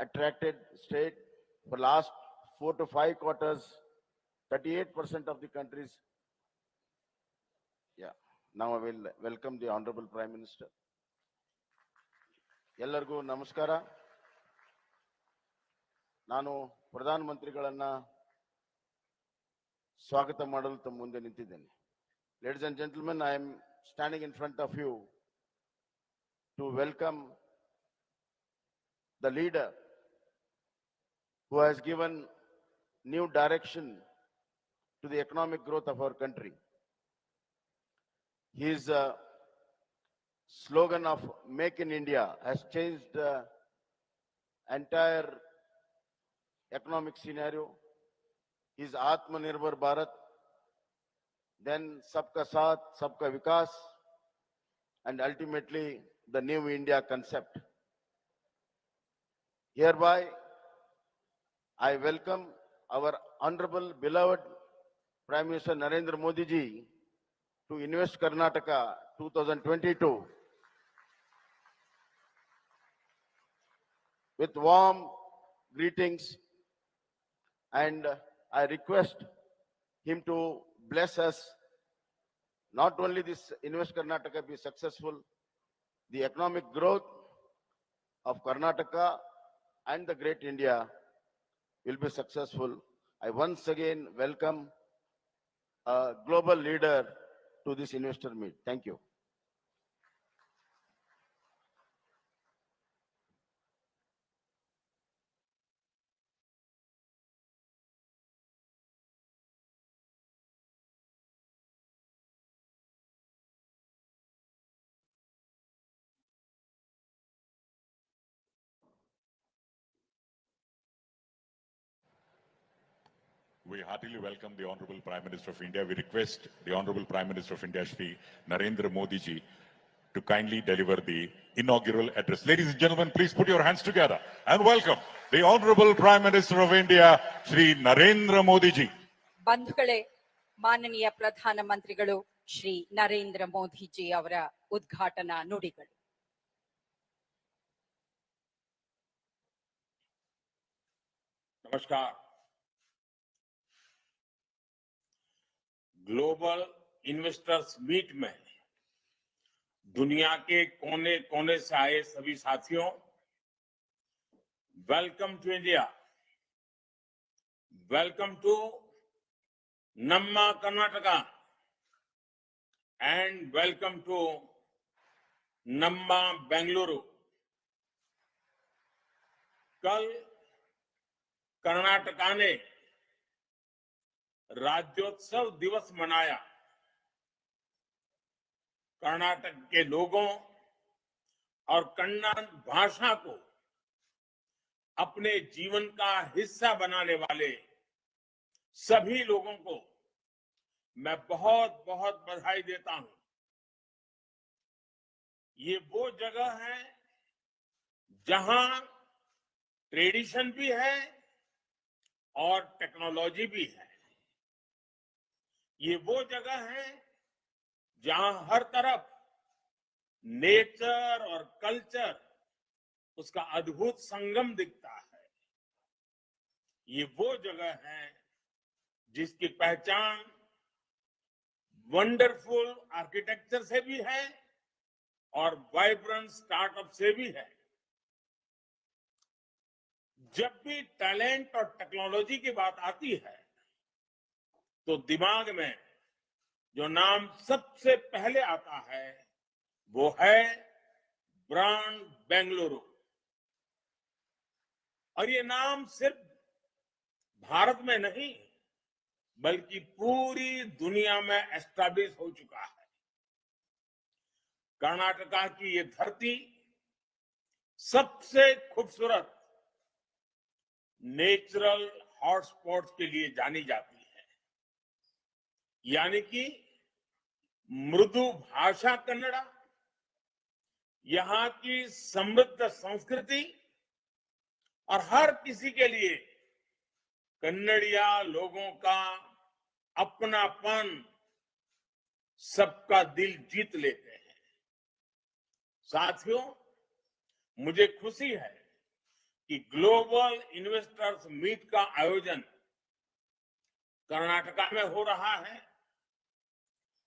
attracted state for last 4 to 5 quarters, 38% of the countries. Yeah. Now I will welcome the Honorable Prime Minister. ಎಲ್ಲರಿಗೂ ನಮಸ್ಕಾರ. ನಾನು ಪ್ರಧಾನ ಮಂತ್ರಿಗಳನ್ನ ಸ್ವಾಗತ ಮಾಡಲು ತಮ್ಮ ಮುಂದೆ ನಿಂತಿದ್ದೇನೆ. Ladies and gentlemen, I am standing in front of you to welcome the leader who has given new direction to the economic growth of our country. His slogan of Make in India has changed the entire economic scenario. His Atmanirbhar Bharat, then Sabka Saath, Sabka Vikas, and ultimately the New India concept. Hereby, I welcome our Honorable Beloved Prime Minister Narendra Modi ji to Invest Karnataka 2022 with warm greetings, and I request him to bless us. Not only this Invest Karnataka be successful, the economic growth of Karnataka and the great India will be successful. I once again welcome a global leader to this investor meet. Thank you. We heartily welcome the Honorable Prime Minister of India. We request the Honorable Prime Minister of India, Shri Narendra Modi ji, to kindly deliver the inaugural address. Ladies and gentlemen, please put your hands together and welcome the Honorable Prime Minister of India, Shri Narendra Modi ji. ಬಂಧುಗಳೇ, ಮಾನನೀಯ ಪ್ರಧಾನ ಮಂತ್ರಿಗಳು Shri Narendra Modi G ಅವರ ಉದ್ಘಾಟನಾ ನುಡಿಗಳು. नमस्कार। Global investors meet में दुनिया के कोने कोने से आए सभी साथियों, welcome to India, welcome to नम्मा कर्नाटका एंड वेलकम टू नम्मा बेंगलुरु। कल कर्नाटका ने राज्योत्सव दिवस मनाया। कर्नाटक के लोगों और कन्नड़ भाषा को अपने जीवन का हिस्सा बनाने वाले सभी लोगों को मैं बहुत बहुत बधाई देता हूं। ये वो जगह है जहां ट्रेडिशन भी है और टेक्नोलॉजी भी है। ये वो जगह है जहां हर तरफ नेचर और कल्चर उसका अद्भुत संगम दिखता है। ये वो जगह है जिसकी पहचान वंडरफुल आर्किटेक्चर से भी है और वाइब्रेंट स्टार्टअप से भी है। जब भी टैलेंट और टेक्नोलॉजी की बात आती है तो दिमाग में जो नाम सबसे पहले आता है वो है ब्रांड बेंगलुरु। और ये नाम सिर्फ भारत में नहीं बल्कि पूरी दुनिया में एस्टैब्लिश हो चुका है। कर्नाटका की ये धरती सबसे खूबसूरत नेचुरल हॉटस्पॉट्स के लिए जानी जाती है। यानी कि मृदु भाषा कन्नड़ा, यहाँ की समृद्ध संस्कृति और हर किसी के लिए कन्नड़िया लोगों का अपनापन सबका दिल जीत लेते हैं। साथियों, मुझे खुशी है कि ग्लोबल इन्वेस्टर्स मीट का आयोजन कर्नाटका में हो रहा है।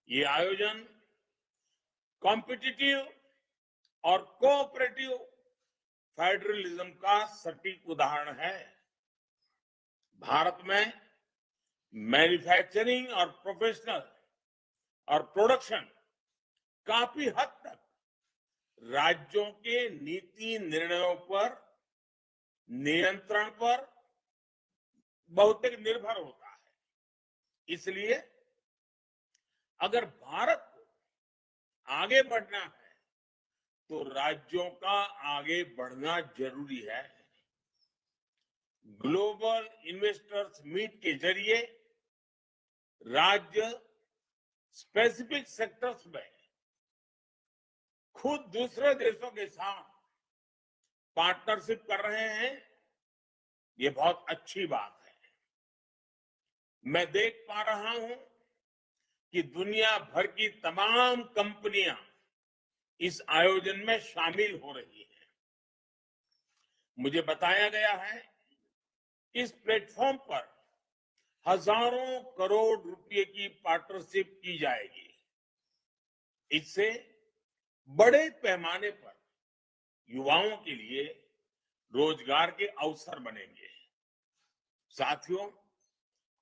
ये आयोजन कॉम्पिटिटिव और कोऑपरेटिव फेडरलिज्म का सटीक उदाहरण है। भारत में मैन्युफैक्चरिंग और प्रोफेशनल और प्रोडक्शन काफी हद तक राज्यों के नीति निर्णयों पर, नियंत्रण पर बहुत निर्भर होता है। इसलिए अगर भारत को आगे बढ़ना है तो राज्यों का आगे बढ़ना जरूरी है। ग्लोबल इन्वेस्टर्स मीट के जरिए राज्य स्पेसिफिक सेक्टर्स में खुद दूसरे देशों के साथ पार्टनरशिप कर रहे हैं। ये बहुत अच्छी बात है। मैं देख पा रहा हूं कि दुनिया भर की तमाम कंपनियां इस आयोजन में शामिल हो रही हैं। मुझे बताया गया है इस प्लेटफॉर्म पर हजारों करोड़ रुपए की पार्टनरशिप की जाएगी। इससे बड़े पैमाने पर युवाओं के लिए रोजगार के अवसर बनेंगे। साथियों,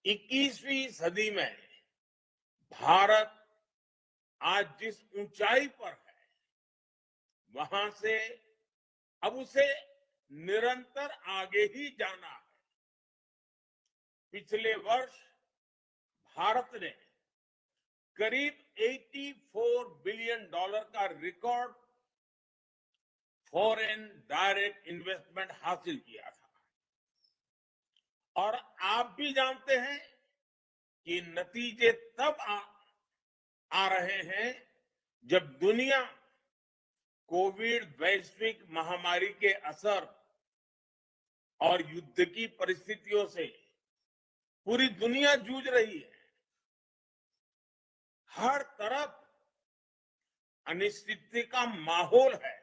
21वीं सदी में भारत आज जिस ऊंचाई पर है, वहां से अब उसे निरंतर आगे ही जाना है। पिछले वर्ष भारत ने करीब $84 बिलियन का रिकॉर्ड फॉरेन डायरेक्ट इन्वेस्टमेंट हासिल किया था। और आप भी जानते हैं कि नतीजे तब आ रहे हैं जब दुनिया कोविड वैश्विक महामारी के असर और युद्ध की परिस्थितियों से पूरी दुनिया जूझ रही है। हर तरफ अनिश्चितता का माहौल है।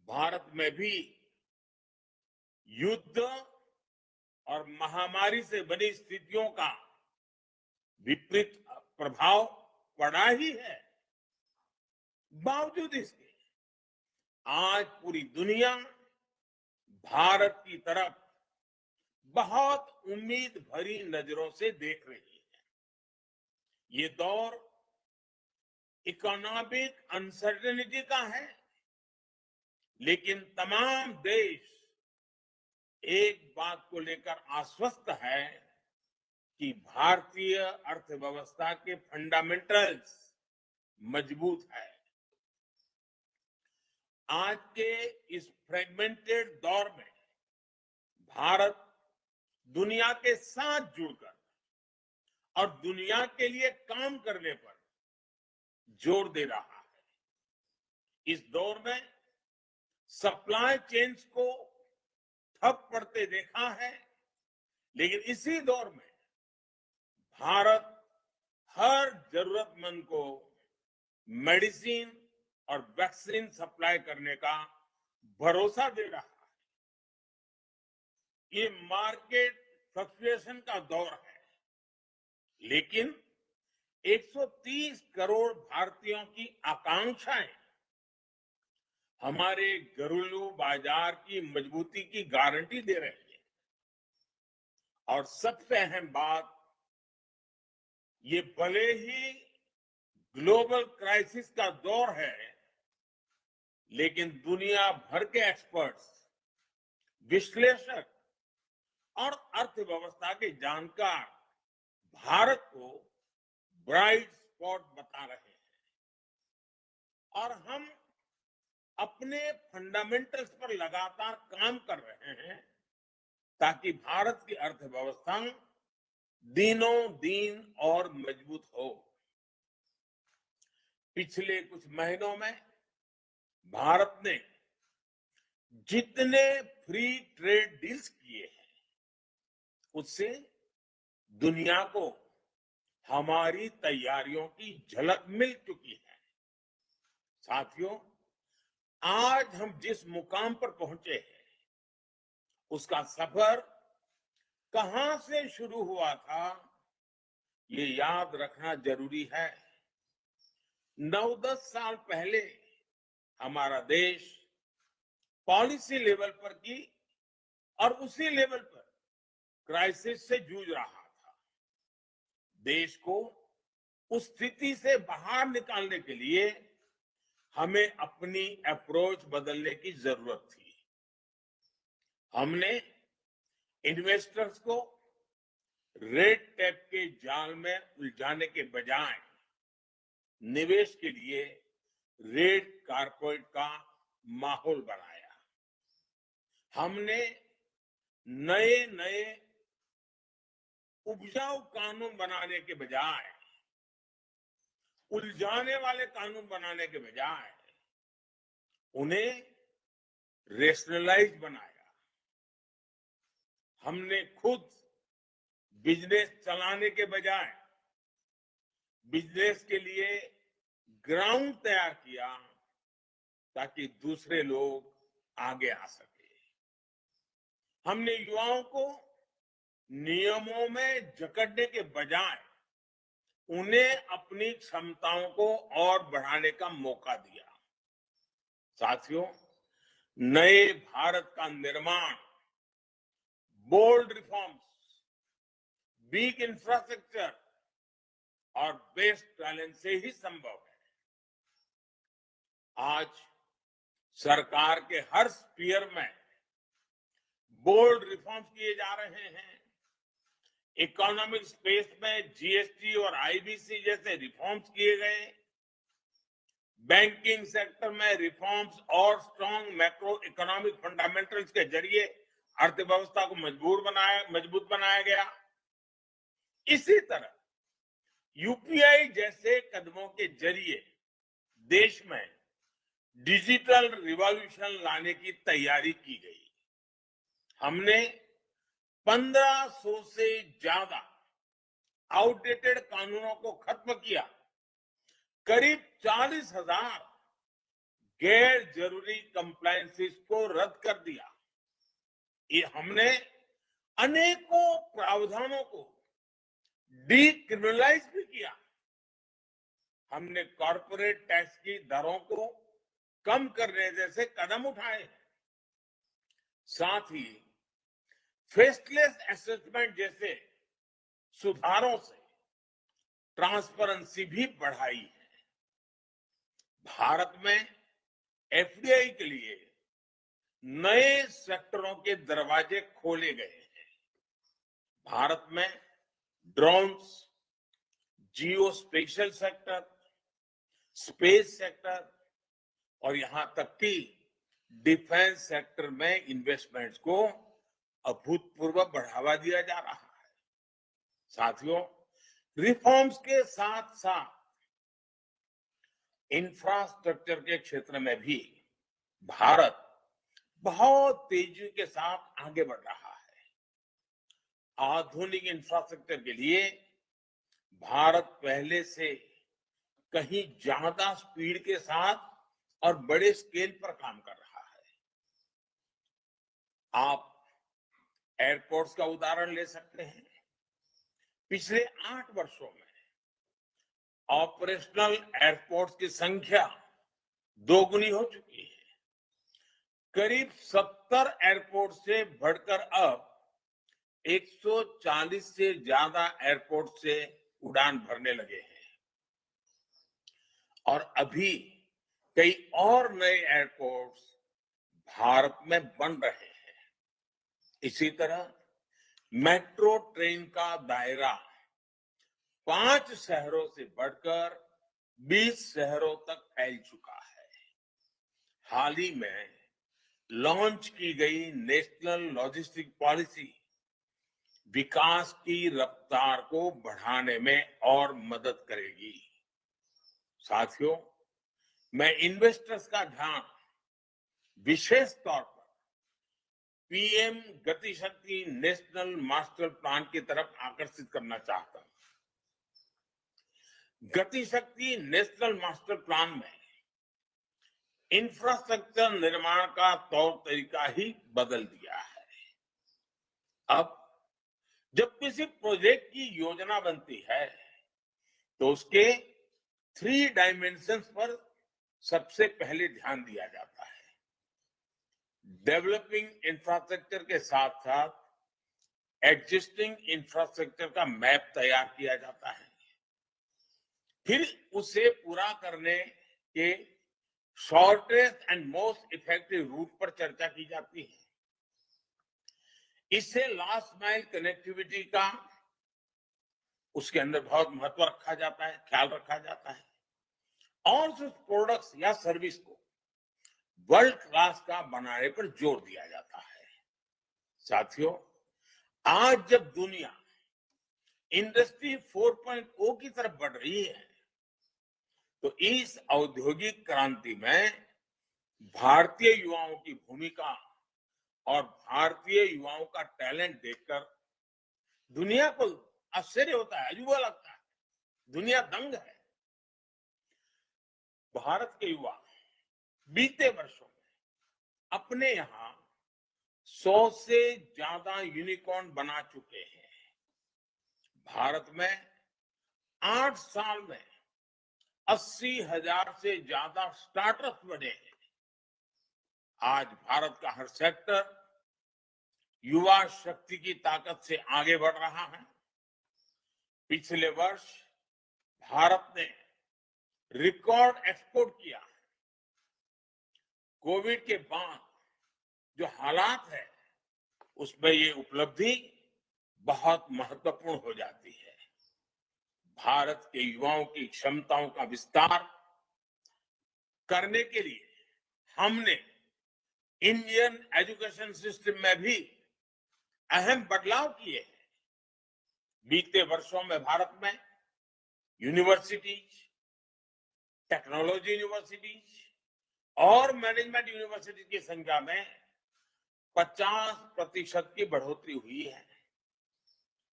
भारत में भी युद्ध और महामारी से बनी स्थितियों का विपरीत प्रभाव पड़ा ही है। बावजूद इसके आज पूरी दुनिया भारत की तरफ बहुत उम्मीद भरी नजरों से देख रही है। ये दौर इकोनॉमिक अनसर्टेनिटी का है, लेकिन तमाम देश एक बात को लेकर आश्वस्त है कि भारतीय अर्थव्यवस्था के फंडामेंटल्स मजबूत है। आज के इस फ्रेगमेंटेड दौर में भारत दुनिया के साथ जुड़कर और दुनिया के लिए काम करने पर जोर दे रहा है। इस दौर में सप्लाई चेन्स को ठप पड़ते देखा है, लेकिन इसी दौर में भारत हर जरूरतमंद को मेडिसिन और वैक्सीन सप्लाई करने का भरोसा दे रहा है। ये मार्केट फ्लक्चुएशन का दौर है, लेकिन 130 करोड़ भारतीयों की आकांक्षाएं हमारे घरेलू बाजार की मजबूती की गारंटी दे रही है। और सबसे अहम बात, ये भले ही ग्लोबल क्राइसिस का दौर है, लेकिन दुनिया भर के एक्सपर्ट्स, विश्लेषक और अर्थव्यवस्था के जानकार भारत को ब्राइट स्पॉट बता रहे हैं। और हम अपने फंडामेंटल्स पर लगातार काम कर रहे हैं ताकि भारत की अर्थव्यवस्था दिनों दिन और मजबूत हो। पिछले कुछ महीनों में भारत ने जितने फ्री ट्रेड डील्स किए हैं, उससे दुनिया को हमारी तैयारियों की झलक मिल चुकी है। साथियों, आज हम जिस मुकाम पर पहुंचे हैं उसका सफर कहां से शुरू हुआ था ये याद रखना जरूरी है। 9-10 साल पहले हमारा देश पॉलिसी लेवल पर की और उसी लेवल पर क्राइसिस से जूझ रहा था। देश को उस स्थिति से बाहर निकालने के लिए हमें अपनी अप्रोच बदलने की जरूरत थी। हमने इन्वेस्टर्स को रेड टेप के जाल में उलझाने के बजाय निवेश के लिए रेड कारपेट का माहौल बनाया। हमने नए नए उपजाऊ कानून बनाने के बजाय, उलझाने वाले कानून बनाने के बजाय उन्हें रेशनलाइज बनाया। हमने खुद बिजनेस चलाने के बजाय बिजनेस के लिए ग्राउंड तैयार किया ताकि दूसरे लोग आगे आ सके। हमने युवाओं को नियमों में जकड़ने के बजाय उन्हें अपनी क्षमताओं को और बढ़ाने का मौका दिया। साथियों, नए भारत का निर्माण बोल्ड रिफॉर्म्स, वीक इंफ्रास्ट्रक्चर और बेस्ट टैलेंट से ही संभव है। आज सरकार के हर स्फीयर में बोल्ड रिफॉर्म्स किए जा रहे हैं। इकोनॉमिक स्पेस में जीएसटी और आईबीसी जैसे रिफॉर्म्स किए गए। बैंकिंग सेक्टर में रिफॉर्म्स और स्ट्रॉन्ग मैक्रो इकोनॉमिक फंडामेंटल्स के जरिए अर्थव्यवस्था को मजबूत बनाया गया। इसी तरह यूपीआई जैसे कदमों के जरिए देश में डिजिटल रिवॉल्यूशन लाने की तैयारी की गई। हमने 1500 से ज्यादा आउटडेटेड कानूनों को खत्म किया। करीब 40,000 गैर जरूरी कंप्लायंसेस को रद्द कर दिया। ये हमने अनेकों प्रावधानों को डीक्रिमिनलाइज भी किया। हमने कॉर्पोरेट टैक्स की दरों को कम करने जैसे कदम उठाए। साथ ही फेसलेस असेसमेंट जैसे सुधारों से ट्रांसपेरेंसी भी बढ़ाई है। भारत में एफडीआई के लिए नए सेक्टरों के दरवाजे खोले गए हैं। भारत में ड्रोन्स, जियो स्पेशल सेक्टर, स्पेस सेक्टर और यहां तक कि डिफेंस सेक्टर में इन्वेस्टमेंट्स को अभूतपूर्व बढ़ावा दिया जा रहा है। साथियों, रिफॉर्म्स के साथ साथ इंफ्रास्ट्रक्चर के क्षेत्र में भी भारत बहुत तेजी के साथ आगे बढ़ रहा है। आधुनिक इंफ्रास्ट्रक्चर के लिए भारत पहले से कहीं ज्यादा स्पीड के साथ और बड़े स्केल पर काम कर रहा है। आप एयरपोर्ट्स का उदाहरण ले सकते हैं। पिछले 8 वर्षों में ऑपरेशनल एयरपोर्ट्स की संख्या दोगुनी हो चुकी है। करीब 70 एयरपोर्ट से बढ़कर अब 140 से ज्यादा एयरपोर्ट से उड़ान भरने लगे हैं और अभी कई और नए एयरपोर्ट्स भारत में बन रहे हैं। इसी तरह मेट्रो ट्रेन का दायरा 5 शहरों से बढ़कर 20 शहरों तक फैल चुका है। हाल ही में लॉन्च की गई नेशनल लॉजिस्टिक पॉलिसी विकास की रफ्तार को बढ़ाने में और मदद करेगी। साथियों, मैं इन्वेस्टर्स का ध्यान विशेष तौर पर पीएम गति शक्ति नेशनल मास्टर प्लान की तरफ आकर्षित करना चाहता हूं। गति शक्ति नेशनल मास्टर प्लान में इंफ्रास्ट्रक्चर निर्माण का तौर तरीका ही बदल दिया है। अब जब किसी प्रोजेक्ट की योजना बनती है तो उसके 3 डाइमेंशंस पर सबसे पहले ध्यान दिया जाता है। डेवलपिंग इंफ्रास्ट्रक्चर के साथ साथ एग्जिस्टिंग इंफ्रास्ट्रक्चर का मैप तैयार किया जाता है। फिर उसे पूरा करने के shortest and most effective route पर चर्चा की जाती है। इससे लास्ट माइल कनेक्टिविटी का उसके अंदर बहुत महत्व रखा जाता है, ख्याल रखा जाता है और उस प्रोडक्ट्स या सर्विस को वर्ल्ड क्लास का बनाने पर जोर दिया जाता है। साथियों, आज जब दुनिया इंडस्ट्री 4.0 की तरफ बढ़ रही है तो इस औद्योगिक क्रांति में भारतीय युवाओं की भूमिका और भारतीय युवाओं का टैलेंट देखकर दुनिया को आश्चर्य होता है, अजूबा लगता है, दुनिया दंग है। भारत के युवा बीते वर्षों में अपने यहां 100 से ज्यादा यूनिकॉर्न बना चुके हैं। भारत में 8 साल में 80,000 से ज्यादा स्टार्टअप बने हैं। आज भारत का हर सेक्टर युवा शक्ति की ताकत से आगे बढ़ रहा है। पिछले वर्ष भारत ने रिकॉर्ड एक्सपोर्ट किया है। कोविड के बाद जो हालात है उसमें ये उपलब्धि बहुत महत्वपूर्ण हो जाती है। भारत के युवाओं की क्षमताओं का विस्तार करने के लिए हमने इंडियन एजुकेशन सिस्टम में भी अहम बदलाव किए हैं। बीते वर्षों में भारत में यूनिवर्सिटीज, टेक्नोलॉजी यूनिवर्सिटीज और मैनेजमेंट यूनिवर्सिटीज की संख्या में 50% की बढ़ोतरी हुई है।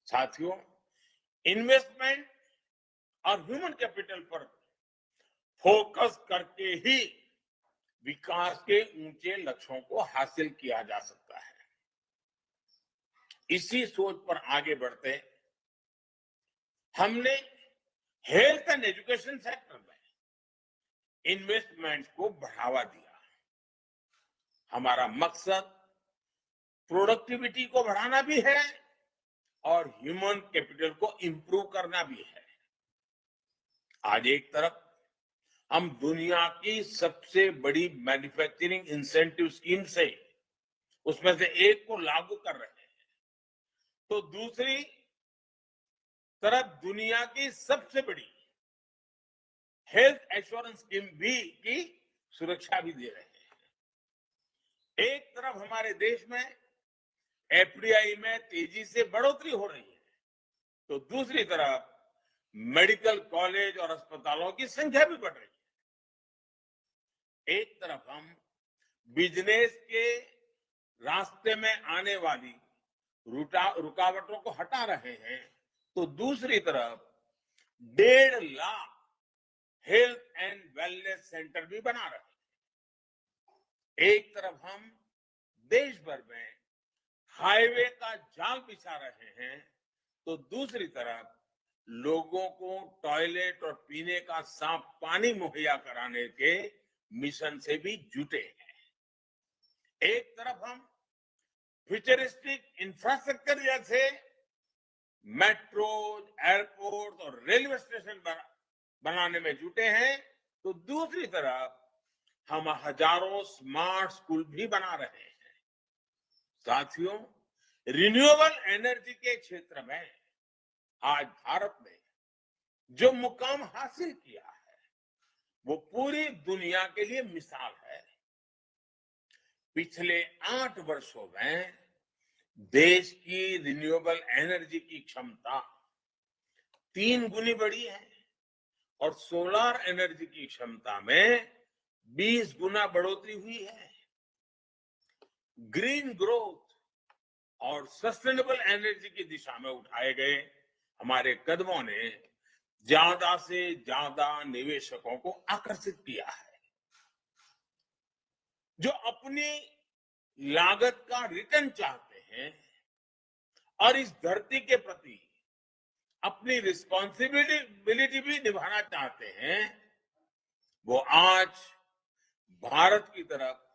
साथियों, इन्वेस्टमेंट और ह्यूमन कैपिटल पर फोकस करके ही विकास के ऊंचे लक्ष्यों को हासिल किया जा सकता है। इसी सोच पर आगे बढ़ते हमने हेल्थ एंड एजुकेशन सेक्टर में इन्वेस्टमेंट को बढ़ावा दिया। हमारा मकसद प्रोडक्टिविटी को बढ़ाना भी है और ह्यूमन कैपिटल को इंप्रूव करना भी है। आज एक तरफ हम दुनिया की सबसे बड़ी मैन्युफैक्चरिंग इंसेंटिव स्कीम से उसमें से एक को लागू कर रहे हैं, तो दूसरी तरफ दुनिया की सबसे बड़ी हेल्थ एश्योरेंस स्कीम भी की सुरक्षा भी दे रहे हैं। एक तरफ हमारे देश में एफडीआई में तेजी से बढ़ोतरी हो रही है, तो दूसरी तरफ मेडिकल कॉलेज और अस्पतालों की संख्या भी बढ़ रही है। एक तरफ हम बिजनेस के रास्ते में आने वाली रुकावटों को हटा रहे हैं, तो दूसरी तरफ 1.5 lakh health and wellness centre भी बना रहे हैं। एक तरफ हम देश भर में हाईवे का जाल बिछा रहे हैं, तो दूसरी तरफ लोगों को टॉयलेट और पीने का साफ पानी मुहैया कराने के मिशन से भी जुटे हैं। एक तरफ हम फ्यूचरिस्टिक इंफ्रास्ट्रक्चर जैसे मेट्रो, एयरपोर्ट और रेलवे स्टेशन बनाने में जुटे हैं, तो दूसरी तरफ हम हजारों स्मार्ट स्कूल भी बना रहे हैं। साथियों, रिन्यूएबल एनर्जी के क्षेत्र में आज भारत ने जो मुकाम हासिल किया है वो पूरी दुनिया के लिए मिसाल है। पिछले 8 वर्षों में देश की रिन्यूएबल एनर्जी की क्षमता 3 गुनी बढ़ी है और सोलर एनर्जी की क्षमता में 20 गुना बढ़ोतरी हुई है। ग्रीन ग्रोथ और सस्टेनेबल एनर्जी की दिशा में उठाए गए हमारे कदमों ने ज्यादा से ज्यादा निवेशकों को आकर्षित किया है। जो अपनी लागत का रिटर्न चाहते हैं और इस धरती के प्रति अपनी रिस्पॉन्सिबिलिटी भी निभाना चाहते हैं, वो आज भारत की तरफ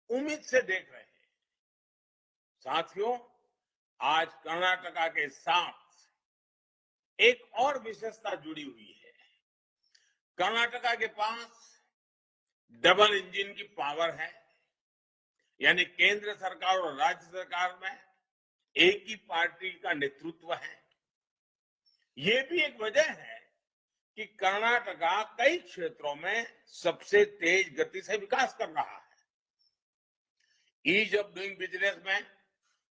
उम्मीद से देख रहे हैं। साथियों, आज कर्नाटका के साथ एक और विशेषता जुड़ी हुई है। कर्नाटका के पास डबल इंजन की पावर है, यानी केंद्र सरकार और राज्य सरकार में एक ही पार्टी का नेतृत्व है। ये भी एक वजह है कि कर्नाटका कई क्षेत्रों में सबसे तेज गति से विकास कर रहा है। ईज ऑफ डूइंग बिजनेस में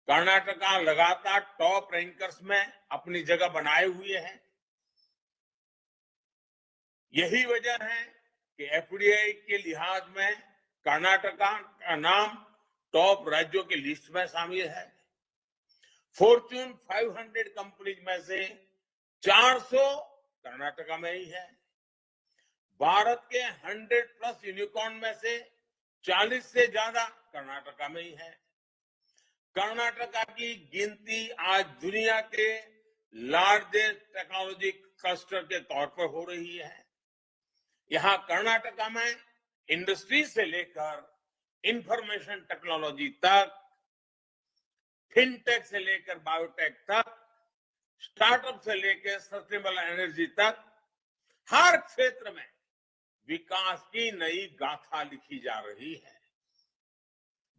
कर्नाटका लगातार टॉप रैंकर्स में अपनी जगह बनाए हुए है। यही वजह है कि एफडीआई के लिहाज में कर्नाटका का नाम टॉप राज्यों की लिस्ट में शामिल है। फॉर्च्यून 500 कंपनीज में से 400 कर्नाटका में ही है। भारत के 100+ यूनिकॉर्न में से 40 से ज्यादा कर्नाटका में ही है। कर्नाटका की गिनती आज दुनिया के लार्जेस्ट टेक्नोलॉजी क्लस्टर के तौर पर हो रही है। यहां कर्नाटका में इंडस्ट्री से लेकर इंफॉर्मेशन टेक्नोलॉजी तक, फिनटेक से लेकर बायोटेक तक, स्टार्टअप से लेकर सस्टेनेबल एनर्जी तक, हर क्षेत्र में विकास की नई गाथा लिखी जा रही है।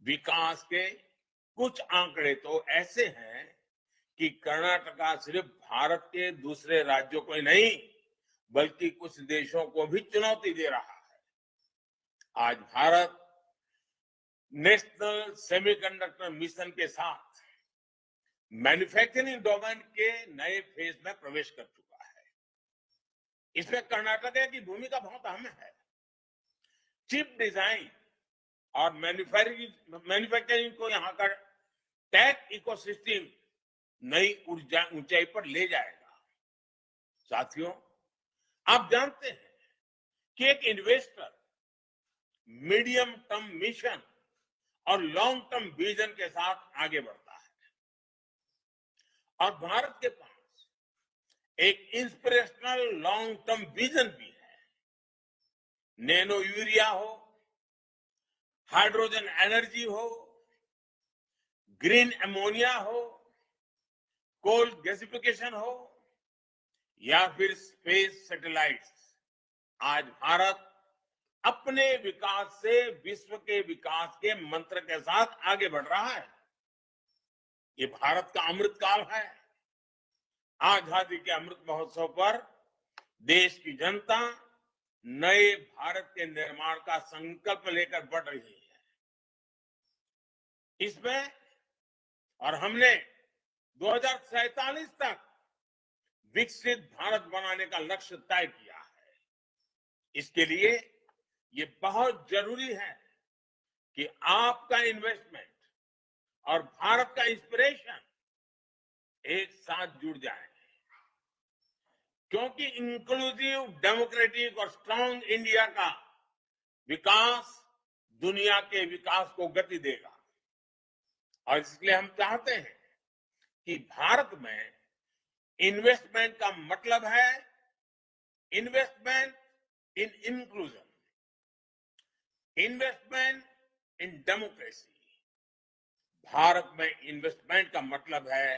विकास के कुछ आंकड़े तो ऐसे हैं कि कर्नाटका सिर्फ भारत के दूसरे राज्यों को ही नहीं, बल्कि कुछ देशों को भी चुनौती दे रहा है। आज भारत नेशनल सेमीकंडक्टर मिशन के साथ मैन्युफैक्चरिंग डोमेन के नए फेज में प्रवेश कर चुका है। इसमें कर्नाटका की भूमिका बहुत अहम है। चिप डिजाइन और मैन्युफैक्चरिंग को यहाँ का टेक इकोसिस्टम नई ऊंचाई पर ले जाएगा। साथियों, आप जानते हैं कि एक इन्वेस्टर मीडियम टर्म मिशन और लॉन्ग टर्म विजन के साथ आगे बढ़ता है, और भारत के पास एक इंस्पिरेशनल लॉन्ग टर्म विजन भी है। नैनो यूरिया हो, हाइड्रोजन एनर्जी हो, ग्रीन अमोनिया हो, कोल गैसिफिकेशन हो, या फिर स्पेस सैटेलाइट्स, आज भारत अपने विकास से विश्व के विकास के मंत्र के साथ आगे बढ़ रहा है। ये भारत का अमृतकाल है। आजादी के अमृत महोत्सव पर देश की जनता नए भारत के निर्माण का संकल्प लेकर बढ़ रही है। इसमें और हमने 2047 तक विकसित भारत बनाने का लक्ष्य तय किया है। इसके लिए ये बहुत जरूरी है कि आपका इन्वेस्टमेंट और भारत का इंस्पिरेशन एक साथ जुड़ जाए, क्योंकि इंक्लूसिव, डेमोक्रेटिक और स्ट्रांग इंडिया का विकास दुनिया के विकास को गति देगा। और इसलिए हम चाहते हैं कि भारत में इन्वेस्टमेंट का मतलब है investment in inclusion, investment in democracy. Bharat में इन्वेस्टमेंट का मतलब है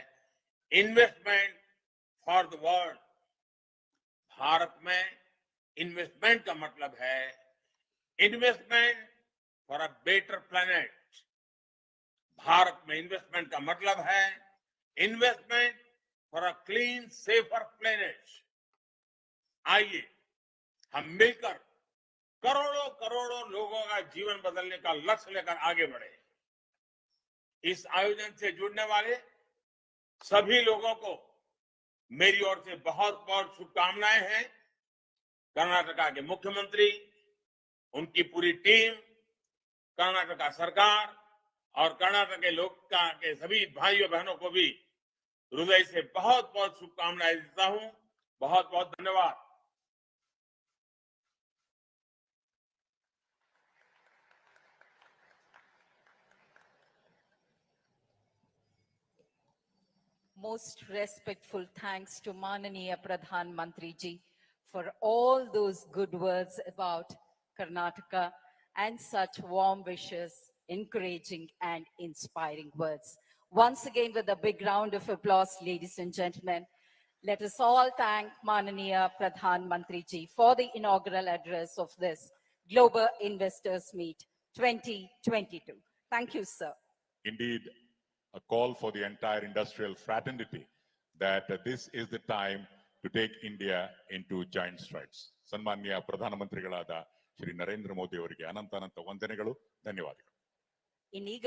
investment for the world. Bharat में इन्वेस्टमेंट का मतलब है investment for a better planet. Bharat में इन्वेस्टमेंट का मतलब है investment for a clean safer planet. आइए हम मिलकर करोड़ों करोड़ों लोगों का जीवन बदलने का लक्ष्य लेकर आगे बढ़े। इस आयोजन से जुड़ने वाले सभी लोगों को मेरी ओर से बहुत बहुत शुभकामनाएं हैं। कर्नाटका के मुख्यमंत्री, उनकी पूरी टीम, कर्नाटका सरकार और कर्नाटक के लोग के सभी भाइयों बहनों को भी हृदय से बहुत बहुत शुभकामनाएं देता हूं। बहुत बहुत धन्यवाद। Most respectful thanks to Mananiya Pradhan Mantri ji for all those good words about Karnataka and such warm wishes, encouraging and inspiring words. Once again, with a big round of applause, ladies and gentlemen, let us all thank Mananiya Pradhan Mantri ji for the inaugural address of this Global Investors Meet 2022. Thank you, sir. Indeed, a call for the entire industrial fraternity that this is the time to take India into giant strides. ಸನ್ಮಾನ್ಯ ಪ್ರಧಾನಮಂತ್ರಿಗಳಾದ ಶ್ರೀ ನರೇಂದ್ರ ಮೋದಿ ಅವರಿಗೆ ಅನಂತ ವಂದನೆಗಳು, ಧನ್ಯವಾದಗಳು. ಇನ್ನೀಗ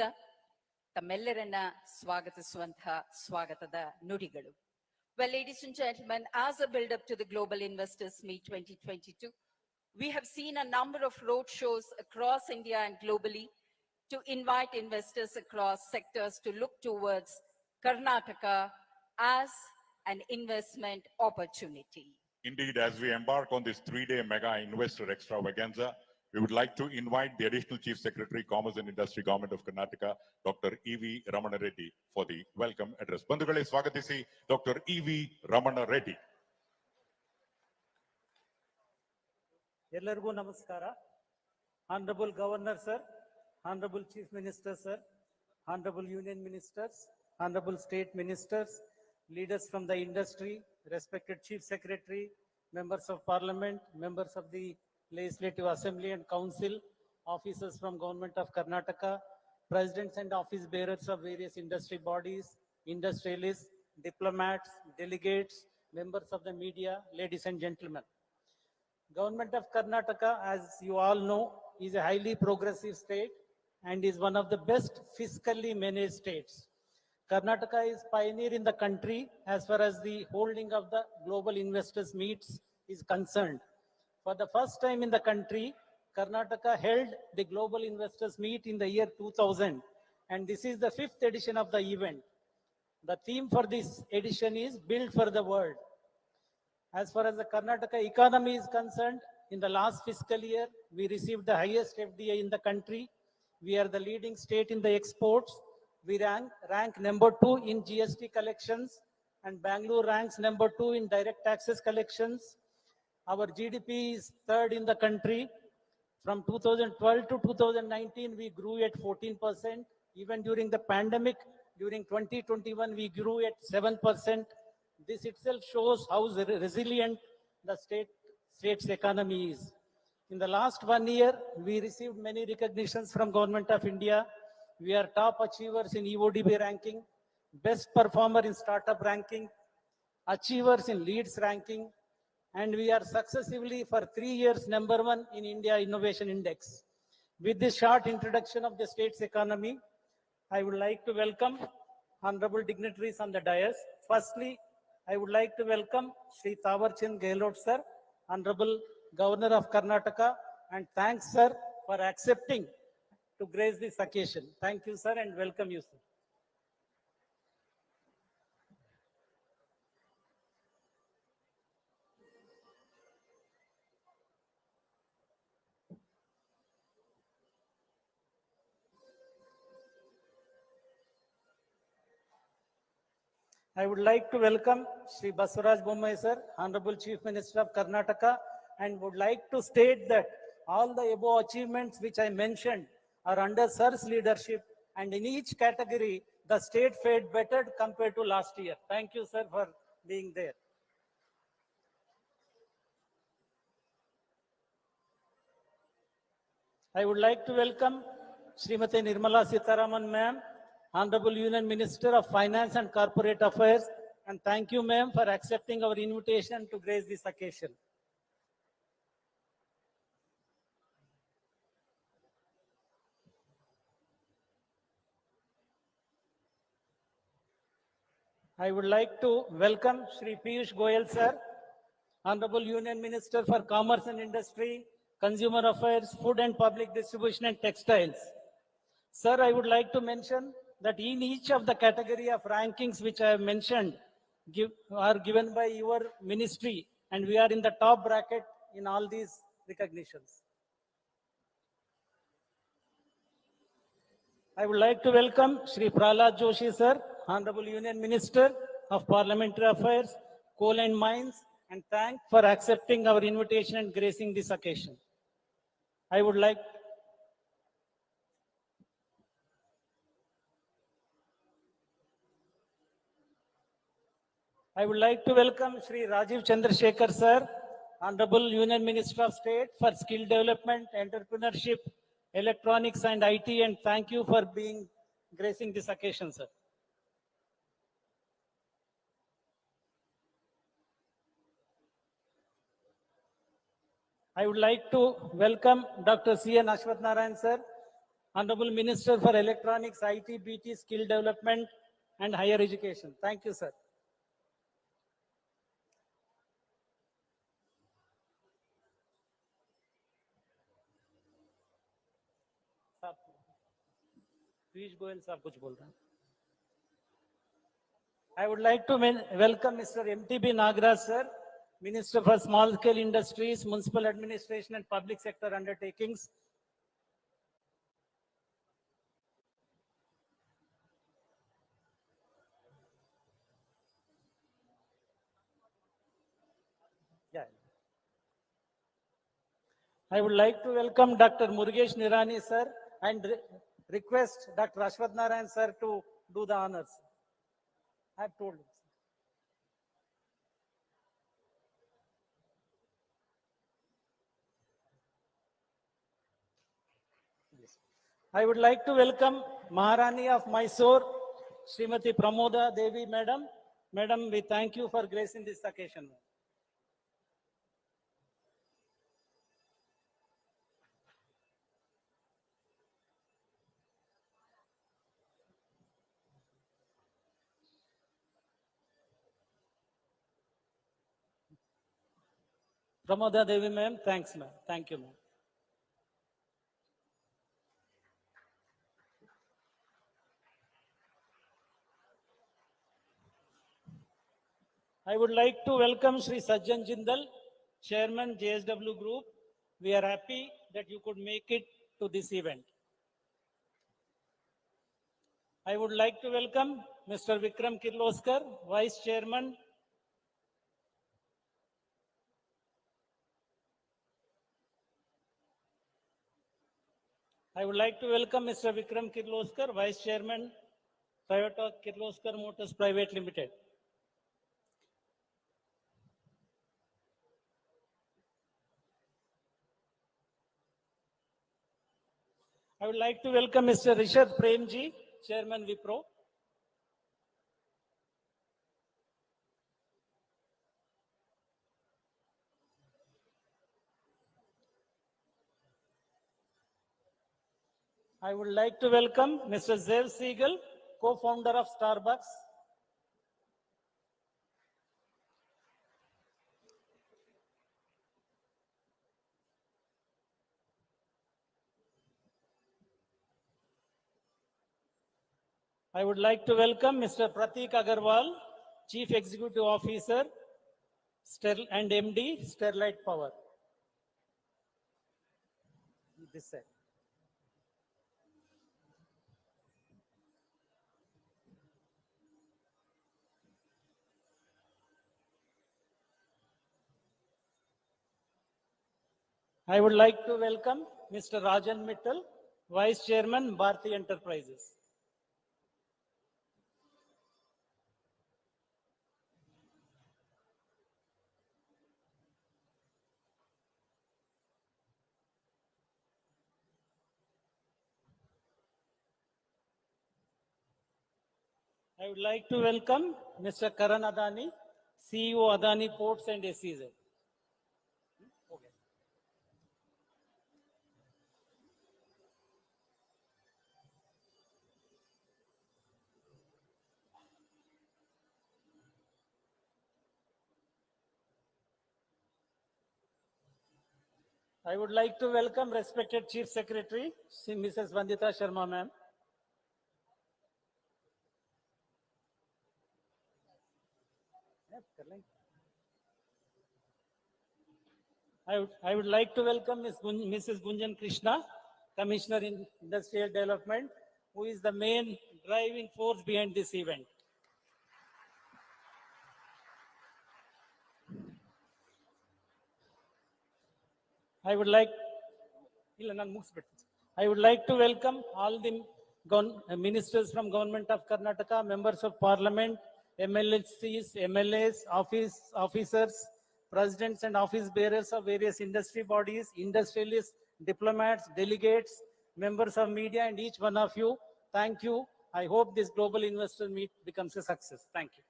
ತಮ್ಮೆಲ್ಲರನ್ನ ಸ್ವಾಗತಿಸುವಂತಹ ಸ್ವಾಗತದ ನುಡಿಗಳು. Well, ladies and gentlemen, as a build-up to the Global Investors Meet 2022, we have seen a number of road shows across India and globally to invite investors across sectors to look towards Karnataka as an investment opportunity. Indeed, as we embark on this 3-day mega investor extravaganza, we would like to invite the Additional Chief Secretary, Commerce and Industry, Government of Karnataka, Dr. E.V. Ramana Reddy, for the welcome address. ಬಂಧುಗಳೇ, ಸ್ವಾಗತಿಸಿ Dr. E.V. Ramana Reddy. ಎಲ್ಲರಿಗೂ ನಮಸ್ಕಾರ. Honorable Governor sir, Honorable Chief Minister sir, Honorable Union Ministers, Honorable State Ministers, leaders from the industry, respected Chief Secretary, members of Parliament, members of the Legislative Assembly and Council, officers from Government of Karnataka, presidents and office bearers of various industry bodies, industrialists, diplomats, delegates, members of the media, ladies and gentlemen. Government of Karnataka, as you all know, is a highly progressive state and is one of the best fiscally managed states. Karnataka is pioneer in the country as far as the holding of the Global Investors Meets is concerned. For the first time in the country, Karnataka held the Global Investors Meet in the year 2000, and this is the 5th edition of the event. The theme for this edition is Build for the World. As far as the Karnataka economy is concerned, in the last fiscal year, we received the highest FDI in the country. We are the leading state in the exports. We rank number 2 in GST collections, and Bangalore ranks number 2 in direct taxes collections. Our GDP is 3rd in the country. From 2012 to 2019, we grew at 14%. Even during the pandemic, during 2021, we grew at 7%. This itself shows how resilient the state's economy is. In the last 1 year, we received many recognitions from Government of India. We are top achievers in EODB ranking, best performer in startup ranking, achievers in leads ranking, and we are successively for 3 years number 1 in India Innovation Index. With this short introduction of the state's economy, I would like to welcome honorable dignitaries on the dais. Firstly, I would like to welcome Shri Tawarchand Gehlot sir, Honorable Governor of Karnataka, and thanks sir for accepting to grace this occasion. Thank you sir and welcome you sir. I would like to welcome Shri Basuraj Bommai sir, Honorable Chief Minister of Karnataka, and would like to state that all the above achievements which I mentioned are under sir's leadership, and in each category, the state fared better compared to last year. Thank you sir for being there. I would like to welcome Srimati Nirmala Sitharaman ma'am, Honorable Union Minister of Finance and Corporate Affairs, and thank you ma'am for accepting our invitation to grace this occasion. I would like to welcome Shri Piyush Goyal sir, Honorable Union Minister for Commerce and Industry, Consumer Affairs, Food and Public Distribution and Textiles. Sir, I would like to mention that in each of the category of rankings which I have mentioned are given by your ministry, and we are in the top bracket in all these recognitions. I would like to welcome Shri Prahlad Joshi sir, Honorable Union Minister, of Parliamentary Affairs, Coal and Mines, and thank for accepting our invitation and gracing this occasion. I would like to welcome Shri Rajiv Chandrasekhar sir, Honorable Union Minister of State for Skill Development, Entrepreneurship, Electronics and IT, and thank you for being gracing this occasion, sir. I would like to welcome Dr. C.N. Ashwath Narayan sir, Honorable Minister for Electronics, IT, BT, Skill Development and Higher Education. Thank you, sir. Piyush Goyal साहब कुछ बोल रहे हैं. I would like to welcome Mr. M.T.B. Nagaraj sir, Minister for Small Scale Industries, Municipal Administration and Public Sector Undertakings. Yeah. I would like to welcome Dr. Murugesh Nirani sir and request Dr. Ashwath Narayan sir to do the honors. I have told him. Yes. I would like to welcome Maharani of Mysore, Srimati Pramoda Devi Madam. Madam, we thank you for gracing this occasion. Pramoda Devi ma'am, thanks ma'am. Thank you ma'am. I would like to welcome Sri Sajjan Jindal, Chairman JSW Group. We are happy that you could make it to this event. I would like to welcome Mr. Vikram Kirloskar, Vice Chairman. I would like to welcome Mr. Vikram Kirloskar, Vice Chairman, Toyota Kirloskar Motors Private Limited. I would like to welcome Mr. Rishad Premji, Chairman Wipro. I would like to welcome Mr. Zev Siegel, co-founder of Starbucks. I would like to welcome Mr. Pratik Agarwal, Chief Executive Officer and MD, Sterlite Power. This side. I would like to welcome Mr. Rajan Mittal, Vice Chairman, Bharti Enterprises. I would like to welcome Mr. Karan Adani, CEO Adani Ports and SEZ. Okay. I would like to welcome respected Chief Secretary, Mrs. Vandita Sharma ma'am. I would like to welcome Mrs. Gunjan Krishna, Commissioner in Industrial Development, who is the main driving force behind this event. I would like, ಇಲ್ಲ, ನಾನು ಮುಗಿಸ್ಬಿಡ್ತೀನಿ. I would like to welcome all the ministers from Government of Karnataka, members of Parliament, MLCs, MLAs, officers, presidents and office bearers of various industry bodies, industrialists, diplomats, delegates, members of media, and each one of you. Thank you. I hope this global investor meet becomes a success. Thank you.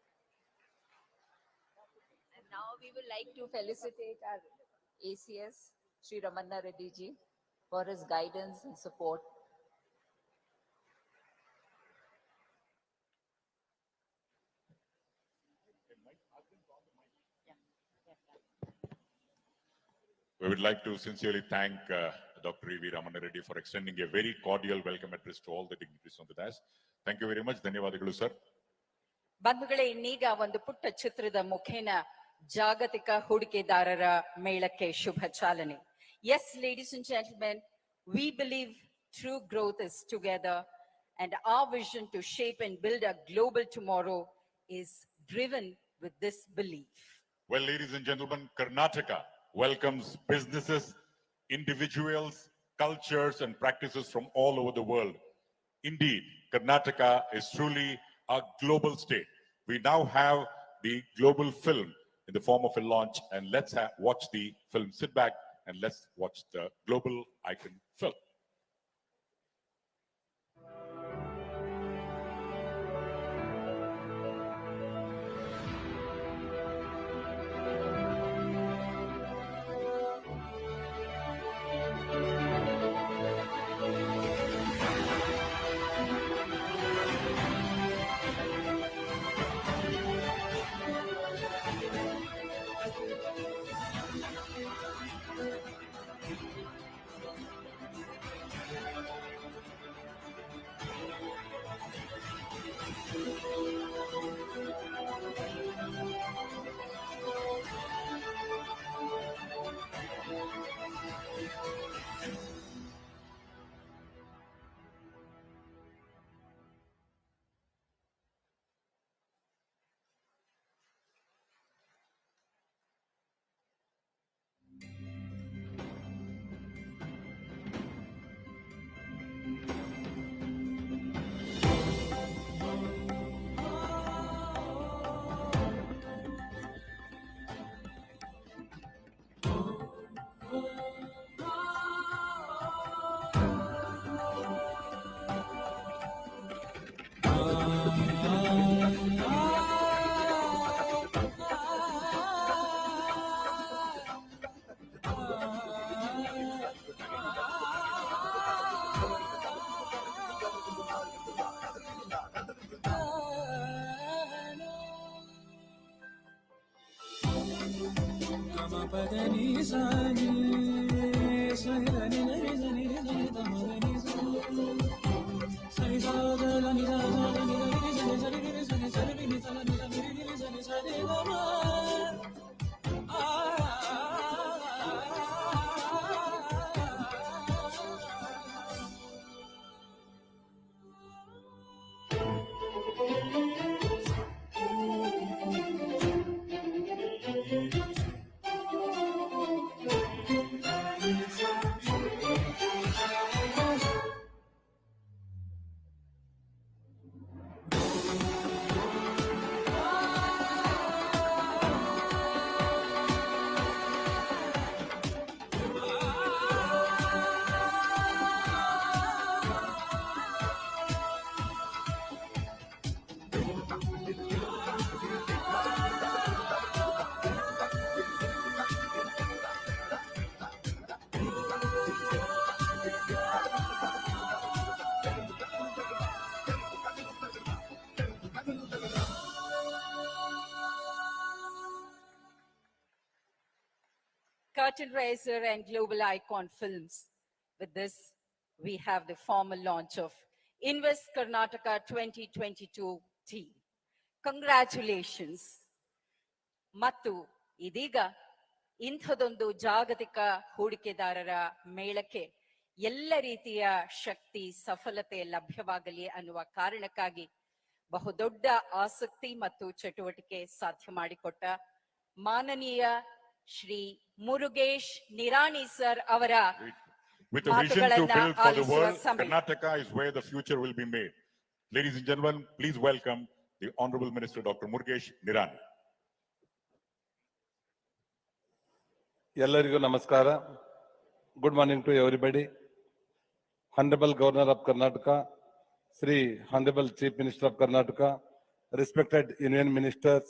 And now we would like to felicitate our ACS, Sri Ramanna Reddy ji, for his guidance and support. We would like to sincerely thank Dr. E.V. Ramana Reddy for extending a very cordial welcome address to all the dignitaries on the dais. Thank you very much. ಧನ್ಯವಾದಗಳು sir. ಬಂಧುಗಳೇ, ಇನ್ನೀಗ ಒಂದು ಪುಟ್ಟ ಚಿತ್ರದ ಮುಖೇನ ಜಾಗತಿಕ ಹೂಡಿಕೆದಾರರ ಮೇಳಕ್ಕೆ ಶುಭ ಚಾಲನೆ. Yes, ladies and gentlemen, we believe true growth is together, and our vision to shape and build a global tomorrow is driven with this belief. Well, ladies and gentlemen, Karnataka welcomes businesses, individuals, cultures, and practices from all over the world. Indeed, Karnataka is truly a global state. We now have the global film in the form of a launch, and let's watch the film. Sit back and let's watch the global icon film. Curtain Raiser and Global Icon Films. With this, we have the formal launch of Invest Karnataka 2022 team. Congratulations. ಮತ್ತು ಇದೀಗ ಇಂಥದೊಂದು ಜಾಗತಿಕ ಹೂಡಿಕೆದಾರರ ಮೇಳಕ್ಕೆ ಎಲ್ಲ ರೀತಿಯ ಶಕ್ತಿ, ಸಫಲತೆ ಲಭ್ಯವಾಗಲಿ ಅನ್ನುವ ಕಾರಣಕ್ಕಾಗಿ ಬಹುದೊಡ್ಡ ಆಸಕ್ತಿ ಮತ್ತು ಚಟುವಟಿಕೆ ಸಾಧ್ಯ ಮಾಡಿಕೊಟ್ಟ ಮಾನನೀಯ ಶ್ರೀ ಮುರುಗೇಶ್ ನಿರಾಣಿ ಸರ್ ಅವರ With a vision to ಮಾತುಗಳನ್ನ build for the ಆಲಿಸುವ world, ಸಮಯ. Karnataka is where the future will be made. Ladies and gentlemen, please welcome the Honorable Minister Dr. Murugesh Nirani. ಎಲ್ಲರಿಗೂ ನಮಸ್ಕಾರ. Good morning to everybody. Honorable Governor of Karnataka, Sri Honorable Chief Minister of Karnataka, respected Union Ministers,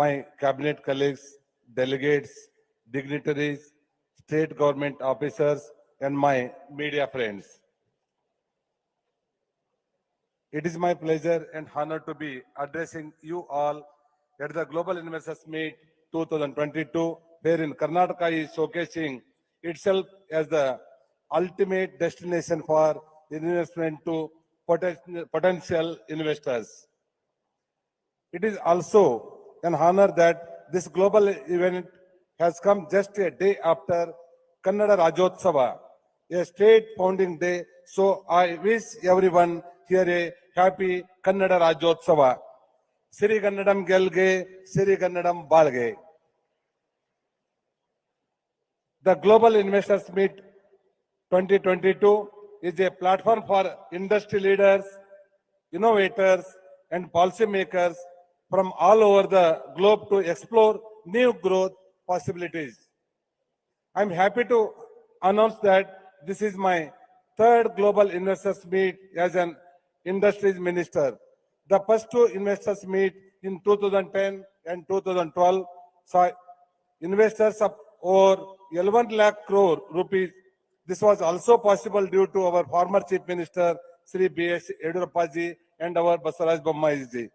my cabinet colleagues, delegates, dignitaries, state government officers, and my media friends. It is my pleasure and honor to be addressing you all at the Global Investors Meet 2022, wherein Karnataka is showcasing itself as the ultimate destination for investment to potential investors. It is also an honor that this global event has come just a day after Kannada Rajotsava, a state founding day. So I wish everyone here a happy Kannada Rajotsava. Siri Kannadam Gelge, Siri Kannadam Balge. The Global Investors Meet 2022 is a platform for industry leaders, innovators, and policymakers from all over the globe to explore new growth possibilities. I'm happy to announce that this is my third Global Investors Meet as an Industries Minister. The first two Investors Meet in 2010 and 2012 saw investors of over 11 lakh crore rupees. This was also possible due to our former Chief Minister, Sri B.S. Yedurappa ji, and our Basalraj Bommai ji.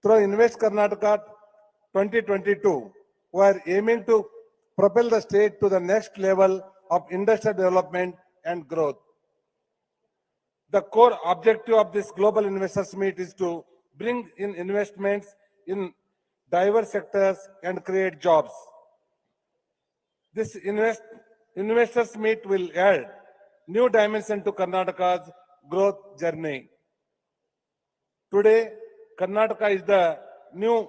Through Invest Karnataka 2022, we are aiming to propel the state to the next level of industrial development and growth. The core objective of this Global Investors Meet is to bring in investments in diverse sectors and create jobs. This Investors Meet will add new dimension to Karnataka's growth journey. Today, Karnataka is the new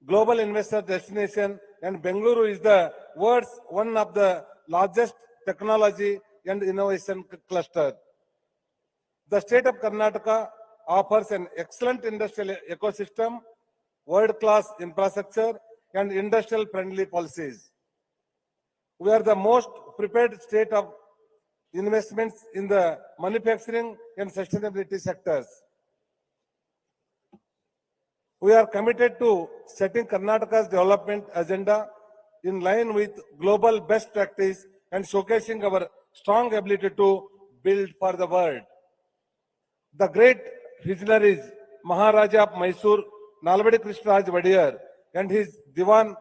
global investor destination, and Bengaluru is the world's one of the largest technology and innovation cluster. The state of Karnataka offers an excellent industrial ecosystem, world-class infrastructure, and industrial-friendly policies. We are the most prepared state of investments in the manufacturing and sustainability sectors. We are committed to setting Karnataka's development agenda in line with global best practice and showcasing our strong ability to build for the world. The great visionaries Maharaja of Mysore, Nalvadi Krishnaraj Vadiyar, and his Diwan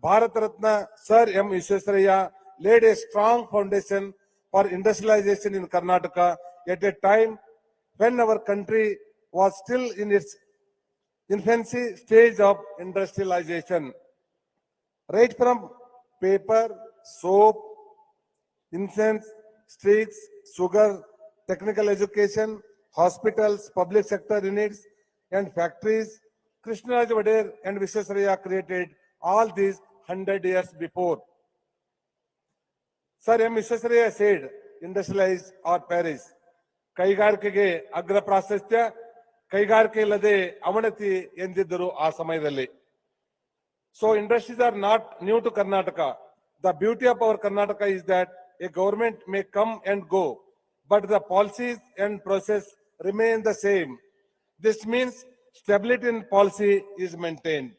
Bharat Ratna Sir M. Visvesvaraya laid a strong foundation for industrialization in Karnataka at a time when our country was still in its infancy stage of industrialization. Right from paper, soap, incense, sticks, sugar, technical education, hospitals, public sector units, and factories, Krishnaraj Vadiyar and Visvesvaraya created all these 100 years before. Sir M. Visvesvaraya said, industrialize or perish. ಕೈಗಾರಿಕೆಗೆ ಅಗ್ರ ಪ್ರಾಶಸ್ತ್ಯ, ಕೈಗಾರಿಕೆ ಇಲ್ಲದೆ ಅವನತಿ ಎಂದಿದ್ದರು ಆ ಸಮಯದಲ್ಲಿ. So industries are not new to Karnataka. The beauty of our Karnataka is that a government may come and go, but the policies and process remain the same. This means stability in policy is maintained.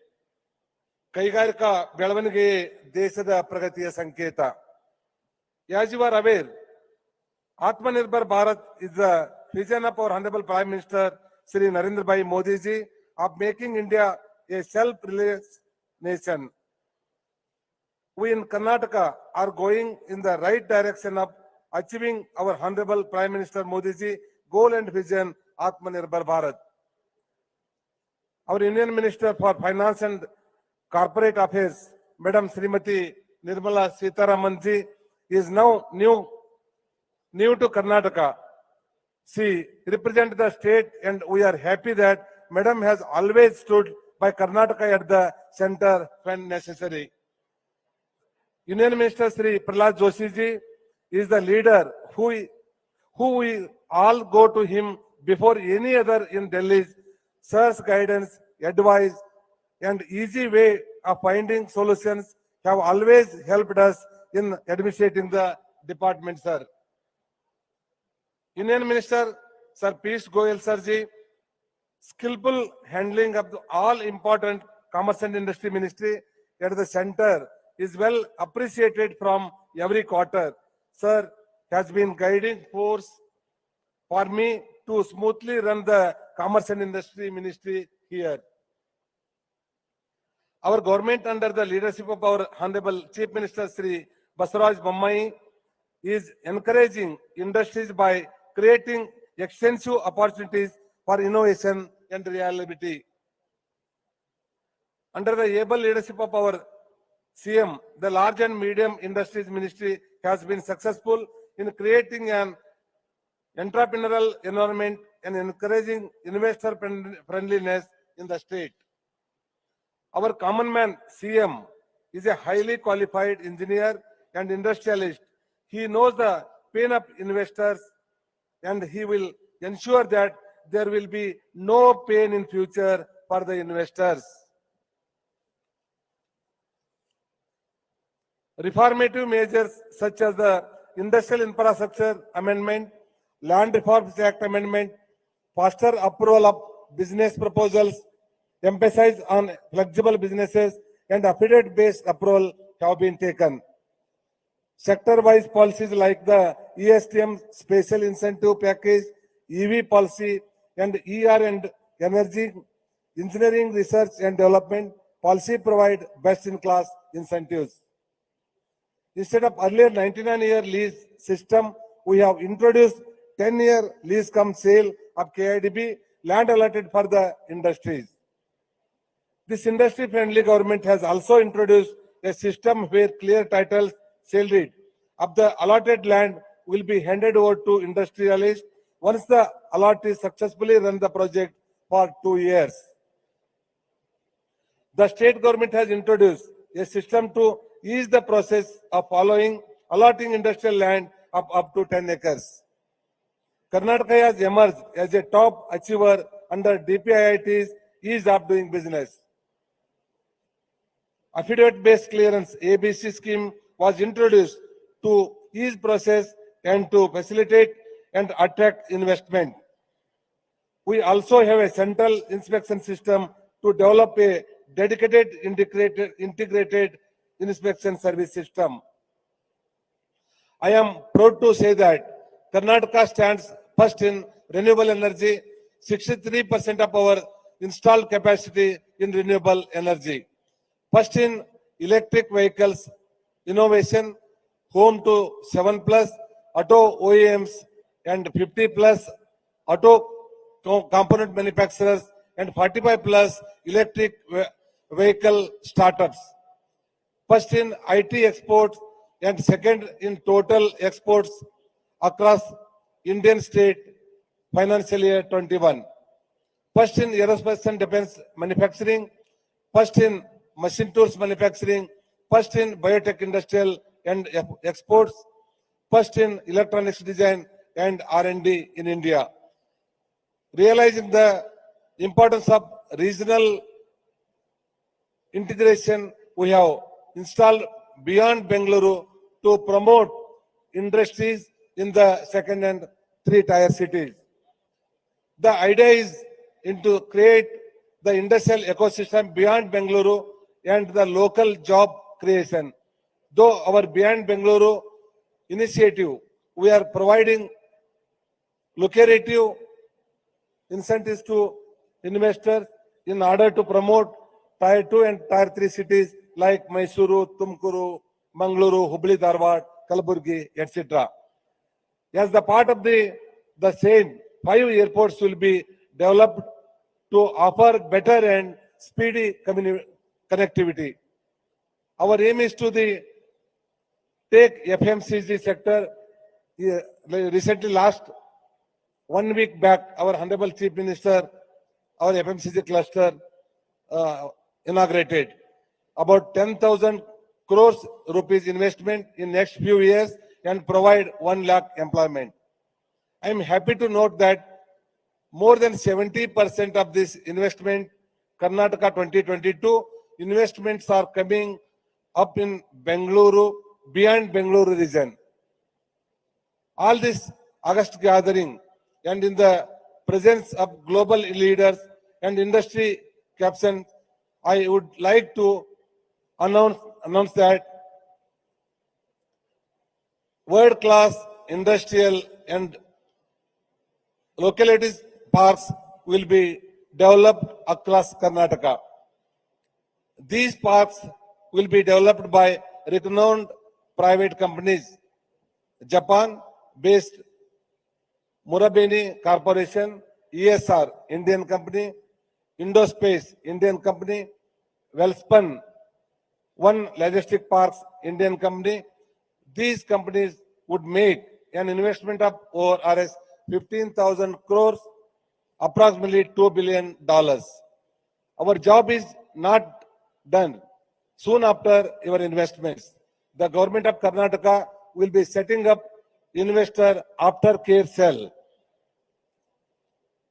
ಕೈಗಾರಿಕಾ ಬೆಳವಣಿಗೆ ದೇಶದ ಪ್ರಗತಿಯ ಸಂಕೇತ. As you are aware, Atmanirbhar Bharat is the vision of our Honorable Prime Minister Sri Narendra Bhai Modi ji of making India a self-reliant nation. We in Karnataka are going in the right direction of achieving our Honorable Prime Minister Modi ji goal and vision Atmanirbhar Bharat. Our Union Minister for Finance and Corporate Affairs, Madam Srimati Nirmala Sitharaman ji, is now new to Karnataka. She represents the state, and we are happy that Madam has always stood by Karnataka at the center when necessary. Union Minister Sri Prahlad Joshi ji is the leader who we all go to him before any other in Delhi's sir's guidance, advice, and easy way of finding solutions have always helped us in administrating the department, sir. Union Minister Sir Piyush Goyal sir ji, skillful handling of all important commerce and industry ministry at the center is well appreciated from every quarter. Sir has been guiding force for me to smoothly run the commerce and industry ministry here. Our government under the leadership of our Honorable Chief Minister Sri Basaraj Bommai is encouraging industries by creating extensive opportunities for innovation and reliability. Under the able leadership of our CM, the large and medium industries ministry has been successful in creating an entrepreneurial environment and encouraging investor friendliness in the state. Our common man CM is a highly qualified engineer and industrialist. He knows the pain of investors and he will ensure that there will be no pain in future for the investors. Reformative measures such as the Industrial Infrastructure Amendment, Land Reforms Act Amendment, faster approval of business proposals, emphasis on flexible businesses and affiliate-based approval have been taken. Sector-wise policies like the ESTM Special Incentive Package, EV policy, and ER and Energy, Engineering Research and Development policy provide best-in-class incentives. Instead of earlier 99-year lease system, we have introduced 10-year lease cum sale of KIDB land allotted for the industries. This industry-friendly government has also introduced a system where clear titles, sale deed of the allotted land will be handed over to industrialists once the allottees successfully run the project for 2 years. The state government has introduced a system to ease the process of allotting industrial land of up to 10 acres. Karnataka has emerged as a top achiever under DPIIT's ease of doing business. Affidavit-based clearance ABC scheme was introduced to ease process and to facilitate and attract investment. We also have a central inspection system to develop a dedicated integrated inspection service system. I am proud to say that Karnataka stands first in renewable energy, 63% of our installed capacity in renewable energy. First in electric vehicles innovation, home to 7+ auto OEMs and 50+ auto component manufacturers and 45+ electric vehicle startups. First in IT exports and second in total exports across Indian state financial year 21. First in aerospace and defense manufacturing, first in machine tools manufacturing, first in biotech industrial and exports, first in electronics design and R&D in India. Realizing the importance of regional integration, we have installed beyond Bengaluru to promote industries in the second and 3-tier cities. The idea is to create the industrial ecosystem beyond Bengaluru and the local job creation. Though our Beyond Bengaluru initiative, we are providing lucrative incentives to investors in order to promote Tier 2 and Tier 3 cities like Mysuru, Tumkuru, Mangaluru, Hubli, Dharwad, Kalaburgi, etc. As the part of the same, 5 airports will be developed to offer better and speedy connectivity. Our aim is to take FMCG sector. Recently, last 1 week back, our Honorable Chief Minister, our FMCG cluster, inaugurated. About 10,000 crores rupees investment in next few years and provide 1 lakh employment. I am happy to note that more than 70% of this investment, Karnataka 2022 investments are coming up in Bengaluru, beyond Bengaluru region. All this August gathering and in the presence of global leaders and industry captains, I would like to announce that world-class industrial and localities parks will be developed across Karnataka. These parks will be developed by renowned private companies. Japan-based Murabeni Corporation, ESR, Indian company, Indospace, Indian company, Welspun, One Logistic Parks, Indian company. These companies would make an investment of over Rs 15,000 crores, approximately $2 billion. Our job is not done. Soon after your investments, the government of Karnataka will be setting up investor aftercare cell.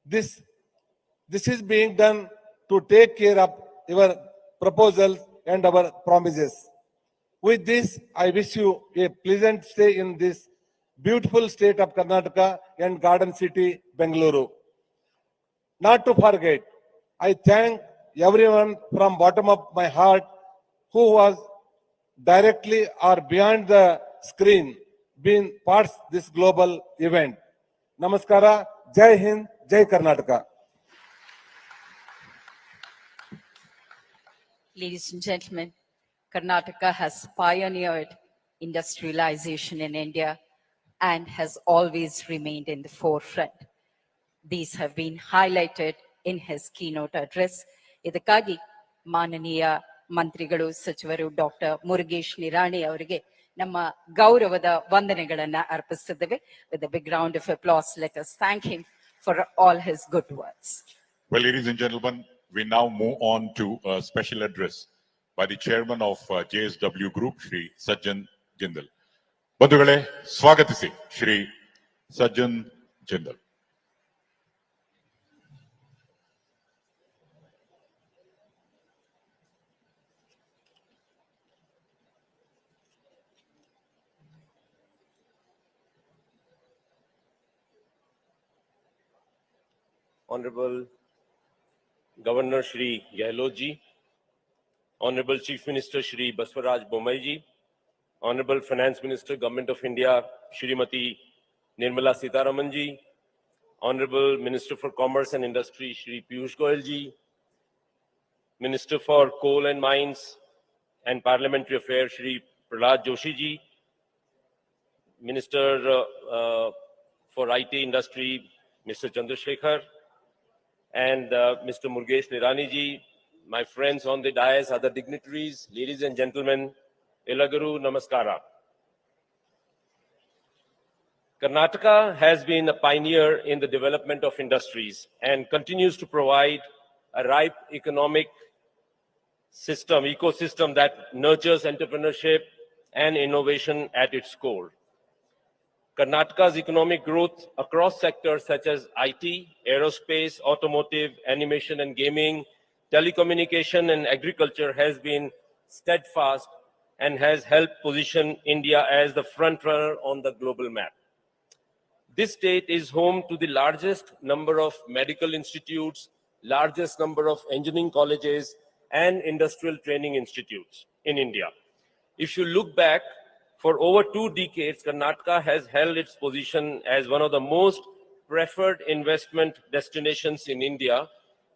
This is being done to take care of your proposals and our promises. With this, I wish you a pleasant stay in this beautiful state of Karnataka and Garden City, Bengaluru. Not to forget, I thank everyone from bottom of my heart who was directly or beyond the screen being parts of this global event. Namaskara, Jai Hind, Jai Karnataka. Ladies and gentlemen, Karnataka has pioneered industrialization in India and has always remained in the forefront. These have been highlighted in his keynote address. ಇದಕ್ಕಾಗಿ ಮಾನನೀಯ ಮಂತ್ರಿಗಳು ಸಚಿವರು doctor Murugesh Nirani ಅವರಿಗೆ ನಮ್ಮ ಗೌರವದ ವಂದನೆಗಳನ್ನ ಅರ್ಪಿಸುತ್ತೇವೆ. With a big round of applause, let us thank him for all his good words. Well, ladies and gentlemen, we now move on to a special address by the chairman of JSW Group, Shri Sajjan Jindal. ಬಂಧುಗಳೇ, ಸ್ವಾಗತಿಸಿ Shri Sajjan Jindal. Honorable Governor Shri Gehlot ji, Honorable Chief Minister Shri Baswaraj Bommai ji, Honorable Finance Minister, Government of India, Shrimati Nirmala Sitharaman ji, Honorable Minister for Commerce and Industry, Shri Piyush Goyal ji, Minister for Coal and Mines and Parliamentary Affairs, Shri Prahlad Joshi ji, Minister for IT Industry, Mr. Chandrasekhar, and Mr. Murugesh Nirani ji, my friends on the dais, other dignitaries, ladies and gentlemen, Elagaru Namaskara. Karnataka has been a pioneer in the development of industries and continues to provide a ripe economic ecosystem that nurtures entrepreneurship and innovation at its core. Karnataka's economic growth across sectors such as IT, aerospace, automotive, animation and gaming, telecommunication and agriculture has been steadfast and has helped position India as the front runner on the global map. This state is home to the largest number of medical institutes, largest number of engineering colleges and industrial training institutes in India. If you look back, for over 2 decades, Karnataka has held its position as one of the most preferred investment destinations in India,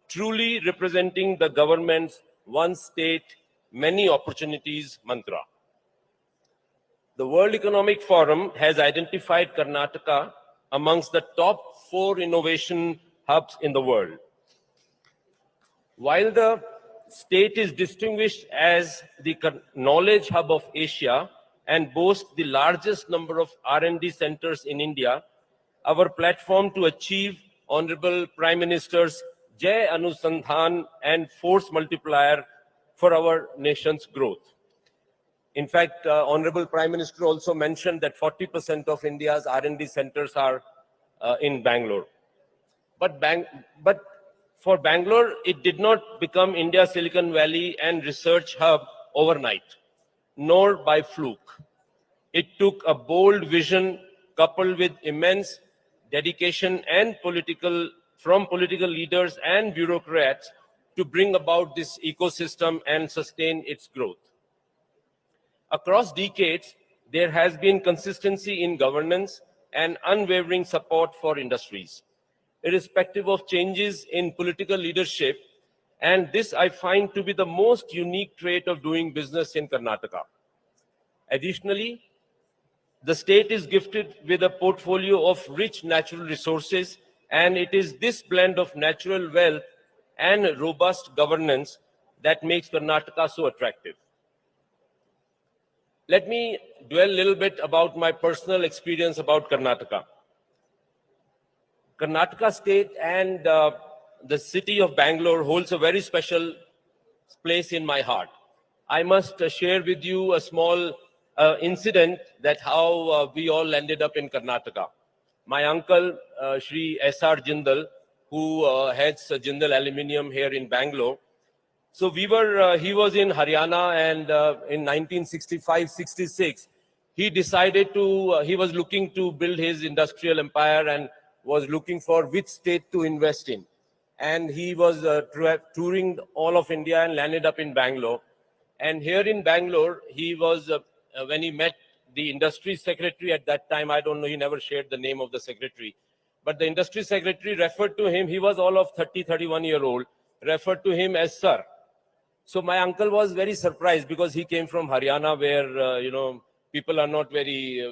truly representing the government's one state, many opportunities mantra. The World Economic Forum has identified Karnataka amongst the top 4 innovation hubs in the world. While the state is distinguished as the knowledge hub of Asia and boasts the largest number of R&D centers in India, our platform to achieve Honorable Prime Minister's Jai Anusandhan and force multiplier for our nation's growth. In fact, Honorable Prime Minister also mentioned that 40% of India's R&D centers are in Bangalore. But for Bangalore, it did not become India's Silicon Valley and research hub overnight, nor by fluke. It took a bold vision coupled with immense dedication and from political leaders and bureaucrats to bring about this ecosystem and sustain its growth. Across decades, there has been consistency in governance and unwavering support for industries, irrespective of changes in political leadership, and this I find to be the most unique trait of doing business in Karnataka. Additionally, the state is gifted with a portfolio of rich natural resources, and it is this blend of natural wealth and robust governance that makes Karnataka so attractive. Let me dwell a little bit about my personal experience about Karnataka. Karnataka state and the city of Bangalore holds a very special place in my heart. I must share with you a small incident that how we all ended up in Karnataka. My uncle, Shri S.R. Jindal, who heads Jindal Aluminium here in Bangalore. So he was in Haryana, and in 1965-66, he decided he was looking to build his industrial empire and was looking for which state to invest in. And he was touring all of India and landed up in Bangalore. And here in Bangalore, he was, when he met the industry secretary at that time, I don't know, he never shared the name of the secretary, but the industry secretary referred to him, he was all of 31-year-old, referred to him as sir. So my uncle was very surprised because he came from Haryana where, people are not very,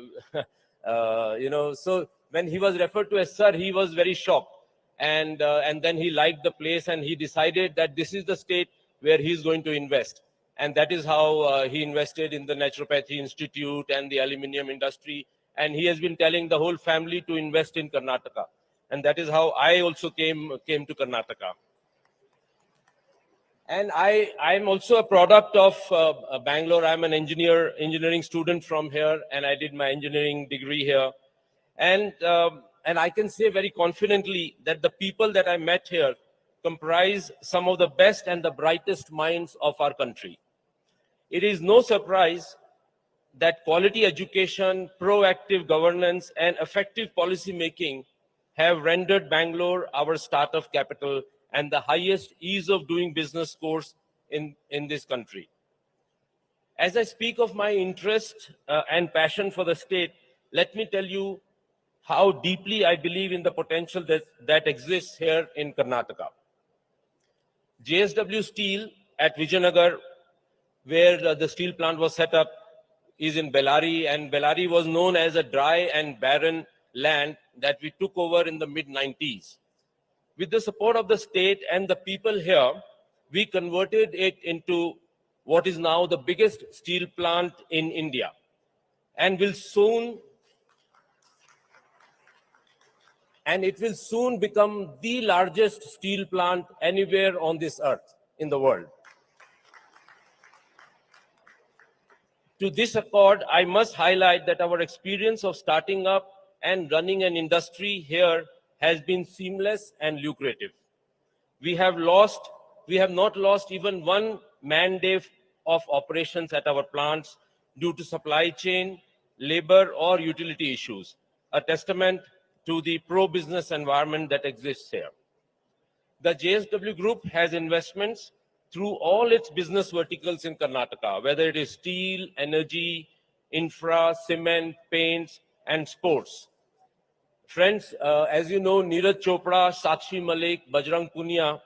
so when he was referred to as sir, he was very shocked. And then he liked the place and he decided that this is the state where he's going to invest. And that is how he invested in the Naturopathy Institute and the aluminium industry. And he has been telling the whole family to invest in Karnataka. And that is how I also came to Karnataka. And I'm also a product of Bangalore. I'm an engineering student from here, and I did my engineering degree here. And I can say very confidently that the people that I met here comprise some of the best and the brightest minds of our country. It is no surprise that quality education, proactive governance, and effective policy making have rendered Bangalore our startup capital and the highest ease of doing business course in this country. As I speak of my interest and passion for the state, let me tell you how deeply I believe in the potential that exists here in Karnataka. JSW Steel at Vijayanagar, where the steel plant was set up, is in Bellary, and Bellary was known as a dry and barren land that we took over in the mid-90s. With the support of the state and the people here, we converted it into what is now the biggest steel plant in India, and it will soon become the largest steel plant anywhere on this earth in the world. To this accord, I must highlight that our experience of starting up and running an industry here has been seamless and lucrative. We have not lost even one man-day of operations at our plants due to supply chain, labor, or utility issues, a testament to the pro-business environment that exists here. The JSW Group has investments through all its business verticals in Karnataka, whether it is steel, energy, infra, cement, paints, and sports. Friends, as you know, Neeraj Chopra, Sakshi Malik, Bajrang Punia,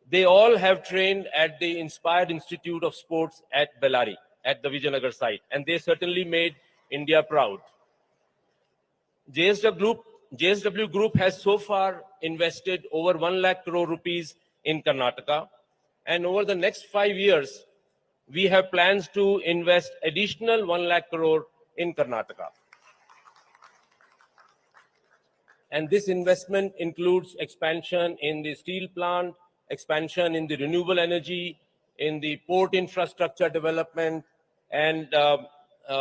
they all have trained at the Inspired Institute of Sports at Bellary, at the Vijayanagar site, and they certainly made India proud. JSW Group has so far invested over 1 lakh crore rupees in Karnataka, and over the next 5 years, we have plans to invest additional 1 lakh crore in Karnataka. And this investment includes expansion in the steel plant, expansion in the renewable energy, in the port infrastructure development, and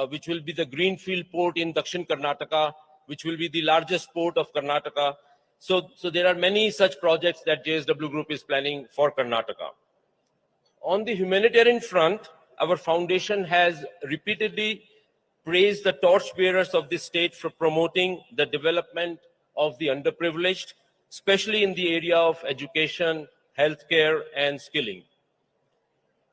which will be the greenfield port in Dakshin Karnataka, which will be the largest port of Karnataka. So there are many such projects that JSW Group is planning for Karnataka. On the humanitarian front, our foundation has repeatedly praised the torchbearers of this state for promoting the development of the underprivileged, especially in the area of education, healthcare, and skilling.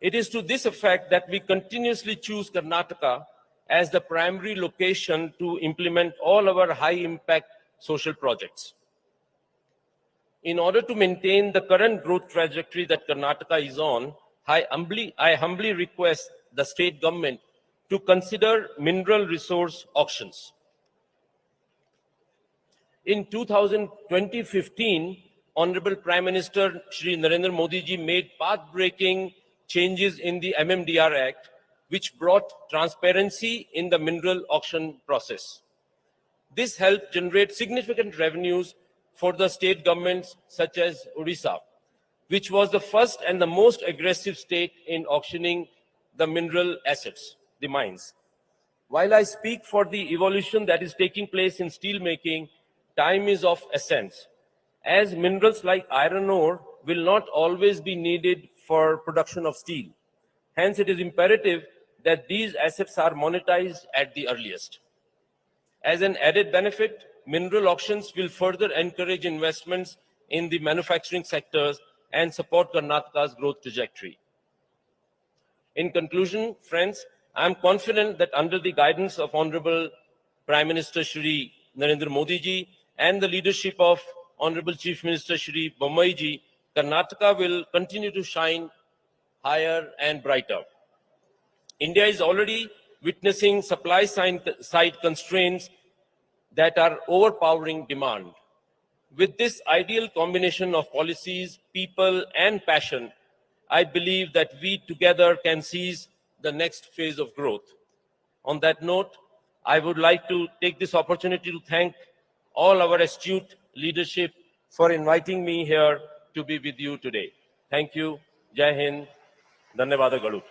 It is to this effect that we continuously choose Karnataka as the primary location to implement all our high-impact social projects. In order to maintain the current growth trajectory that Karnataka is on, I humbly request the state government to consider mineral resource auctions. In 2015, Honorable Prime Minister Shri Narendra Modi ji made path-breaking changes in the MMDR Act, which brought transparency in the mineral auction process. This helped generate significant revenues for the state governments such as Odisha, which was the first and the most aggressive state in auctioning the mineral assets, the mines. While I speak for the evolution that is taking place in steel making, time is of essence, as minerals like iron ore will not always be needed for production of steel. Hence, it is imperative that these assets are monetized at the earliest. As an added benefit, mineral auctions will further encourage investments in the manufacturing sectors and support Karnataka's growth trajectory. In conclusion, friends, I am confident that under the guidance of Honorable Prime Minister Shri Narendra Modi ji and the leadership of Honorable Chief Minister Shri Bommai ji, Karnataka will continue to shine higher and brighter. India is already witnessing supply side constraints that are overpowering demand. With this ideal combination of policies, people, and passion, I believe that we together can seize the next phase of growth. On that note, I would like to take this opportunity to thank all our astute leadership for inviting me here to be with you today. Thank you. Jai Hind. Dhanyavadagalu.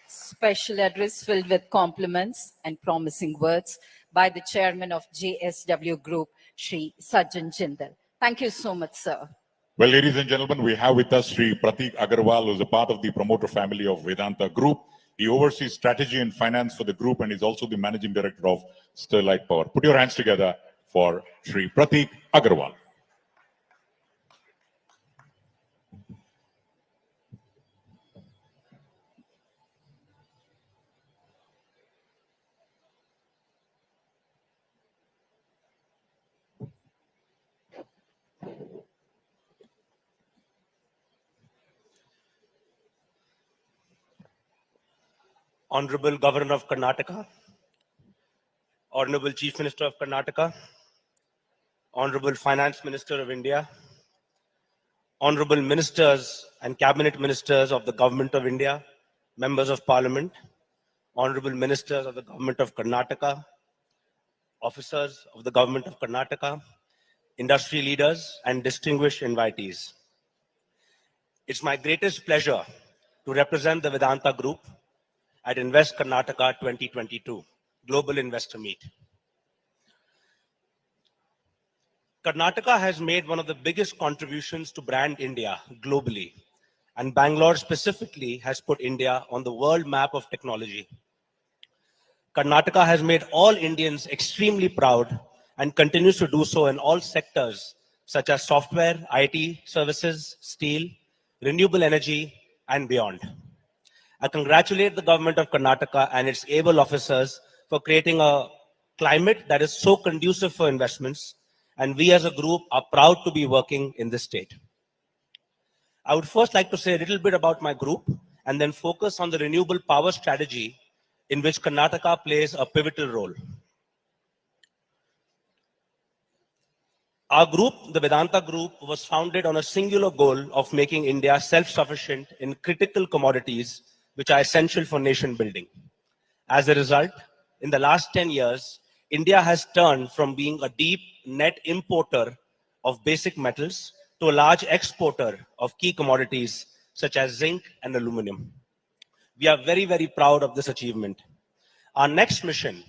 Special address filled with compliments and promising words by the chairman of JSW Group, Shri Sajjan Jindal. Thank you so much, sir. Well, ladies and gentlemen, we have with us Sri Pratik Agarwal, who is a part of the promoter family of Vedanta Group. He oversees strategy and finance for the group and is also the managing director of Sterlite Power. Put your hands together for Sri Pratik Agarwal. Honorable Governor of Karnataka, Honorable Chief Minister of Karnataka, Honorable Finance Minister of India, Honorable Ministers and Cabinet Ministers of the Government of India, Members of Parliament, Honorable Ministers of the Government of Karnataka, Officers of the Government of Karnataka, industry leaders, and distinguished invitees. It's my greatest pleasure to represent the Vedanta Group at Invest Karnataka 2022, Global Investor Meet. Karnataka has made one of the biggest contributions to brand India globally, and Bangalore specifically has put India on the world map of technology. Karnataka has made all Indians extremely proud and continues to do so in all sectors such as software, IT, services, steel, renewable energy, and beyond. I congratulate the government of Karnataka and its able officers for creating a climate that is so conducive for investments, and we as a group are proud to be working in this state. I would first like to say a little bit about my group and then focus on the renewable power strategy in which Karnataka plays a pivotal role. Our group, the Vedanta Group, was founded on a singular goal of making India self-sufficient in critical commodities which are essential for nation building. As a result, in the last 10 years, India has turned from being a deep net importer of basic metals to a large exporter of key commodities such as zinc and aluminum. We are very, very proud of this achievement. Our next mission,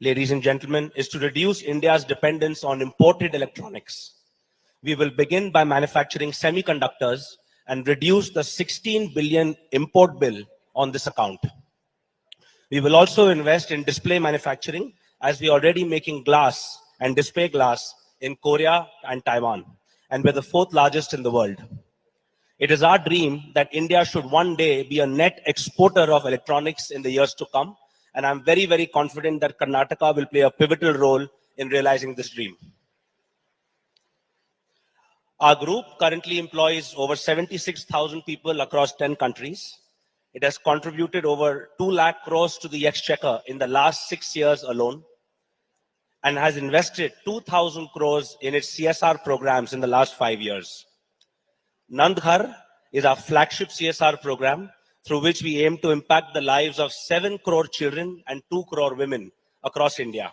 ladies and gentlemen, is to reduce India's dependence on imported electronics. We will begin by manufacturing semiconductors and reduce the 16 billion import bill on this account. We will also invest in display manufacturing, as we are already making glass and display glass in Korea and Taiwan, and we're the fourth largest in the world. It is our dream that India should one day be a net exporter of electronics in the years to come, and I'm very, very confident that Karnataka will play a pivotal role in realizing this dream. Our group currently employs over 76,000 people across 10 countries. It has contributed over 2 lakh crores to the exchequer in the last 6 years alone, and has invested 2,000 crores in its CSR programs in the last 5 years. Nand Ghar is our flagship CSR program, through which we aim to impact the lives of 7 crore children and 2 crore women across India.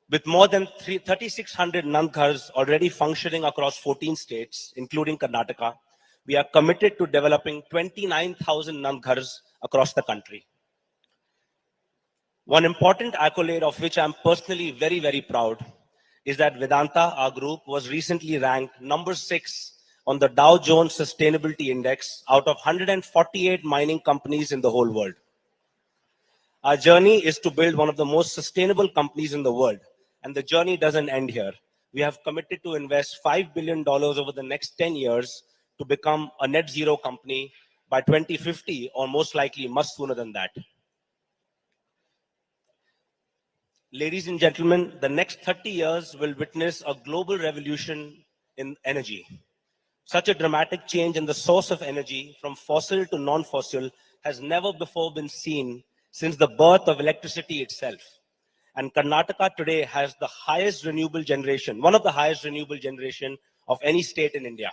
With more than 3,600 Nand Ghars already functioning across 14 states, including Karnataka, we are committed to developing 29,000 Nand Ghars across the country. One important accolade of which I'm personally very, very proud is that Vedanta, our group, was recently ranked number 6 on the Dow Jones Sustainability Index out of 148 mining companies in the whole world. Our journey is to build one of the most sustainable companies in the world, and the journey doesn't end here. We have committed to invest $5 billion over the next 10 years to become a net zero company by 2050, or most likely much sooner than that. Ladies and gentlemen, the next 30 years will witness a global revolution in energy. Such a dramatic change in the source of energy from fossil to non-fossil has never before been seen since the birth of electricity itself. And Karnataka today has the highest renewable generation, one of the highest renewable generation of any state in India.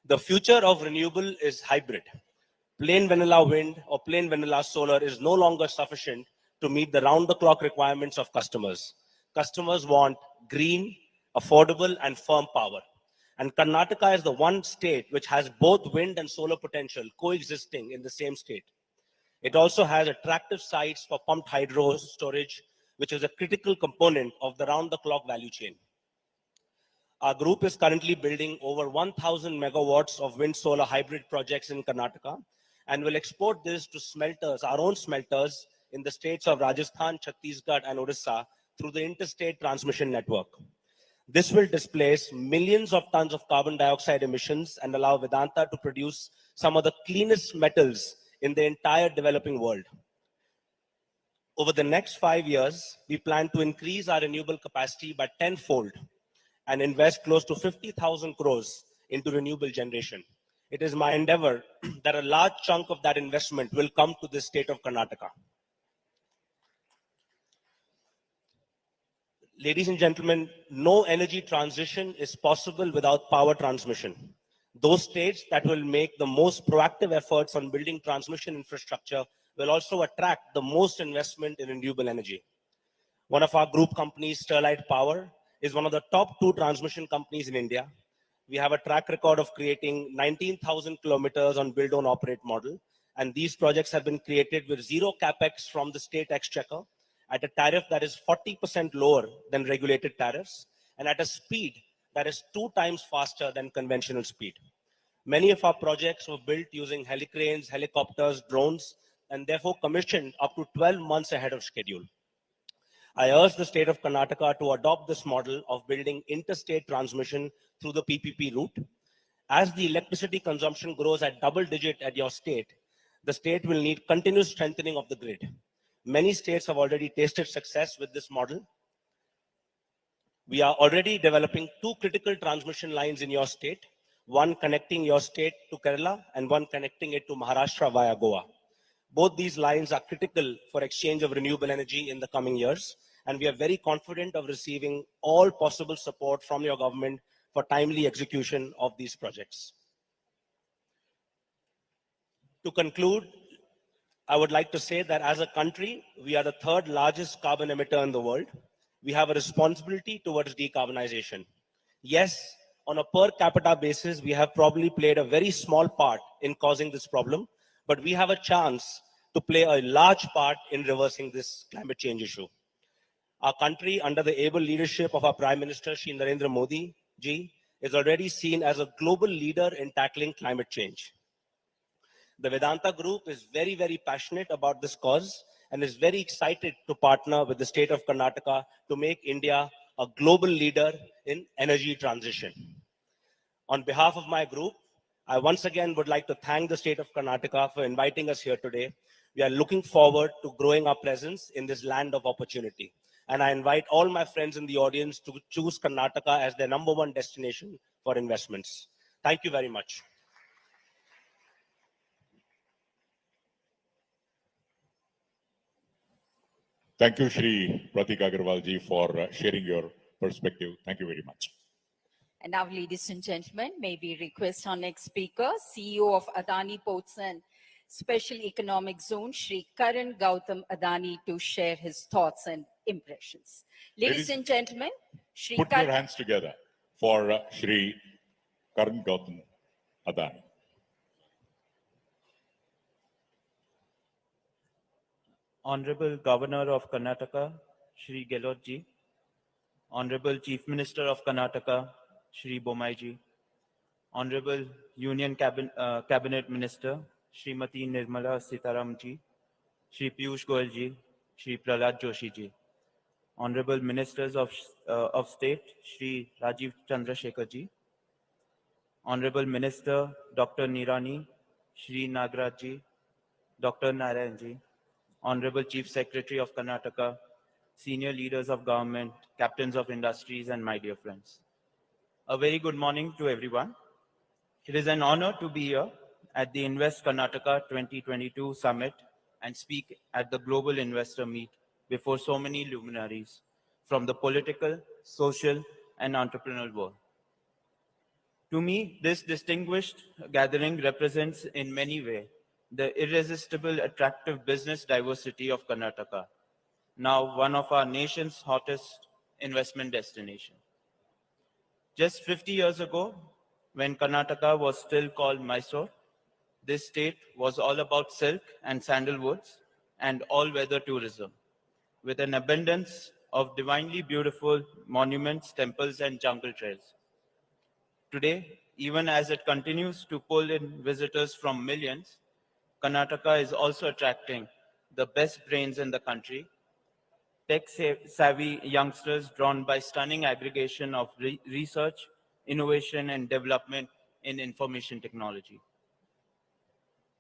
The future of renewable is hybrid. Plain vanilla wind or plain vanilla solar is no longer sufficient to meet the round-the-clock requirements of customers. Customers want green, affordable, and firm power. And Karnataka is the one state which has both wind and solar potential coexisting in the same state. It also has attractive sites for pumped hydro storage, which is a critical component of the round-the-clock value chain. Our group is currently building over 1,000 megawatts of wind solar hybrid projects in Karnataka, and will export this to smelters, our own smelters, in the states of Rajasthan, Chhattisgarh, and Odisha through the interstate transmission network. This will displace millions of tons of carbon dioxide emissions and allow Vedanta to produce some of the cleanest metals in the entire developing world. Over the next 5 years, we plan to increase our renewable capacity by tenfold and invest close to 50,000 crores into renewable generation. It is my endeavor that a large chunk of that investment will come to the state of Karnataka. Ladies and gentlemen, no energy transition is possible without power transmission. Those states that will make the most proactive efforts on building transmission infrastructure will also attract the most investment in renewable energy. One of our group companies, Sterlite Power, is one of the top 2 transmission companies in India. We have a track record of creating 19,000 kilometers on build own operate model. And these projects have been created with zero capex from the state exchequer at a tariff that is 40% lower than regulated tariffs and at a speed that is 2 times faster than conventional speed. Many of our projects were built using helicranes, helicopters, drones, and therefore commissioned up to 12 months ahead of schedule. I urge the state of Karnataka to adopt this model of building interstate transmission through the PPP route. As the electricity consumption grows at double digit at your state, the state will need continuous strengthening of the grid. Many states have already tasted success with this model. We are already developing 2 critical transmission lines in your state, one connecting your state to Kerala and one connecting it to Maharashtra via Goa. Both these lines are critical for exchange of renewable energy in the coming years, and we are very confident of receiving all possible support from your government for timely execution of these projects. To conclude, I would like to say that as a country, we are the third largest carbon emitter in the world. We have a responsibility towards decarbonization. Yes, on a per capita basis, we have probably played a very small part in causing this problem, but we have a chance to play a large part in reversing this climate change issue. Our country, under the able leadership of our Prime Minister, Shri Narendra Modi ji, is already seen as a global leader in tackling climate change. The Vedanta Group is very, very passionate about this cause and is very excited to partner with the state of Karnataka to make India a global leader in energy transition. On behalf of my group, I once again would like to thank the state of Karnataka for inviting us here today. We are looking forward to growing our presence in this land of opportunity. And I invite all my friends in the audience to choose Karnataka as their #1 destination for investments. Thank you very much. Thank you, Shri Pratik Agarwal ji, for sharing your perspective. Thank you very much. And now, ladies and gentlemen, may we request our next speaker, CEO of Adani Ports and Special Economic Zone, Shri Karan Gautam Adani, to share his thoughts and impressions. Ladies Ladies, and gentlemen, Shri Put your Karan. hands together for Shri Karan Gautam Adani. Honorable Governor of Karnataka, Shri Gehlot ji, Honorable Chief Minister of Karnataka, Shri Bommai ji, Honorable Union Cabinet Minister, Srimati Nirmala Sitaram ji, Shri Piyush Goyal ji, Shri Prahlad Joshi ji, Honorable Ministers of State, Shri Rajiv Chandrasekhar ji, Honorable Minister Dr. Nirani, Shri Nagraj ji, Dr. Narayan ji, Honorable Chief Secretary of Karnataka, senior leaders of government, captains of industries, and my dear friends. A very good morning to everyone. It is an honor to be here at the Invest Karnataka 2022 Summit and speak at the Global Investor Meet before so many luminaries from the political, social, and entrepreneurial world. To me, this distinguished gathering represents in many ways the irresistible attractive business diversity of Karnataka, now one of our nation's hottest investment destinations. Just 50 years ago, when Karnataka was still called Mysore, this state was all about silk and sandalwoods and all-weather tourism, with an abundance of divinely beautiful monuments, temples, and jungle trails. Today, even as it continues to pull in visitors from millions, Karnataka is also attracting the best brains in the country, tech-savvy youngsters drawn by stunning aggregation of research, innovation, and development in information technology.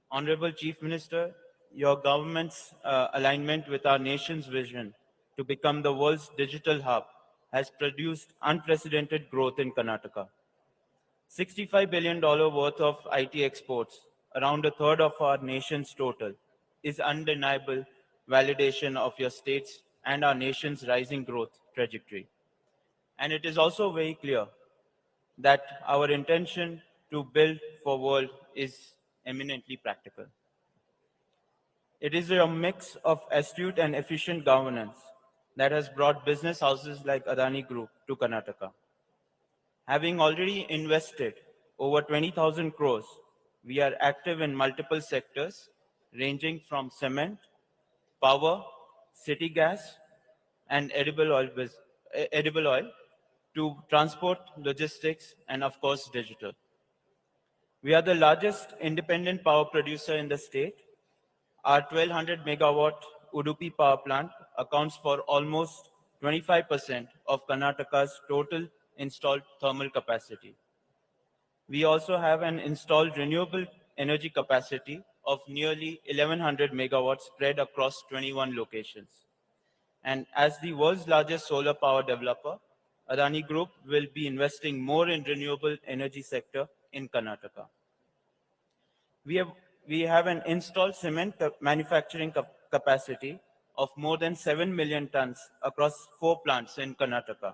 Honorable Chief Minister, your government's alignment with our nation's vision to become the world's digital hub has produced unprecedented growth in Karnataka. $65 billion worth of IT exports, around a third of our nation's total, is undeniable validation of your state's and our nation's rising growth trajectory. And it is also very clear that our intention to build for world is eminently practical. It is a mix of astute and efficient governance that has brought business houses like Adani Group to Karnataka. Having already invested over 20,000 crores, we are active in multiple sectors ranging from cement, power, city gas, and edible oil to transport, logistics, and of course, digital. We are the largest independent power producer in the state. Our 1200 megawatt Udupi power plant accounts for almost 25% of Karnataka's total installed thermal capacity. We also have an installed renewable energy capacity of nearly 1100 megawatts spread across 21 locations. And as the world's largest solar power developer, Adani Group will be investing more in renewable energy sector in Karnataka. We have an installed cement manufacturing capacity of more than 7 million tons across 4 plants in Karnataka.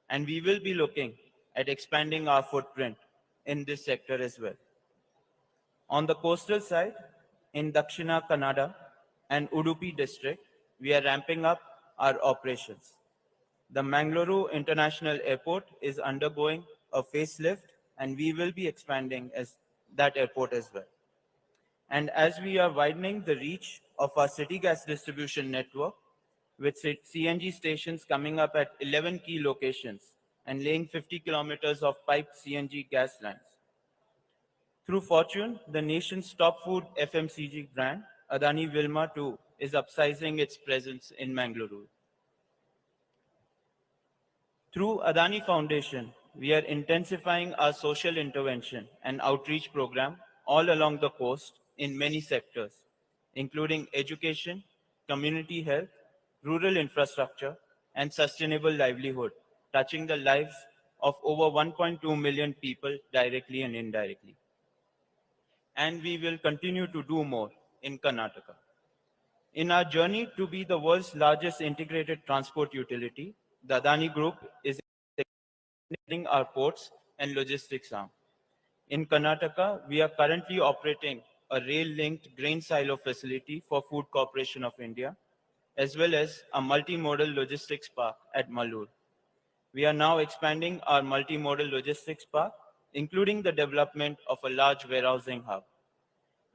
And we will be looking at expanding our footprint in this sector as well. On the coastal side, in Dakshina Kannada and Udupi district, we are ramping up our operations. The Mangaluru International Airport is undergoing a facelift, and we will be expanding as that airport as well. And as we are widening the reach of our city gas distribution network, with CNG stations coming up at 11 key locations and laying 50 kilometers of piped CNG gas lines. Through Fortune, the nation's top food FMCG brand, Adani Wilmar too, is upsizing its presence in Mangaluru. Through Adani Foundation, we are intensifying our social intervention and outreach program all along the coast in many sectors, including education, community health, rural infrastructure, and sustainable livelihood, touching the lives of over 1.2 million people directly and indirectly. And we will continue to do more in Karnataka. In our journey to be the world's largest integrated transport utility, the Adani Group is expanding our ports and logistics arm. In Karnataka, we are currently operating a rail-linked grain silo facility for Food Corporation of India, as well as a multimodal logistics park at Malur. We are now expanding our multimodal logistics park, including the development of a large warehousing hub.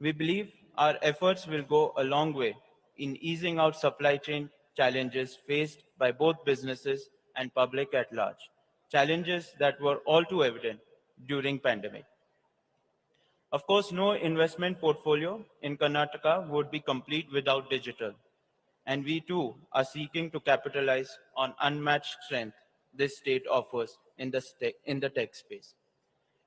We believe our efforts will go a long way in easing out supply chain challenges faced by both businesses and public at large, challenges that were all too evident during pandemic. Of course, no investment portfolio in Karnataka would be complete without digital, and we too are seeking to capitalize on unmatched strength this state offers in the tech space.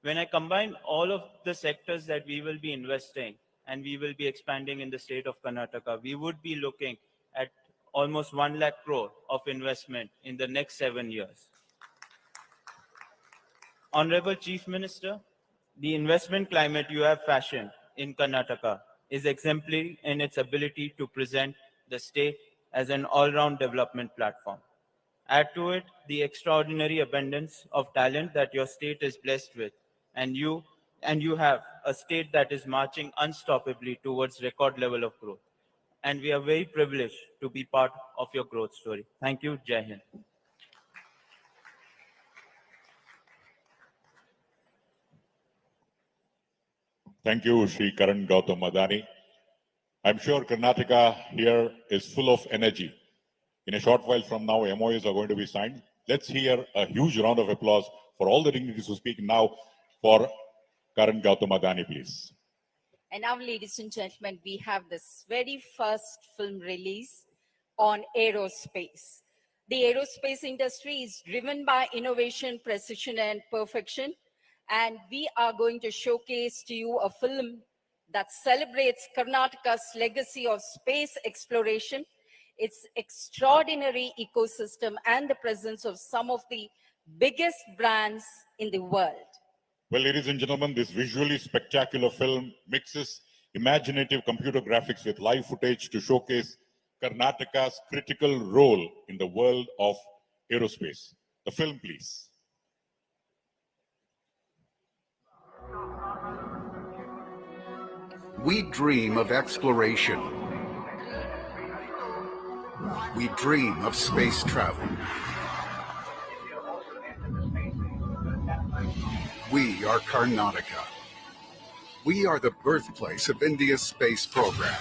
When I combine all of the sectors that we will be investing and we will be expanding in the state of Karnataka, we would be looking at almost 1 lakh crore of investment in the next 7 years. Honorable Chief Minister, the investment climate you have fashioned in Karnataka is exemplary in its ability to present the state as an all-round development platform. Add to it the extraordinary abundance of talent that your state is blessed with, and you have a state that is marching unstoppably towards record level of growth. And we are very privileged to be part of your growth story. Thank you. Jai Hind. Thank you, Shri Karan Gautam Adani. I'm sure Karnataka here is full of energy. In a short while from now, MOUs are going to be signed. Let's hear a huge round of applause for all the dignitaries who speak now for Karan Gautam Adani, please. And now, ladies and gentlemen, we have this very first film release on aerospace. The aerospace industry is driven by innovation, precision, and perfection. And we are going to showcase to you a film that celebrates Karnataka's legacy of space exploration, its extraordinary ecosystem, and the presence of some of the biggest brands in the world. Well, ladies and gentlemen, this visually spectacular film mixes imaginative computer graphics with live footage to showcase Karnataka's critical role in the world of aerospace. The film, please. We dream of exploration. We dream of space travel. We are Karnataka. We are the birthplace of India's space program,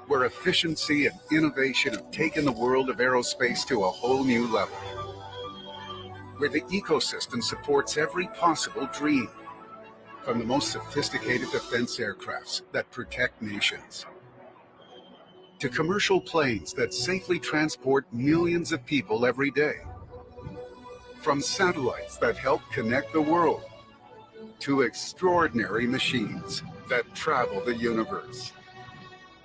where efficiency and innovation have taken the world of aerospace to a whole new level, where the ecosystem supports every possible dream, from the most sophisticated defense aircrafts that protect nations, to commercial planes that safely transport millions of people every day, from satellites that help connect the world, to extraordinary machines that travel the universe.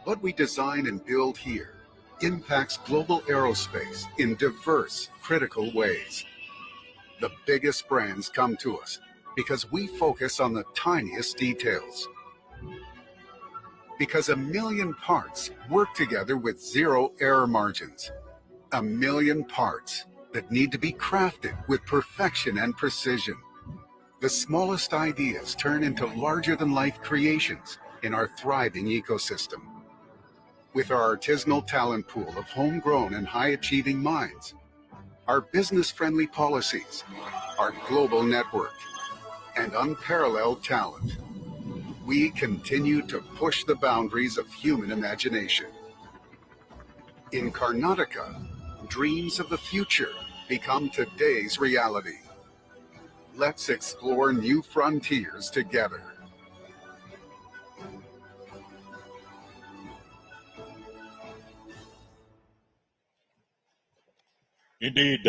What we design and build here impacts global aerospace in diverse, critical ways. The biggest brands come to us because we focus on the tiniest details. Because 1 million parts work together with 0 error margins. 1 million parts that need to be crafted with perfection and precision. The smallest ideas turn into larger-than-life creations in our thriving ecosystem. With our artisanal talent pool of homegrown and high-achieving minds, our business-friendly policies, our global network, and unparalleled talent, we continue to push the boundaries of human imagination. In Karnataka, dreams of the future become today's reality. Let's explore new frontiers together. Indeed,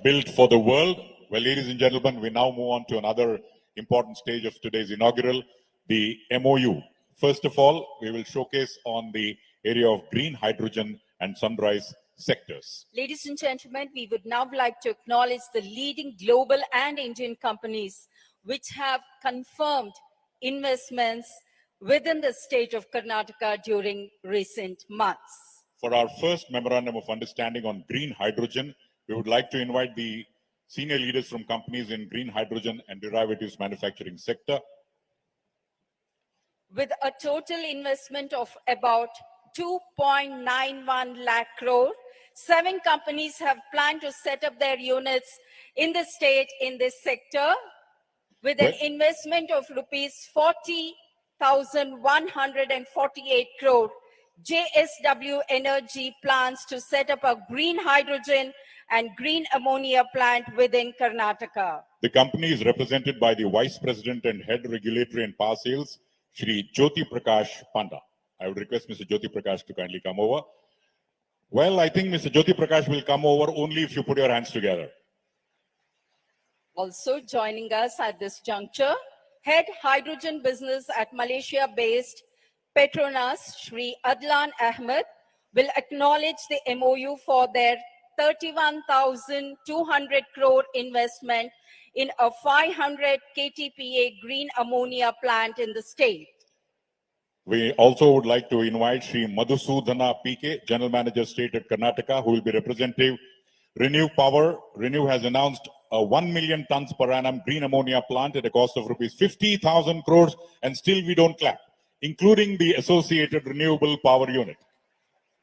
built for the world. Well, ladies and gentlemen, we now move on to another important stage of today's inaugural, the MOU. First of all, we will showcase on the area of green hydrogen and sunrise sectors. Ladies and gentlemen, we would now like to acknowledge the leading global and Indian companies which have confirmed investments within the state of Karnataka during recent months. For our first memorandum of understanding on green hydrogen, we would like to invite the senior leaders from companies in green hydrogen and derivatives manufacturing sector. With a total investment of about 2.91 lakh crore, 7 companies have planned to set up their units in the state in this sector with an investment of rupees 40,148 crore. JSW Energy plans to set up a green hydrogen and green ammonia plant within Karnataka. The company is represented by the Vice President and Head Regulatory and Power Sales, Shri Jyoti Prakash Panda. I would request Mr. Jyoti Prakash to kindly come over. Well, I think Mr. Jyoti Prakash will come over only if you put your hands together. Also joining us at this juncture, Head Hydrogen Business at Malaysia-based Petronas, Shri Adlan Ahmed, will acknowledge the MOU for their 31,200 crore investment in a 500 KTPA green ammonia plant in the state. We also would like to invite Shri Madhusudana PK, General Manager State at Karnataka, who will be representative Renew Power. Renew has announced a 1 million tons per annum green ammonia plant at a cost of rupees 50,000 crores, and still we don't clap, including the associated renewable power unit.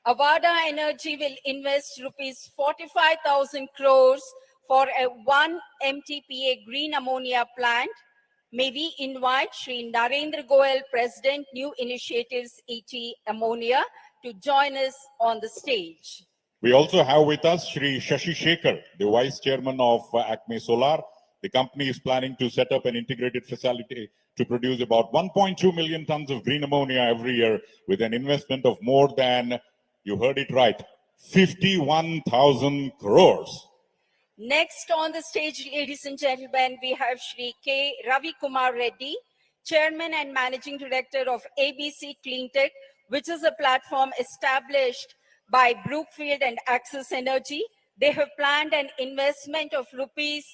Avada Energy will invest rupees 45,000 crores for a 1 MTPA green ammonia plant. May we invite Shri Narendra Goel, President, New Initiatives ET Ammonia, to join us on the stage. We also have with us Shri Shashi Shekhar, the Vice Chairman of Acme Solar. The company is planning to set up an integrated facility to produce about 1.2 million tons of green ammonia every year with an investment of more than, you heard it right, 51,000 crores. Next on the stage, ladies and gentlemen, we have Shri K. Ravi Kumar Reddy, Chairman and Managing Director of ABC Cleantech, which is a platform established by Brookfield and Access Energy. They have planned an investment of rupees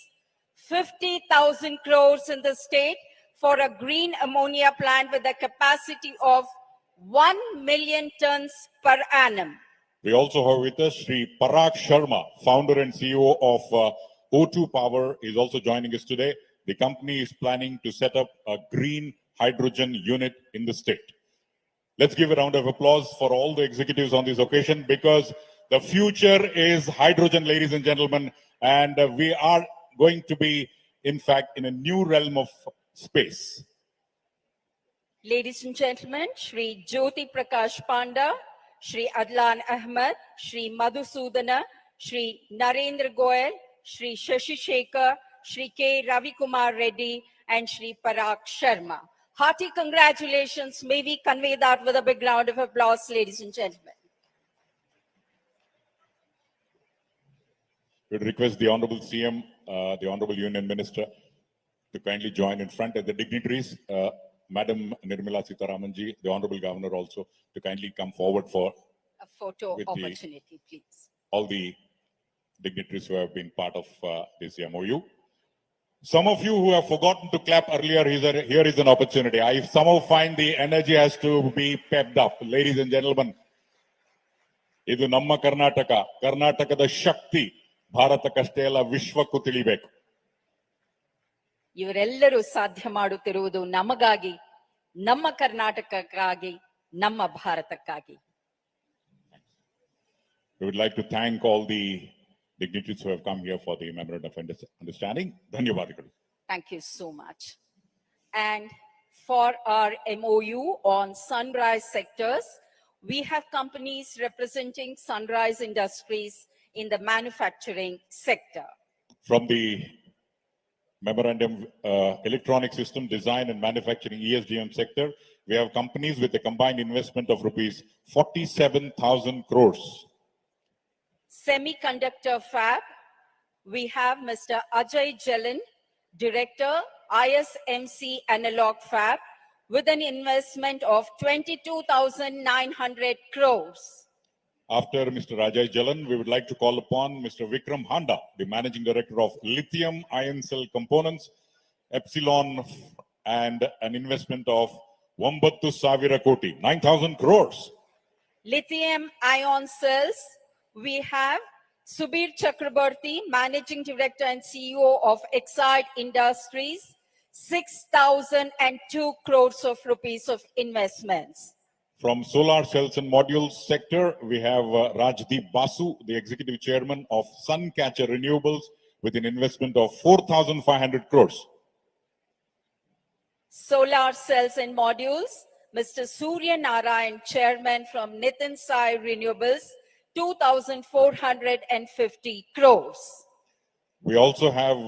50,000 crores in the state for a green ammonia plant with a capacity of 1 million tons per annum. We also have with us Shri Parag Sharma, founder and CEO of O2 Power, is also joining us today. The company is planning to set up a green hydrogen unit in the state. Let's give a round of applause for all the executives on this occasion, because the future is hydrogen, ladies and gentlemen, and we are going to be, in fact, in a new realm of space. Ladies and gentlemen, Shri Jyoti Prakash Panda, Shri Adlan Ahmed, Shri Madhusudana, Shri Narendra Goel, Shri Shashi Shekhar, Shri K. Ravi Kumar Reddy, and Shri Parag Sharma. Hearty congratulations. May we convey that with a big round of applause, ladies and gentlemen. We would request the Honorable CM, the Honorable Union Minister, to kindly join in front, and the dignitaries, Madam Nirmala Sitharamanji, the Honorable Governor also, to kindly come forward for A photo opportunity, please. all the dignitaries who have been part of this MOU. Some of you who have forgotten to clap earlier, here is an opportunity. I somehow find the energy has to be pepped up. Ladies and gentlemen, idu namma Karnataka, Karnatakada Shakti, ಭಾರತಕ್ಕಷ್ಟೇ ಅಲ್ಲ ವಿಶ್ವಕ್ಕೂ ತಿಳಿಬೇಕು. ಇವರೆಲ್ಲರೂ ಸಾಧ್ಯ ಮಾಡುತ್ತಿರುವುದು ನಮಗಾಗಿ, ನಮ್ಮ ಕರ್ನಾಟಕಕ್ಕಾಗಿ, ನಮ್ಮ ಭಾರತಕ್ಕಾಗಿ. We would like to thank all the dignitaries who have come here for the memorandum of understanding. Dhanyavadikalu. Thank you so much. And for our MOU on sunrise sectors, we have companies representing sunrise industries in the manufacturing sector. From the memorandum electronic system design and manufacturing ESDM sector, we have companies with a combined investment of rupees 47,000 crores. Semiconductor fab, we have Mr. Ajay Jalan, Director, ISMC Analog Fab, with an investment of 22,900 crores. After Mr. Rajay Jalan, we would like to call upon Mr. Vikram Handa, the Managing Director of Lithium Ion Cell Components, Epsilon, and an investment of 9,000 koti, 9,000 crores. Lithium ion cells, we have Subir Chakraborty, Managing Director and CEO of Exide Industries, 6,002 crores of rupees of investments. From solar cells and modules sector, we have Rajdeep Basu, the Executive Chairman of Suncatcher Renewables, with an investment of 4,500 crores. Solar cells and modules, Mr. Surya Narayan, Chairman from Nitin Sai Renewables, 2,450 crores. We also have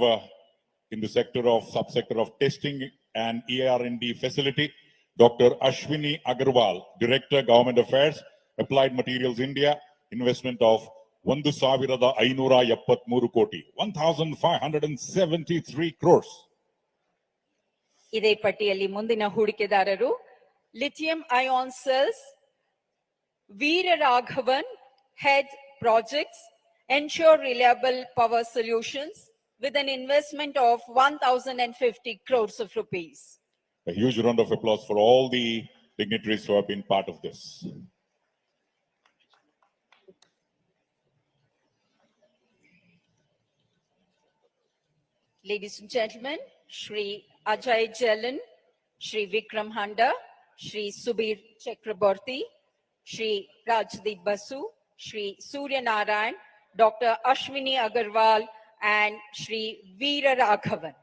in the subsector of testing and ER&D facility, Dr. Ashwini Agarwal, Director, Government Affairs, Applied Materials India, investment of 1,573 koti, 1,573 crores. ಇದೇ ಪಟ್ಟಿಯಲ್ಲಿ ಮುಂದಿನ ಹೂಡಿಕೆದಾರರು lithium ion cells, Veera Raghavan, head projects, Enshore reliable power solutions, with an investment of 1,050 crores of rupees. A huge round of applause for all the dignitaries who have been part of this. Ladies and gentlemen, Shri Ajay Jalan, Shri Vikram Handa, Shri Subir Chakraborty, Shri Rajdeep Basu, Shri Surya Narayan, Dr. Ashwini Agarwal, and Shri Veera Raghavan.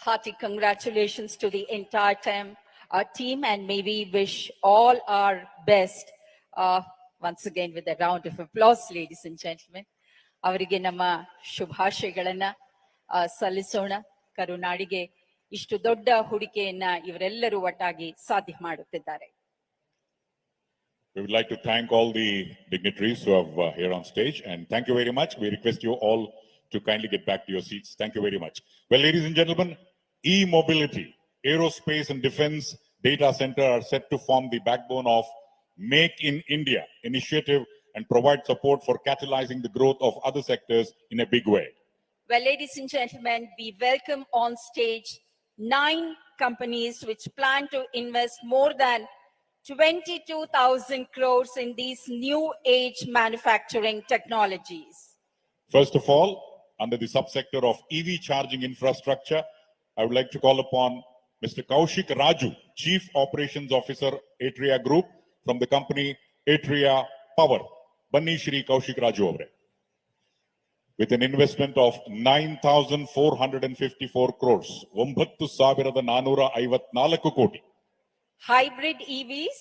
Hearty congratulations to the entire team, and may we wish all our best. Once again with a round of applause, ladies and gentlemen. ಅವರಿಗೆ ನಮ್ಮ ಶುಭಾಶಯಗಳನ್ನ ಸಲ್ಲಿಸೋಣ. ಕರುನಾಡಿಗೆ ಇಷ್ಟು ದೊಡ್ಡ ಹೂಡಿಕೆಯನ್ನ ಇವರೆಲ್ಲರೂ ಒಟ್ಟಾಗಿ ಸಾಧ್ಯ ಮಾಡುತ್ತಿದ್ದಾರೆ. We would like to thank all the dignitaries who are here on stage, and thank you very much. We request you all to kindly get back to your seats. Thank you very much. Well, ladies and gentlemen, e-mobility, aerospace and defense data center are set to form the backbone of Make in India initiative and provide support for catalyzing the growth of other sectors in a big way. Well, ladies and gentlemen, we welcome on stage 9 companies which plan to invest more than 22,000 crores in these new age manufacturing technologies. First of all, under the subsector of EV charging infrastructure, I would like to call upon Mr. Kaushik Raju, Chief Operations Officer, Atria Group, from the company Atria Power. Banni Shri Kaushik Raju avare. With an investment of 9,454 crores, 9,454 koti. Hybrid EVs,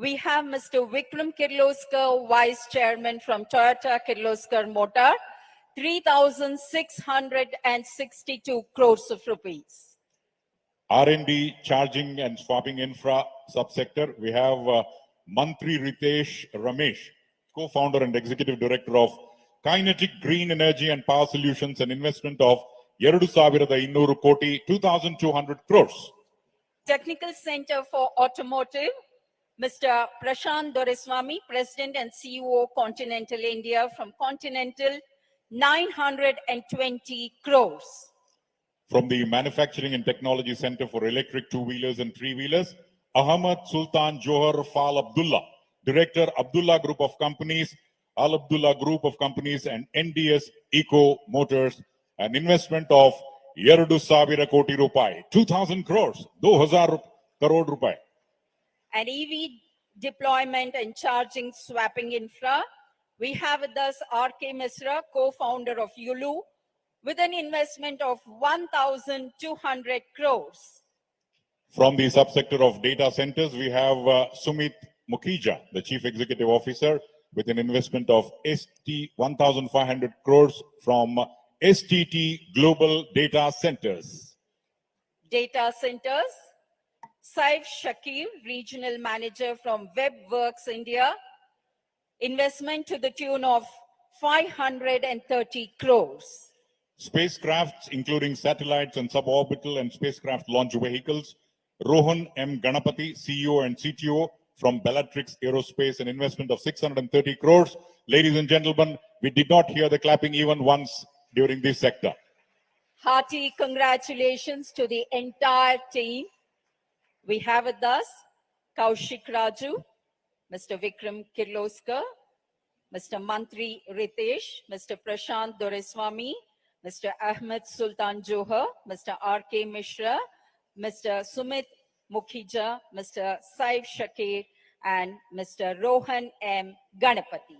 we have Mr. Vikram Kirloskar, Vice Chairman from Toyota Kirloskar Motor, 3,662 crores of rupees. R&D charging and swapping infra subsector, we have Mantri Ritesh Ramesh, co-founder and executive director of Kinetic Green Energy and Power Solutions, an investment of 2,200 koti, 2,200 crores. Technical Center for Automotive, Mr. Prashant Doreswamy, President and CEO Continental India from Continental, 920 crores. From the Manufacturing and Technology Center for Electric Two-Wheelers and Three-Wheelers, Ahmad Sultan Johar Fal Abdullah, Director, Abdullah Group of Companies, Al Abdullah Group of Companies and NDS Eco Motors, an investment of 2,000 koti rupai, 2,000 crores, 2,000 crore rupai. And EV deployment and charging swapping infra. We have with us R.K. Misra, co-founder of Yulu, with an investment of 1,200 crores. From the subsector of data centers, we have Sumit Mukhija, the Chief Executive Officer, with an investment of 1,500 crores from STT Global Data Centers. Data centers. Saif Shakir, Regional Manager from WebWorks India, investment to the tune of 530 crores. Spacecrafts, including satellites and suborbital and spacecraft launch vehicles, Rohan M. Ganapati, CEO and CTO from Bellatrix Aerospace, an investment of 630 crores. Ladies and gentlemen, we did not hear the clapping even once during this sector. Hearty congratulations to the entire team. We have with us Kaushik Raju, Mr. Vikram Kirloskar, Mr. Mantri Ritesh, Mr. Prashant Doreswamy, Mr. Ahmed Sultan Johar, Mr. R.K. Mishra, Mr. Sumit Mukhija, Mr. Saif Shakir, and Mr. Rohan M. Ganapati.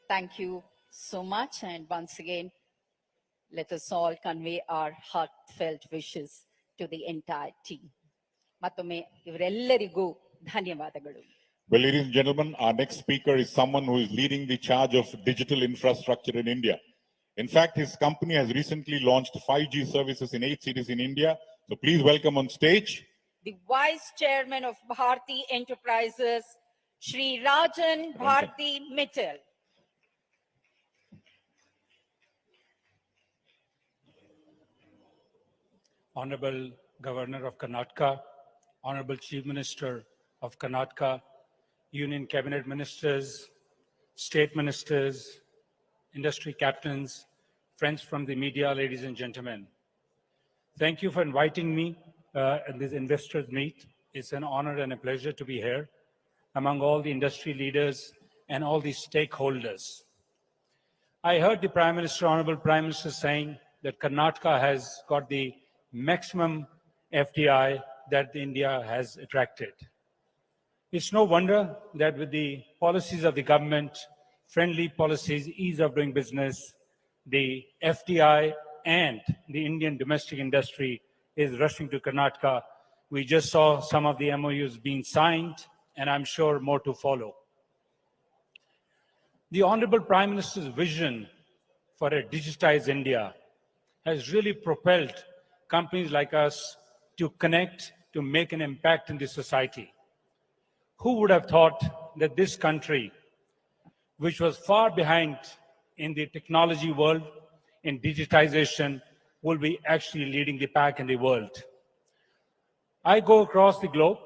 Thank you so much. And once again, let us all convey our heartfelt wishes to the entire team. ಮತ್ತೊಮ್ಮೆ ಇವರೆಲ್ಲರಿಗೂ ಧನ್ಯವಾದಗಳು. Well, ladies and gentlemen, our next speaker is someone who is leading the charge of digital infrastructure in India. In fact, his company has recently launched 5G services in 8 cities in India. So please welcome on stage The Vice Chairman of Bharti Enterprises, Shri Rajan Bharti Mittal. Honorable Governor of Karnataka, Honorable Chief Minister of Karnataka, Union Cabinet Ministers, State Ministers, industry captains, friends from the media, ladies and gentlemen. Thank you for inviting me at this investors meet. It's an honor and a pleasure to be here among all the industry leaders and all the stakeholders. I heard the Prime Minister, Honorable Prime Minister saying that Karnataka has got the maximum FDI that India has attracted. It's no wonder that with the policies of the government, friendly policies, ease of doing business, the FDI and the Indian domestic industry is rushing to Karnataka. We just saw some of the MOUs being signed, and I'm sure more to follow. The Honorable Prime Minister's vision for a digitized India has really propelled companies like us to connect, to make an impact in the society. Who would have thought that this country, which was far behind in the technology world, in digitization, will be actually leading the pack in the world? I go across the globe,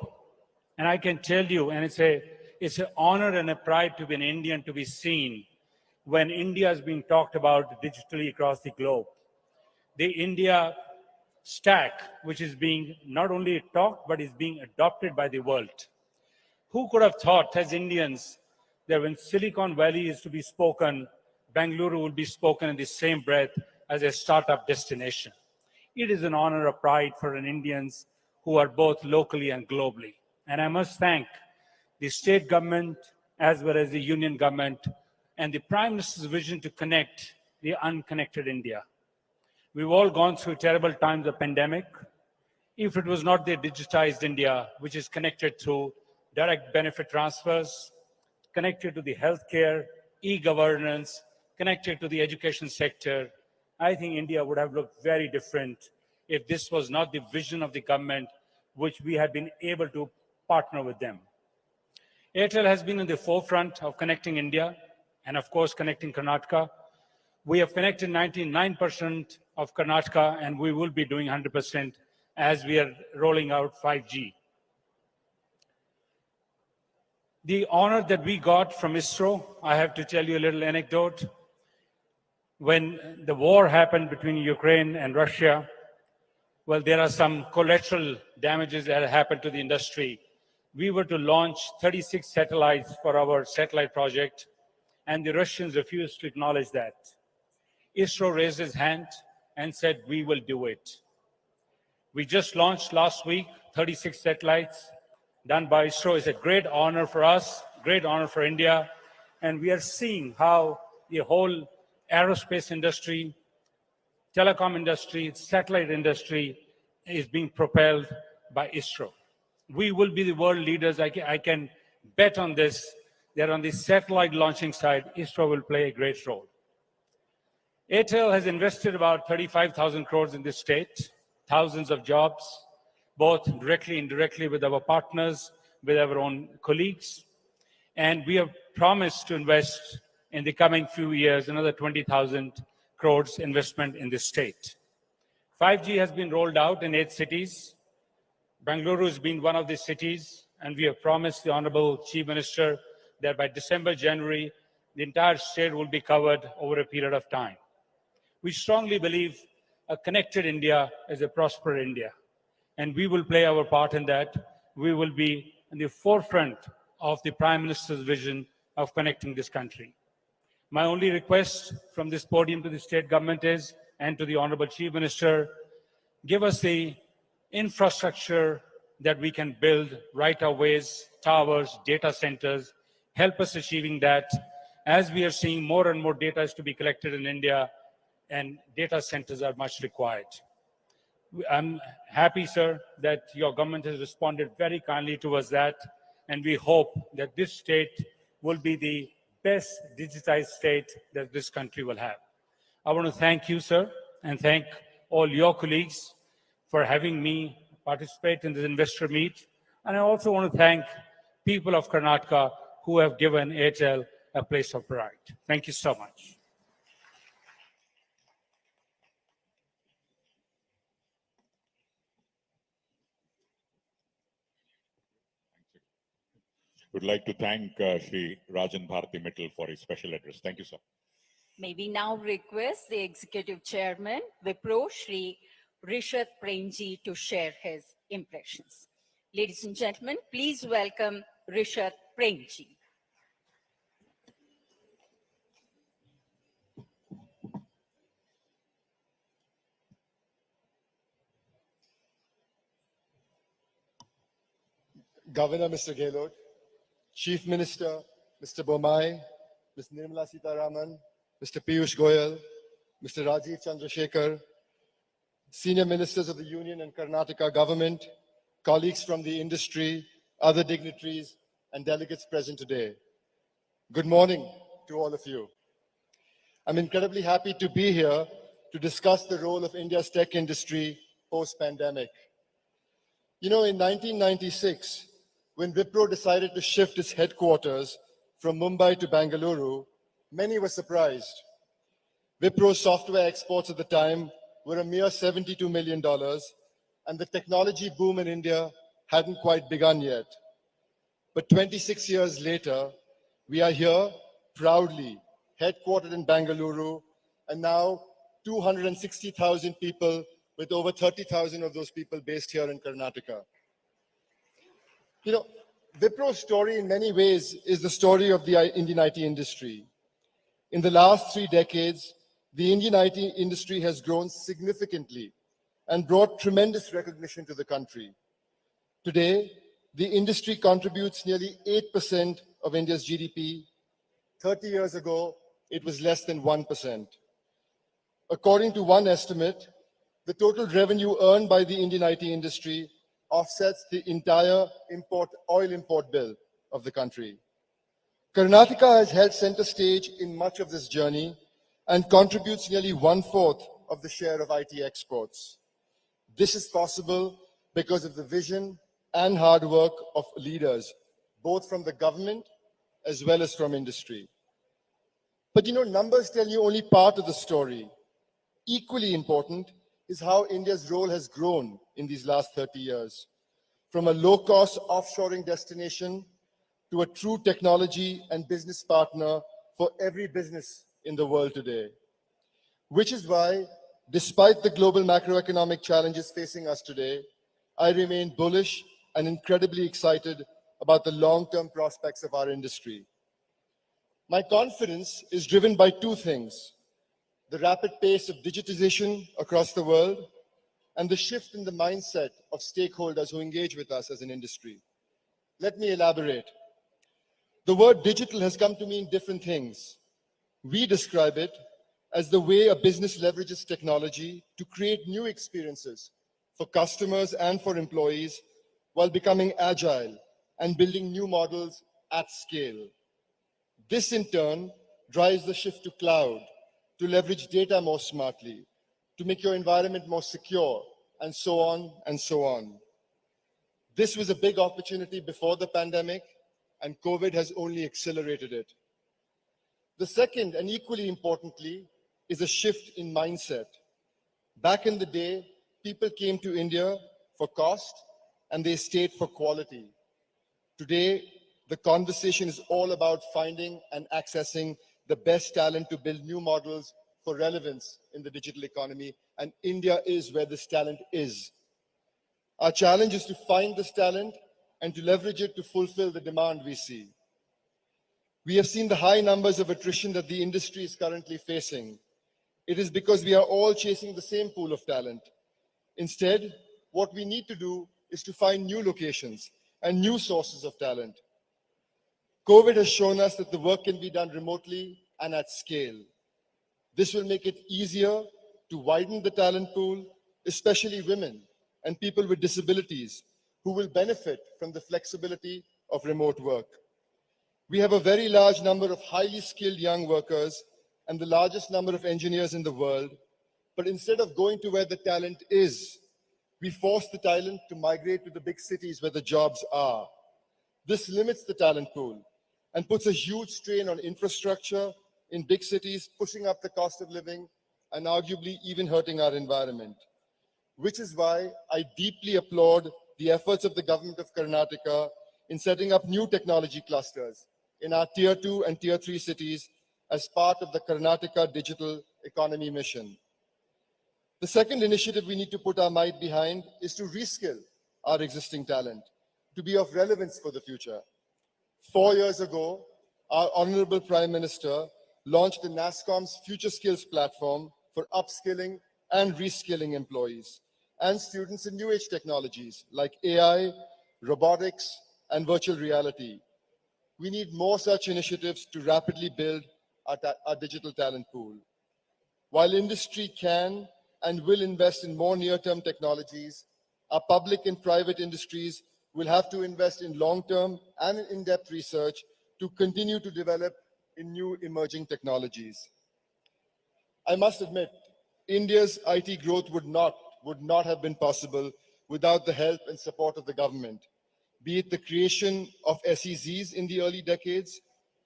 and I can tell you, and it's an honor and a pride to be an Indian, to be seen when India is being talked about digitally across the globe. The India stack, which is being not only talked, but is being adopted by the world. Who could have thought as Indians that when Silicon Valley is to be spoken, Bangalore will be spoken in the same breath as a startup destination? It is an honor, a pride for an Indians who are both locally and globally. And I must thank the state government as well as the union government and the Prime Minister's vision to connect the unconnected India. We've all gone through terrible times of pandemic. If it was not the digitized India, which is connected through direct benefit transfers, connected to the healthcare, e-governance, connected to the education sector, I think India would have looked very different if this was not the vision of the government, which we had been able to partner with them. Airtel has been in the forefront of connecting India and, of course, connecting Karnataka. We have connected 99% of Karnataka, and we will be doing 100% as we are rolling out 5G. The honor that we got from ISRO, I have to tell you a little anecdote. When the war happened between Ukraine and Russia, well, there are some collateral damages that happened to the industry. We were to launch 36 satellites for our satellite project, and the Russians refused to acknowledge that. ISRO raised his hand and said, we will do it. We just launched last week 36 satellites done by ISRO. It's a great honor for us, great honor for India. And we are seeing how the whole aerospace industry, telecom industry, satellite industry is being propelled by ISRO. We will be the world leaders. I can bet on this, that on the satellite launching side, ISRO will play a great role. Airtel has invested about 35,000 crores in this state, thousands of jobs, both directly and indirectly with our partners, with our own colleagues. And we have promised to invest in the coming few years another 20,000 crores investment in this state. 5G has been rolled out in 8 cities. Bangalore has been one of these cities, and we have promised the Honorable Chief Minister that by December, January, the entire state will be covered over a period of time. We strongly believe a connected India is a prosperous India, and we will play our part in that. We will be in the forefront of the Prime Minister's vision of connecting this country. My only request from this podium to the state government is, and to the Honorable Chief Minister, give us the infrastructure that we can build, right of ways, towers, data centers, help us achieving that. As we are seeing more and more data is to be collected in India, and data centers are much required. I'm happy, sir, that your government has responded very kindly towards that, and we hope that this state will be the best digitized state that this country will have. I want to thank you, sir, and thank all your colleagues for having me participate in this investor meet. And I also want to thank people of Karnataka who have given Airtel a place of pride. Thank you so much. Would like to thank Shri Rajan Bharati Mittal for his special address. Thank you, sir. May we now request the Executive Chairman, Wipro, Shri Rishabh Premji, to share his impressions. Ladies and gentlemen, please welcome Rishabh Premji. Governor Mr. Gehlot, Chief Minister Mr. Bomai, Ms. Nirmala Sitaraman, Mr. Piyush Goyal, Mr. Rajiv Chandrasekhar, Senior Ministers of the Union and Karnataka government, colleagues from the industry, other dignitaries, and delegates present today. Good morning to all of you. I'm incredibly happy to be here to discuss the role of India's tech industry post-pandemic. You know, in 1996, when Wipro decided to shift its headquarters from Mumbai to Bengaluru, many were surprised. Wipro's software exports at the time were a mere $72 million, and the technology boom in India hadn't quite begun yet. But 26 years later, we are here proudly, headquartered in Bengaluru, and now 260,000 people, with over 30,000 of those people based here in Karnataka. You know, Wipro's story in many ways is the story of the Indian IT industry. In the last 3 decades, the Indian IT industry has grown significantly and brought tremendous recognition to the country. Today, the industry contributes nearly 8% of India's GDP. 30 years ago, it was less than 1%. According to one estimate, the total revenue earned by the Indian IT industry offsets the entire oil import bill of the country. Karnataka has held center stage in much of this journey and contributes nearly 1/4 of the share of IT exports. This is possible because of the vision and hard work of leaders, both from the government as well as from industry. But you know, numbers tell you only part of the story. Equally important is how India's role has grown in these last 30 years. From a low-cost offshoring destination to a true technology and business partner for every business in the world today. Which is why, despite the global macroeconomic challenges facing us today, I remain bullish and incredibly excited about the long-term prospects of our industry. My confidence is driven by two things: the rapid pace of digitization across the world and the shift in the mindset of stakeholders who engage with us as an industry. Let me elaborate. The word digital has come to mean different things. We describe it as the way a business leverages technology to create new experiences for customers and for employees while becoming agile and building new models at scale. This in turn drives the shift to cloud, to leverage data more smartly, to make your environment more secure, and so on and so on. This was a big opportunity before the pandemic, and COVID has only accelerated it. The second, and equally importantly, is a shift in mindset. Back in the day, people came to India for cost and they stayed for quality. Today, the conversation is all about finding and accessing the best talent to build new models for relevance in the digital economy, and India is where this talent is. Our challenge is to find this talent and to leverage it to fulfill the demand we see. We have seen the high numbers of attrition that the industry is currently facing. It is because we are all chasing the same pool of talent. Instead, what we need to do is to find new locations and new sources of talent. COVID has shown us that the work can be done remotely and at scale. This will make it easier to widen the talent pool, especially women and people with disabilities who will benefit from the flexibility of remote work. We have a very large number of highly skilled young workers and the largest number of engineers in the world, but instead of going to where the talent is, we force the talent to migrate to the big cities where the jobs are. This limits the talent pool and puts a huge strain on infrastructure in big cities, pushing up the cost of living and arguably even hurting our environment. Which is why I deeply applaud the efforts of the government of Karnataka in setting up new technology clusters in our Tier 2 and Tier 3 cities as part of the Karnataka Digital Economy Mission. The second initiative we need to put our might behind is to reskill our existing talent to be of relevance for the future. 4 years ago, our Honorable Prime Minister launched the NASSCOM's Future Skills platform for upskilling and reskilling employees and students in new age technologies like AI, robotics, and virtual reality. We need more such initiatives to rapidly build our digital talent pool. While industry can and will invest in more near-term technologies, our public and private industries will have to invest in long-term and in-depth research to continue to develop in new emerging technologies. I must admit, India's IT growth would not have been possible without the help and support of the government, be it the creation of SEZs in the early decades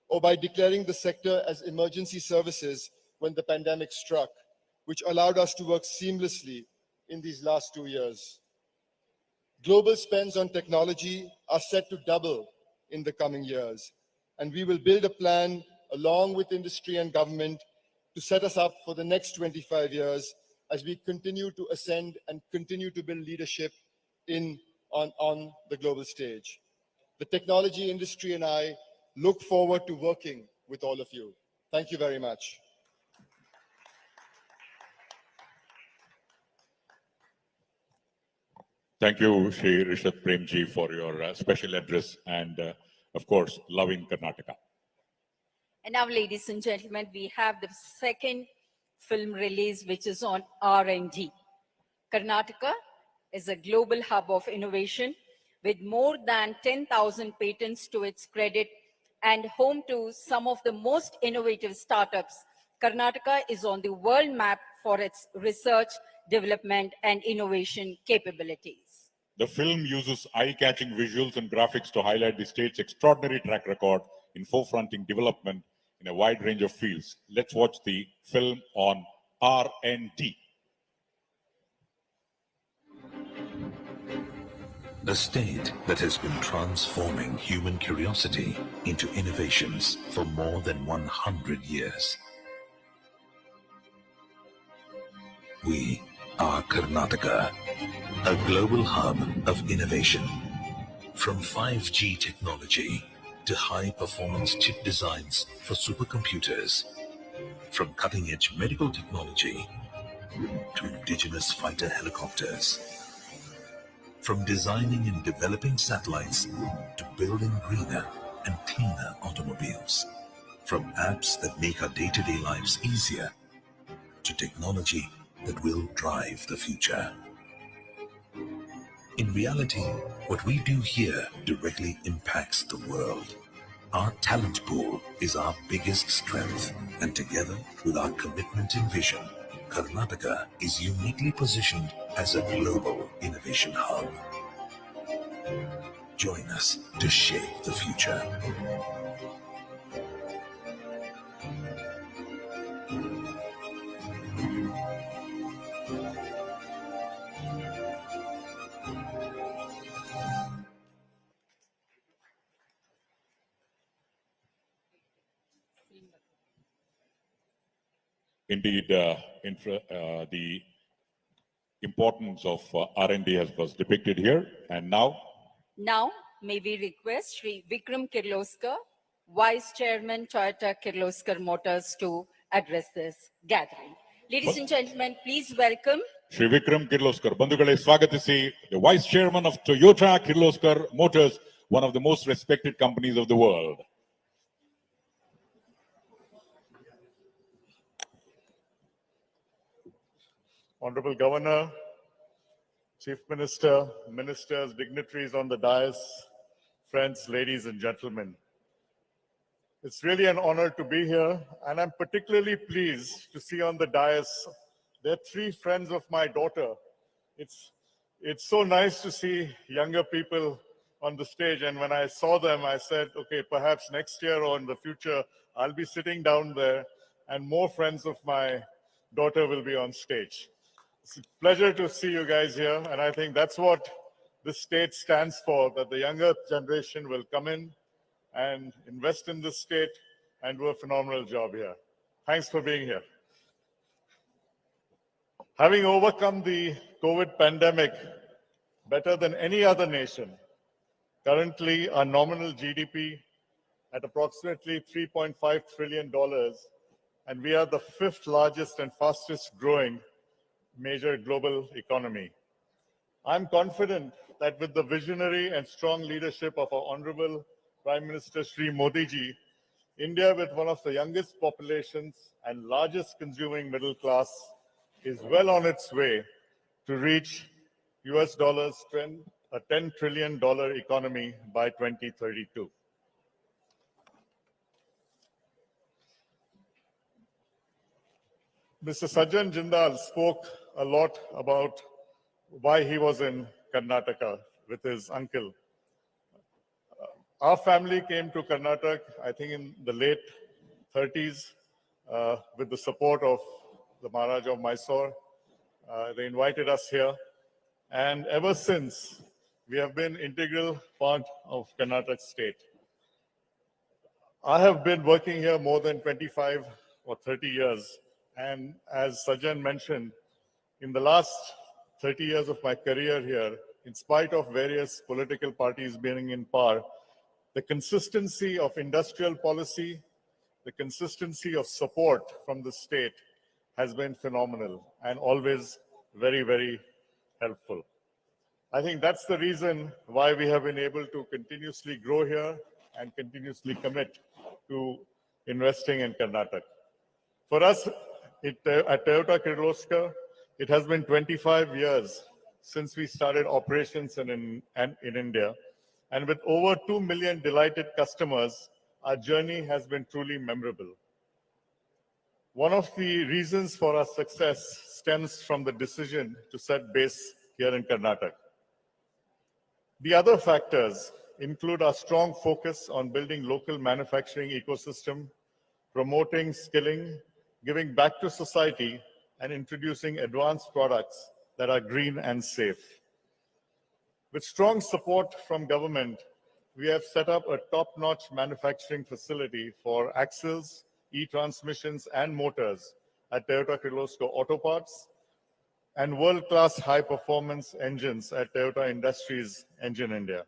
or by declaring the sector as emergency services when the pandemic struck, which allowed us to work seamlessly in these last 2 years. Global spends on technology are set to double in the coming years, and we will build a plan along with industry and government to set us up for the next 25 years as we continue to ascend and continue to build leadership on the global stage. The technology industry and I look forward to working with all of you. Thank you very much. Thank you, Shri Rishabh Premji, for your special address and, of course, loving Karnataka. And now, ladies and gentlemen, we have the second film release, which is on R&D. Karnataka is a global hub of innovation with more than 10,000 patents to its credit and home to some of the most innovative startups. Karnataka is on the world map for its research, development, and innovation capabilities. The film uses eye-catching visuals and graphics to highlight the state's extraordinary track record in forefronting development in a wide range of fields. Let's watch the film on R&D. A state that has been transforming human curiosity into innovations for more than 100 years. We are Karnataka, a global hub of innovation. From 5G technology to high-performance chip designs for supercomputers, from cutting-edge medical technology to indigenous fighter helicopters, from designing and developing satellites to building greener and cleaner automobiles, from apps that make our day-to-day lives easier to technology that will drive the future. In reality, what we do here directly impacts the world. Our talent pool is our biggest strength, and together with our commitment and vision, Karnataka is uniquely positioned as a global innovation hub. Join us to shape the future. Indeed, the importance of R&D was depicted here. And now, Now, may we request Sri Vikram Kirloskar, Vice Chairman, Toyota Kirloskar Motors, to address this gathering. Ladies and gentlemen, please welcome Shri Vikram Kirloskar. Bandhugale swagatisi, the Vice Chairman of Toyota Kirloskar Motors, one of the most respected companies of the world. Honorable Governor, Chief Minister, ministers, dignitaries on the dais, friends, ladies and gentlemen. It's really an honor to be here, and I'm particularly pleased to see on the dais there are three friends of my daughter. It's so nice to see younger people on the stage, and when I saw them, I said, okay, perhaps next year or in the future, I'll be sitting down there and more friends of my daughter will be on stage. It's a pleasure to see you guys here, and I think that's what this state stands for, that the younger generation will come in and invest in this state and do a phenomenal job here. Thanks for being here. Having overcome the COVID pandemic better than any other nation, currently our nominal GDP at approximately $3.5 trillion, and we are the fifth largest and fastest growing major global economy. I'm confident that with the visionary and strong leadership of our Honorable Prime Minister Shri Modi ji, India, with one of the youngest populations and largest consuming middle class, is well on its way to reach US dollars a $10 trillion economy by 2032. Mr. Sajjan Jindal spoke a lot about why he was in Karnataka with his uncle. Our family came to Karnataka, I think in the late 30s, with the support of the Maharaj of Mysore. They invited us here. And ever since, we have been integral part of Karnataka state. I have been working here more than 25 or 30 years. And as Sajjan mentioned, in the last 30 years of my career here, in spite of various political parties being in power, the consistency of industrial policy, the consistency of support from the state has been phenomenal and always very, very helpful. I think that's the reason why we have been able to continuously grow here and continuously commit to investing in Karnataka. For us at Toyota Kirloskar, it has been 25 years since we started operations in India. And with over 2 million delighted customers, our journey has been truly memorable. One of the reasons for our success stems from the decision to set base here in Karnataka. The other factors include our strong focus on building local manufacturing ecosystem, promoting skilling, giving back to society, and introducing advanced products that are green and safe. With strong support from government, we have set up a top-notch manufacturing facility for axles, e-transmissions, and motors at Toyota Kirloskar Auto Parts, and world-class high-performance engines at Toyota Industries Engine India.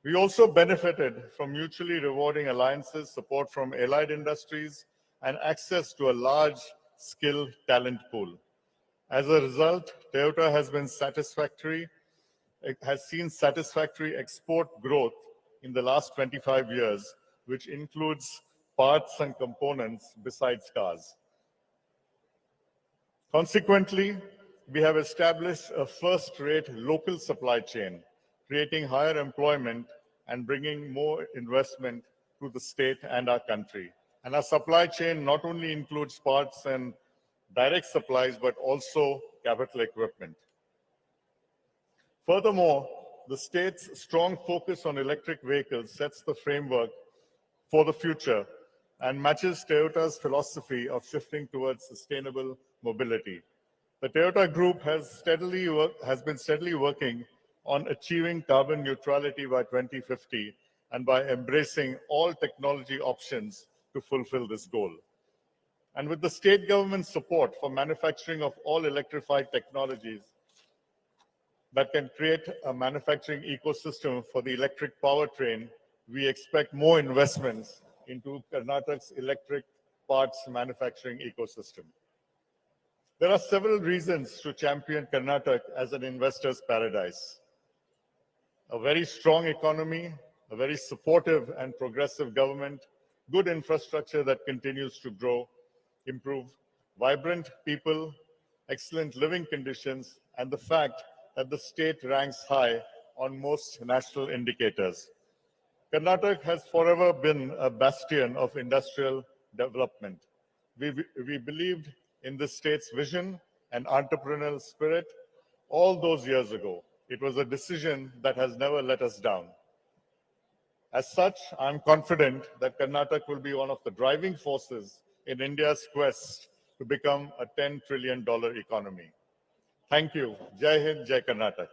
We also benefited from mutually rewarding alliances, support from allied industries, and access to a large skill talent pool. As a result, Toyota has seen satisfactory export growth in the last 25 years, which includes parts and components besides cars. Consequently, we have established a first-rate local supply chain, creating higher employment and bringing more investment to the state and our country. And our supply chain not only includes parts and direct supplies, but also capital equipment. Furthermore, the state's strong focus on electric vehicles sets the framework for the future and matches Toyota's philosophy of shifting towards sustainable mobility. The Toyota Group has been steadily working on achieving carbon neutrality by 2050 and by embracing all technology options to fulfill this goal. And with the state government's support for manufacturing of all electrified technologies that can create a manufacturing ecosystem for the electric powertrain, we expect more investments into Karnataka's electric parts manufacturing ecosystem. There are several reasons to champion Karnataka as an investor's paradise. A very strong economy, a very supportive and progressive government, good infrastructure that continues to grow, improve, vibrant people, excellent living conditions, and the fact that the state ranks high on most national indicators. Karnataka has forever been a bastion of industrial development. We believed in the state's vision and entrepreneurial spirit all those years ago. It was a decision that has never let us down. As such, I'm confident that Karnataka will be one of the driving forces in India's quest to become a $10 trillion economy. Thank you. Jai Hind, Jai Karnataka.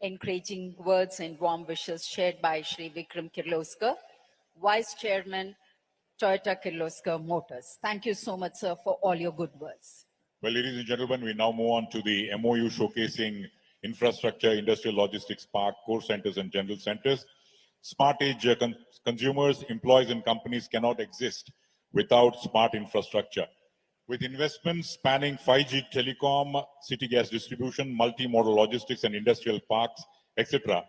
Encouraging words and warm wishes shared by Shri Vikram Kirloskar, Vice Chairman, Toyota Kirloskar Motors. Thank you so much, sir, for all your good words. Well, ladies and gentlemen, we now move on to the MOU showcasing infrastructure, industrial logistics park, core centers, and general centers. Smart age consumers, employees, and companies cannot exist without smart infrastructure. With investments spanning 5G telecom, city gas distribution, multimodal logistics, and industrial parks, etc.,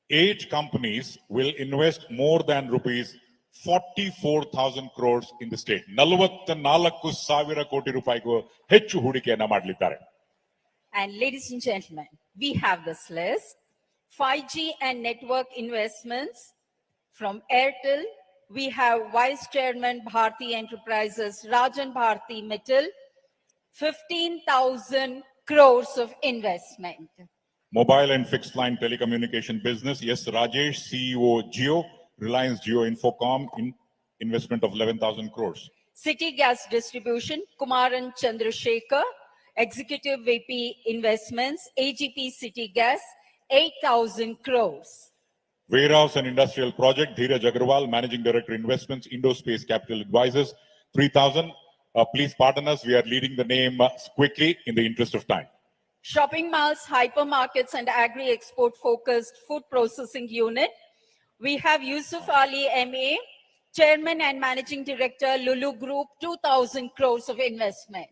8 companies will invest more than rupees 44,000 crores in the state. 44,000 ಕೋಟಿ ರೂಪಾಯಿಗೂ ಹೆಚ್ಚು ಹೂಡಿಕೆಯನ್ನ ಮಾಡಲಿದ್ದಾರೆ. And ladies and gentlemen, we have this list. 5G and network investments from Airtel. We have Vice Chairman Bharti Enterprises, Rajan Bharti Mittal, 15,000 crores of investment. Mobile and fixed line telecommunication business, yes, Rajesh, CEO Jio, Reliance Jio Infocom, investment of 11,000 crores. City Gas Distribution, Kumaran Chandrasekhar, Executive VP Investments, AGP City Gas, 8,000 crores. Warehouse and Industrial Project, Dheeraj Agarwal, Managing Director Investments, Indospace Capital Advisors, 3,000. Please pardon us, we are leading the name quickly in the interest of time. Shopping malls, hypermarkets, and agri-export-focused food processing unit. We have Yusuf Ali MA, Chairman and Managing Director, Lulu Group, 2,000 crores of investment.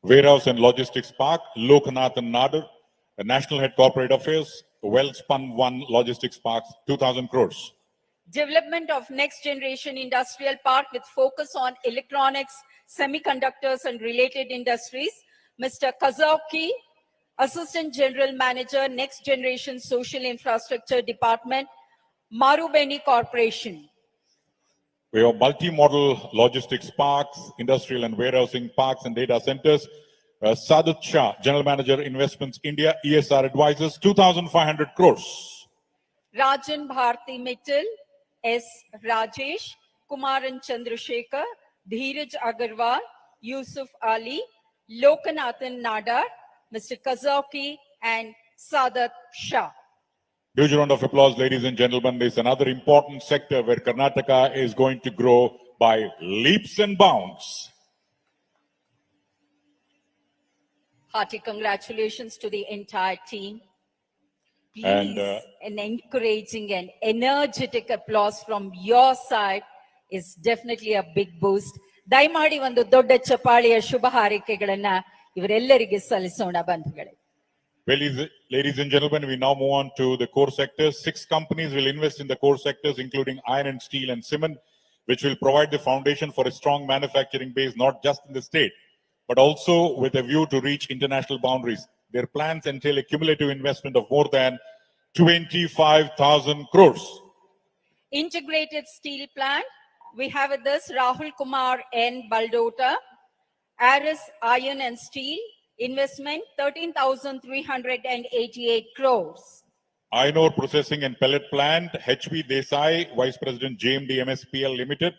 Warehouse and Logistics Park, Lokanath and Nader, National Head Corporate Affairs, Wellspun One Logistics Parks, 2,000 crores. Development of next generation industrial park with focus on electronics, semiconductors, and related industries. Mr. Kazauki, Assistant General Manager, Next Generation Social Infrastructure Department, Marubeni Corporation. We have multi-modal logistics parks, industrial and warehousing parks and data centers. Sadat Shah, General Manager, Investments India, ESR Advisors, 2,500 crores. Rajan Bharti Mittal, S. Rajesh, Kumaran Chandrasekhar, Dheeraj Agarwal, Yusuf Ali, Lokanathan Nadar, Mr. Kazauki, and Sadat Shah. Huge round of applause, ladies and gentlemen. This is another important sector where Karnataka is going to grow by leaps and bounds. Hearty congratulations to the entire team. Please, And, an encouraging and energetic applause from your side is definitely a big boost. ದಯಮಾಡಿ ಒಂದು ದೊಡ್ಡ ಚಪ್ಪಾಳೆಯ ಶುಭ ಹಾರೈಕೆಗಳನ್ನ ಇವರೆಲ್ಲರಿಗೆ ಸಲ್ಲಿಸೋಣ ಬಂಧುಗಳೇ. Well, ladies and gentlemen, we now move on to the core sectors. 6 companies will invest in the core sectors, including iron and steel and cement, which will provide the foundation for a strong manufacturing base, not just in the state, but also with a view to reach international boundaries. Their plans entail a cumulative investment of more than 25,000 crores. Integrated steel plant, we have with us Rahul Kumar N. Baldota, Aris Iron and Steel, investment 13,388 crores. Iron ore processing and pellet plant, HV Desai, Vice President JMD MSPL Limited,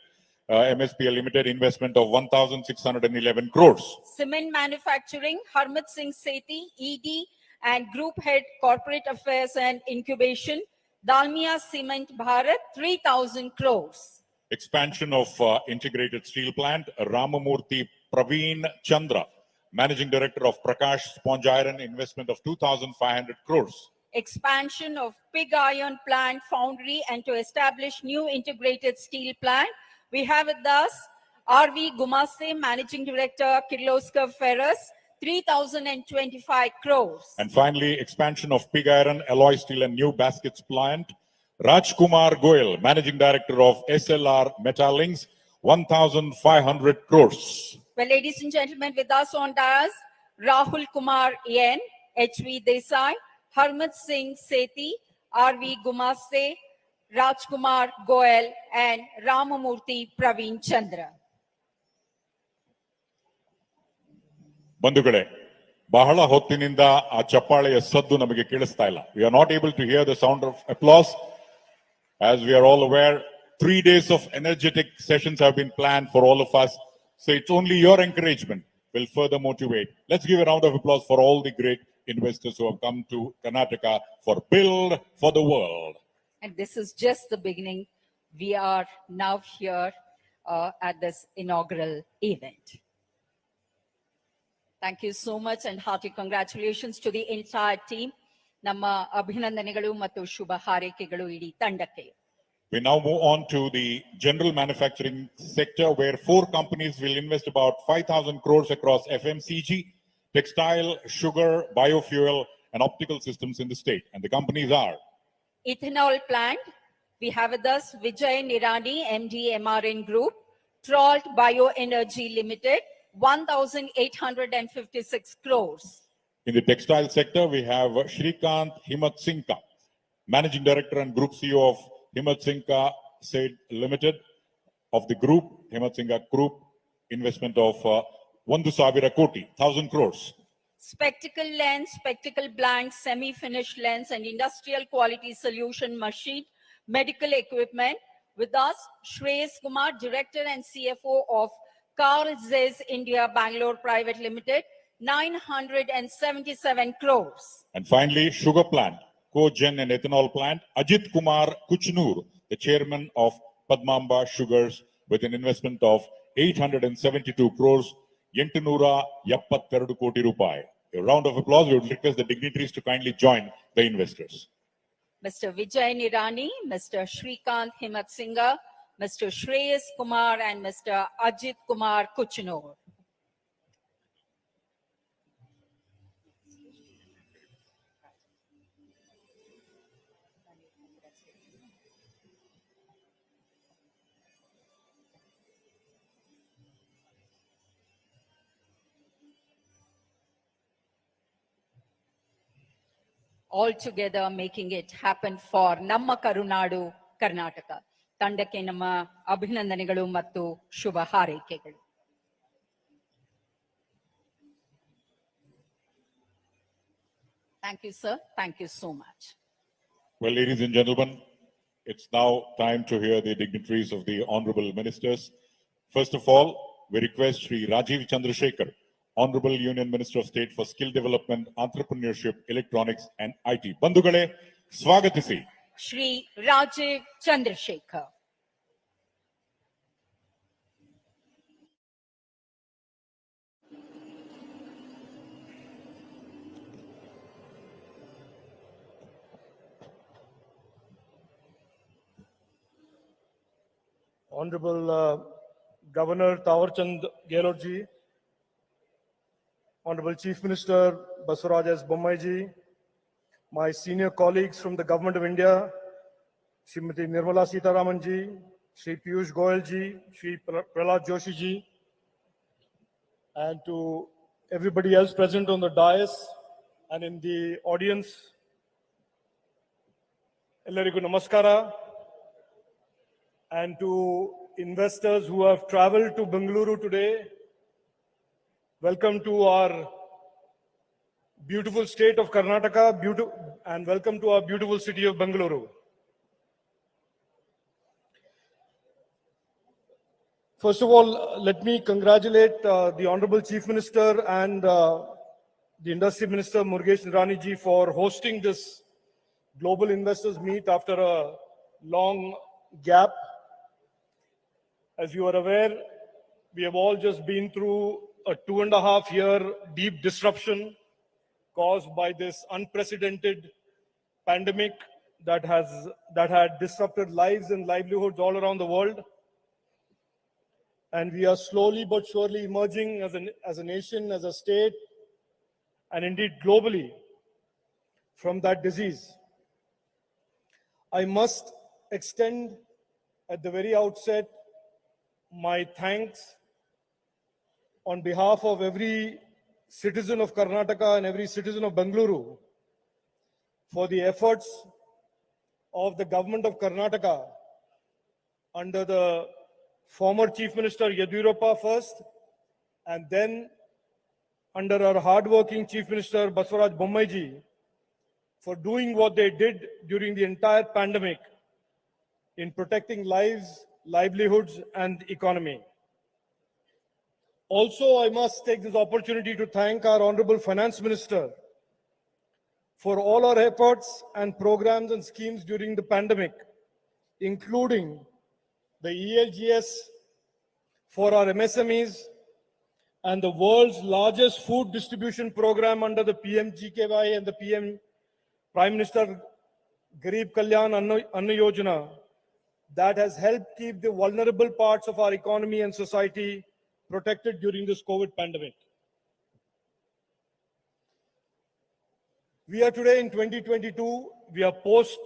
investment of 1,611 crores. Cement manufacturing, Harmat Singh Sethi, ED and Group Head Corporate Affairs and Incubation, Dalmia Cement Bharat, 3,000 crores. Expansion of integrated steel plant, Ramamurthy Praveen Chandra, Managing Director of Prakash Sponge Iron, investment of 2,500 crores. Expansion of pig iron plant foundry and to establish new integrated steel plant. We have with us R.V. Gumaste, Managing Director, Kirloskar Ferrous, 3,025 crores. And finally, expansion of pig iron, alloy steel and new baskets plant, Rajkumar Goyal, Managing Director of SLR Metallinks, 1,500 crores. Well, ladies and gentlemen, with us on dais, Rahul Kumar N, HV Desai, Harmat Singh Sethi, R.V. Gumaste, Rajkumar Goyal, and Ramamurthy Praveen Chandra. ಬಂಧುಗಳೇ, ಬಹಳ ಹೊತ್ತಿನಿಂದ ಆ ಚಪ್ಪಾಳೆಯ ಸದ್ದು ನಮಗೆ ಕೇಳಿಸ್ತಾ ಇಲ್ಲ. We are not able to hear the sound of applause. As we are all aware, 3 days of energetic sessions have been planned for all of us. So it's only your encouragement will further motivate. Let's give a round of applause for all the great investors who have come to Karnataka for Build for the World. And this is just the beginning. We are now here at this inaugural event. Thank you so much and hearty congratulations to the entire team. ನಮ್ಮ ಅಭಿನಂದನೆಗಳು ಮತ್ತು ಶುಭ ಹಾರೈಕೆಗಳು ಇಡೀ ತಂಡಕ್ಕೆ. We now move on to the general manufacturing sector where 4 companies will invest about 5,000 crores across FMCG, textile, sugar, biofuel, and optical systems in the state. And the companies are Ethanol plant, we have with us Vijay Nirani, MD MRN Group, Trolt Bioenergy Limited, 1,856 crores. in the textile sector. We have Shrikant Himat Singha, Managing Director and Group CEO of Himat Singha Said Limited of the group, Himat Singha Group, investment of 1,000 koti, 1,000 crores. Spectacle lens, spectacle blank, semi-finished lens and industrial quality solution machine, medical equipment. With us, Shreyas Kumar, Director and CFO of Carl Zeiss India Bangalore Private Limited, 977 crores. And finally, sugar plant, co-gen and ethanol plant, Ajit Kumar Kuchnur, the chairman of Padmamba Sugars, with an investment of 872 crores, 872 koti rupai. A round of applause. We would request the dignitaries to kindly join the investors. Mr. Vijay Nirani, Mr. Shrikant Himat Singha, Mr. Shreyas Kumar, and Mr. Ajit Kumar Kuchnur. All together making it happen for Namma Karunadu, Karnataka. ತಂಡಕ್ಕೆ ನಮ್ಮ ಅಭಿನಂದನೆಗಳು ಮತ್ತು ಶುಭ ಹಾರೈಕೆಗಳು. Thank you, sir. Thank you so much. Well, ladies and gentlemen, it's now time to hear the dignitaries of the honorable ministers. First of all, we request Sri Rajiv Chandrasekhar, Honorable Union Minister of State for Skill Development, Entrepreneurship, Electronics and IT. Bandhugale, swagatisi. Shri Rajiv Chandrasekhar. Honorable Governor Tawarchand Gehlot ji, Honorable Chief Minister Basuraj S. Bommai ji, my senior colleagues from the Government of India, Srimati Nirmala Sitharaman ji, Shri Piyush Goyal ji, Shri Prahlad Joshi ji, and to everybody else present on the dais and in the audience, Ellarigu Namaskara, and to investors who have traveled to Bengaluru today, welcome to our beautiful state of Karnataka, and welcome to our beautiful city of Bengaluru. First of all, let me congratulate the Honorable Chief Minister and the Industry Minister Murugesh Nirani ji for hosting this Global Investors Meet after a long gap. As you are aware, we have all just been through a 2.5-year deep disruption caused by this unprecedented pandemic that had disrupted lives and livelihoods all around the world. And we are slowly but surely emerging as a nation, as a state, and indeed globally from that disease. I must extend at the very outset my thanks on behalf of every citizen of Karnataka and every citizen of Bengaluru for the efforts of the government of Karnataka under the former Chief Minister Yediyurappa first, and then under our hardworking Chief Minister Basuraj Bommai ji for doing what they did during the entire pandemic in protecting lives, livelihoods, and economy. Also, I must take this opportunity to thank our Honorable Finance Minister for all our efforts and programs and schemes during the pandemic, including the ELGS for our MSMEs and the world's largest food distribution program under the PMGKY and the PM Prime Minister Garib Kalyan Anna Yojana that has helped keep the vulnerable parts of our economy and society protected during this COVID pandemic. We are today in 2022. We are post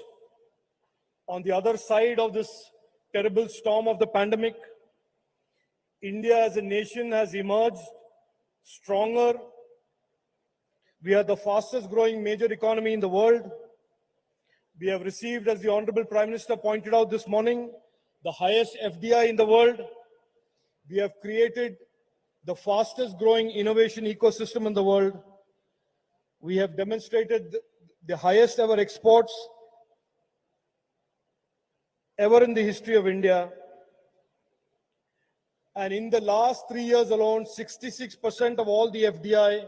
on the other side of this terrible storm of the pandemic. India as a nation has emerged stronger. We are the fastest growing major economy in the world. We have received, as the Honorable Prime Minister pointed out this morning, the highest FDI in the world. We have created the fastest growing innovation ecosystem in the world. We have demonstrated the highest ever exports ever in the history of India. And in the last 3 years alone, 66% of all the FDI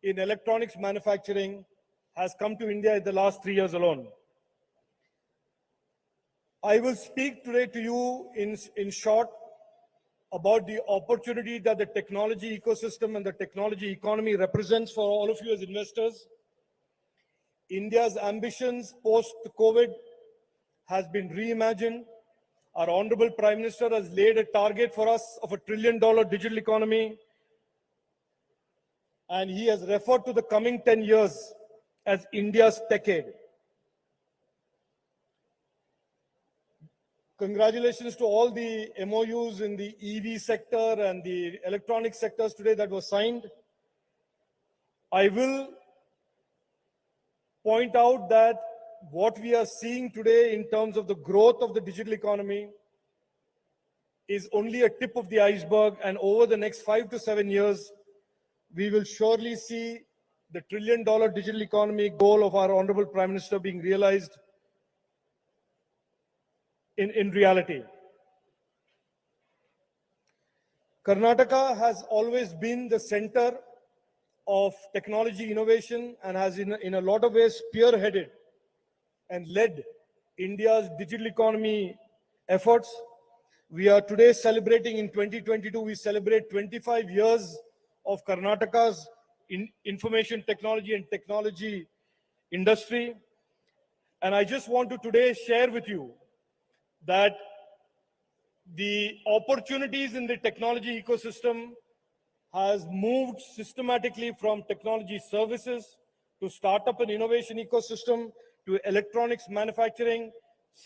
in electronics manufacturing has come to India in the last 3 years alone. I will speak today to you in short about the opportunity that the technology ecosystem and the technology economy represents for all of you as investors. India's ambitions post-COVID has been reimagined. Our Honorable Prime Minister has laid a target for us of $1 trillion digital economy. And he has referred to the coming 10 years as India's decade. Congratulations to all the MOUs in the EV sector and the electronic sectors today that were signed. I will point out that what we are seeing today in terms of the growth of the digital economy is only a tip of the iceberg, and over the next 5 to 7 years, we will surely see the $1 trillion digital economy goal of our Honorable Prime Minister being realized in reality. Karnataka has always been the center of technology innovation and has in a lot of ways spearheaded and led India's digital economy efforts. We are today celebrating in 2022, we celebrate 25 years of Karnataka's information technology and technology industry. And I just want to today share with you that the opportunities in the technology ecosystem has moved systematically from technology services to startup and innovation ecosystem to electronics manufacturing,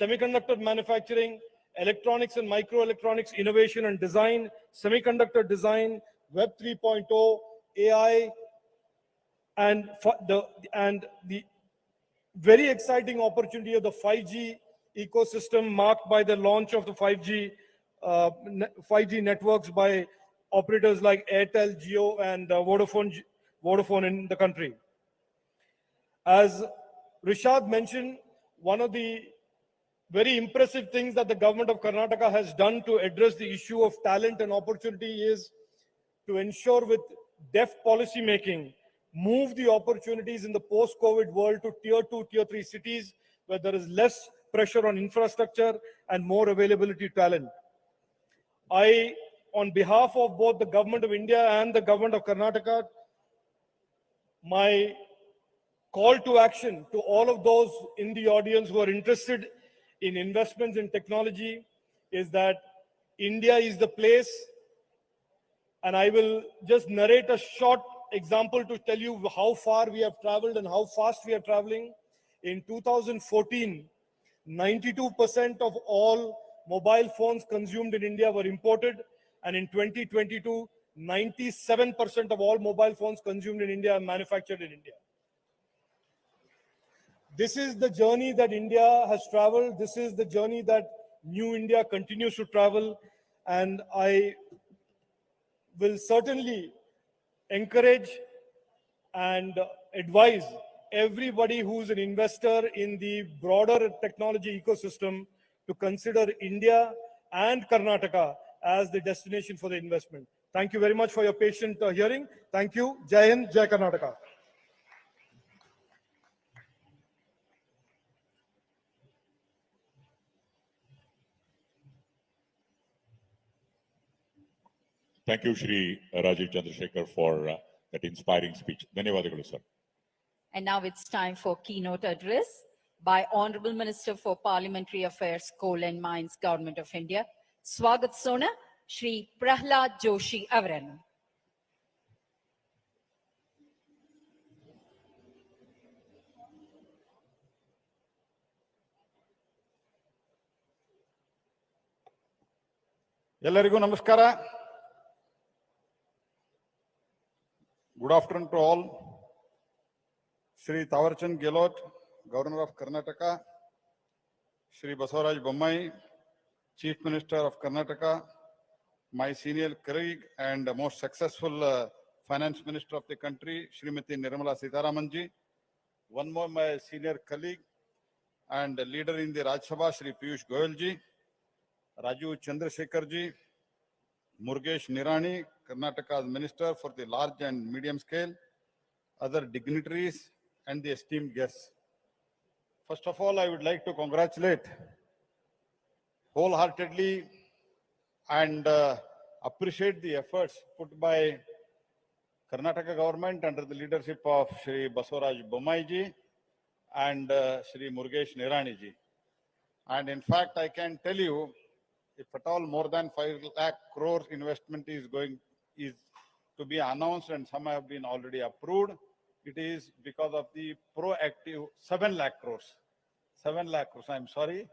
semiconductor manufacturing, electronics and microelectronics innovation and design, semiconductor design, Web 3.0, AI, and the very exciting opportunity of the 5G ecosystem marked by the launch of the 5G networks by operators like Airtel, Jio, and Vodafone in the country. As Rishad mentioned, one of the very impressive things that the government of Karnataka has done to address the issue of talent and opportunity is to ensure with deft policy making, move the opportunities in the post-COVID world to tier 2, tier 3 cities where there is less pressure on infrastructure and more availability to talent. I, on behalf of both the government of India and the government of Karnataka, my call to action to all of those in the audience who are interested in investments in technology is that India is the place, and I will just narrate a short example to tell you how far we have traveled and how fast we are traveling. In 2014, 92% of all mobile phones consumed in India were imported, and in 2022, 97% of all mobile phones consumed in India are manufactured in India. This is the journey that India has traveled. This is the journey that New India continues to travel. And I will certainly encourage and advise everybody who's an investor in the broader technology ecosystem to consider India and Karnataka as the destination for the investment. Thank you very much for your patient hearing. Thank you. Jai Hind, Jai Karnataka. Thank you, Shri Rajiv Chandrasekhar, for that inspiring speech. Dhanyavadagalu, sir. And now it's time for keynote address by Honorable Minister for Parliamentary Affairs, Coal and Mines, Government of India. Swagat Sona, Shri Prahlad Joshi Avaran. ಎಲ್ಲರಿಗೂ ನಮಸ್ಕಾರ. Good afternoon to all. Shri Tawarchand Gehlot, Governor of Karnataka, Shri Basavaraj Bommai, Chief Minister of Karnataka, my senior colleague and most successful Finance Minister of the country, Srimati Nirmala Sitharaman ji, one more my senior colleague and leader in the Rajya Sabha, Shri Piyush Goyal ji, Raju Chandrasekhar ji, Murugesh Nirani, Karnataka's Minister for the Large and Medium Scale, other dignitaries and the esteemed guests. First of all, I would like to congratulate wholeheartedly and appreciate the efforts put by Karnataka government under the leadership of Shri Basavaraj Bommai ji and Shri Murugesh Nirani ji. And in fact, I can tell you, if at all more than 5 lakh crore investment is to be announced and some have been already approved, it is because of the proactive 7 lakh crores. 7 lakh crores, I'm sorry.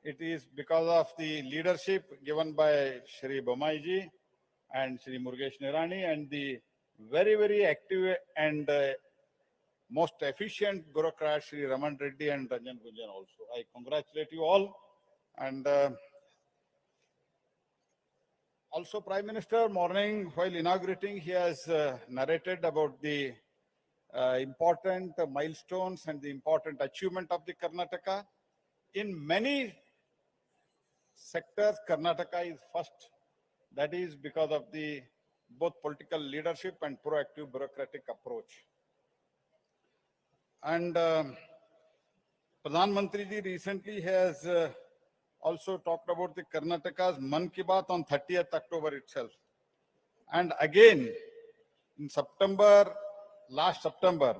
It is because of the leadership given by Shri Bommai ji and Shri Murugesh Nirani and the very, very active and most efficient bureaucrat Shri Raman Reddy and Ranjan Gunjan also. I congratulate you all. And also, Prime Minister, morning while inaugurating, he has narrated about the important milestones and the important achievement of the Karnataka. In many sectors, Karnataka is first That is because of the both political leadership and proactive bureaucratic approach. And Pradhan Mantri ji recently has also talked about the Karnataka's Man Ki Baat on 30th October itself. And again, in September, last September,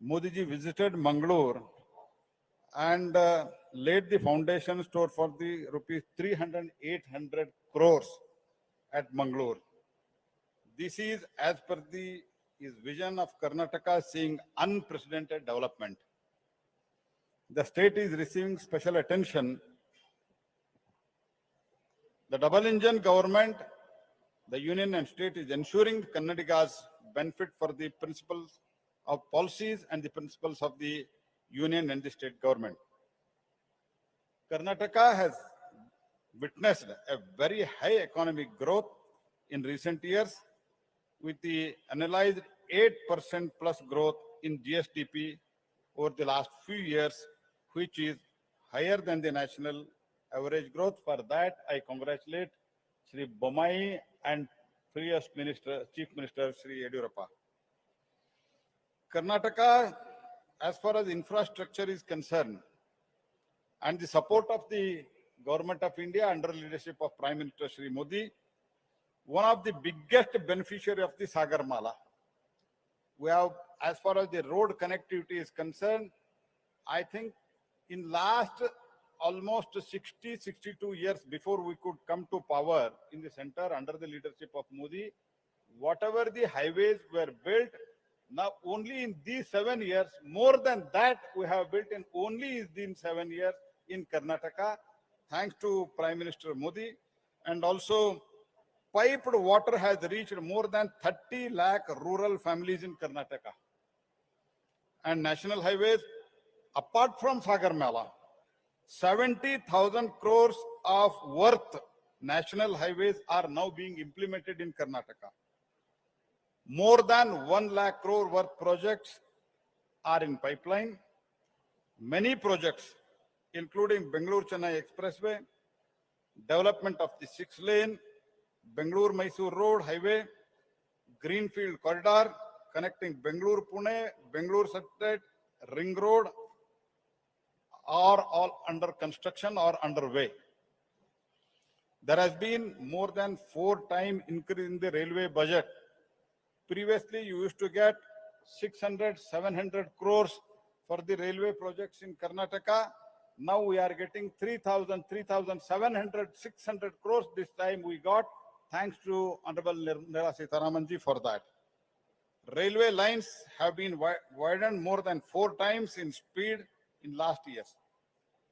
Modi ji visited Mangalore and laid the foundation stone for the rupees 300-800 crores at Mangalore. This is as per his vision of Karnataka seeing unprecedented development. The state is receiving special attention. The double engine government, the union and state is ensuring Kannadigas benefit for the principles of policies and the principles of the union and the state government. Karnataka has witnessed a very high economic growth in recent years with the analyzed 8% plus growth in GSDP over the last few years, which is higher than the national average growth. For that, I congratulate Shri Bommai and previous Minister, Chief Minister Shri Yediyurappa. Karnataka, as far as infrastructure is concerned, and the support of the Government of India under leadership of Prime Minister Shri Modi, one of the biggest beneficiary of the Sagarmala. We have, as far as the road connectivity is concerned, I think in last almost 62 years before we could come to power in the center under the leadership of Modi, whatever the highways were built, now only in these 7 years, more than that we have built in only in 7 years in Karnataka, thanks to Prime Minister Modi. And also piped water has reached more than 30 lakh rural families in Karnataka. And national highways, apart from Sagarmala, 70,000 crores of worth national highways are now being implemented in Karnataka. More than 1 lakh crore worth projects are in pipeline. Many projects, including Bangalore-Chennai Expressway, development of the 6-lane Bangalore-Mysore Road Highway, Greenfield Corridor connecting Bangalore-Pune, Bangalore-Satellite, Ring Road, are all under construction or underway. There has been more than 4 times increase in the railway budget. Previously, you used to get 600, 700 crores for the railway projects in Karnataka. Now we are getting 3,000, 3,700, 600 crores this time we got, thanks to Honorable Nirmala Sitharaman ji for that. Railway lines have been widened more than 4 times in speed in last years.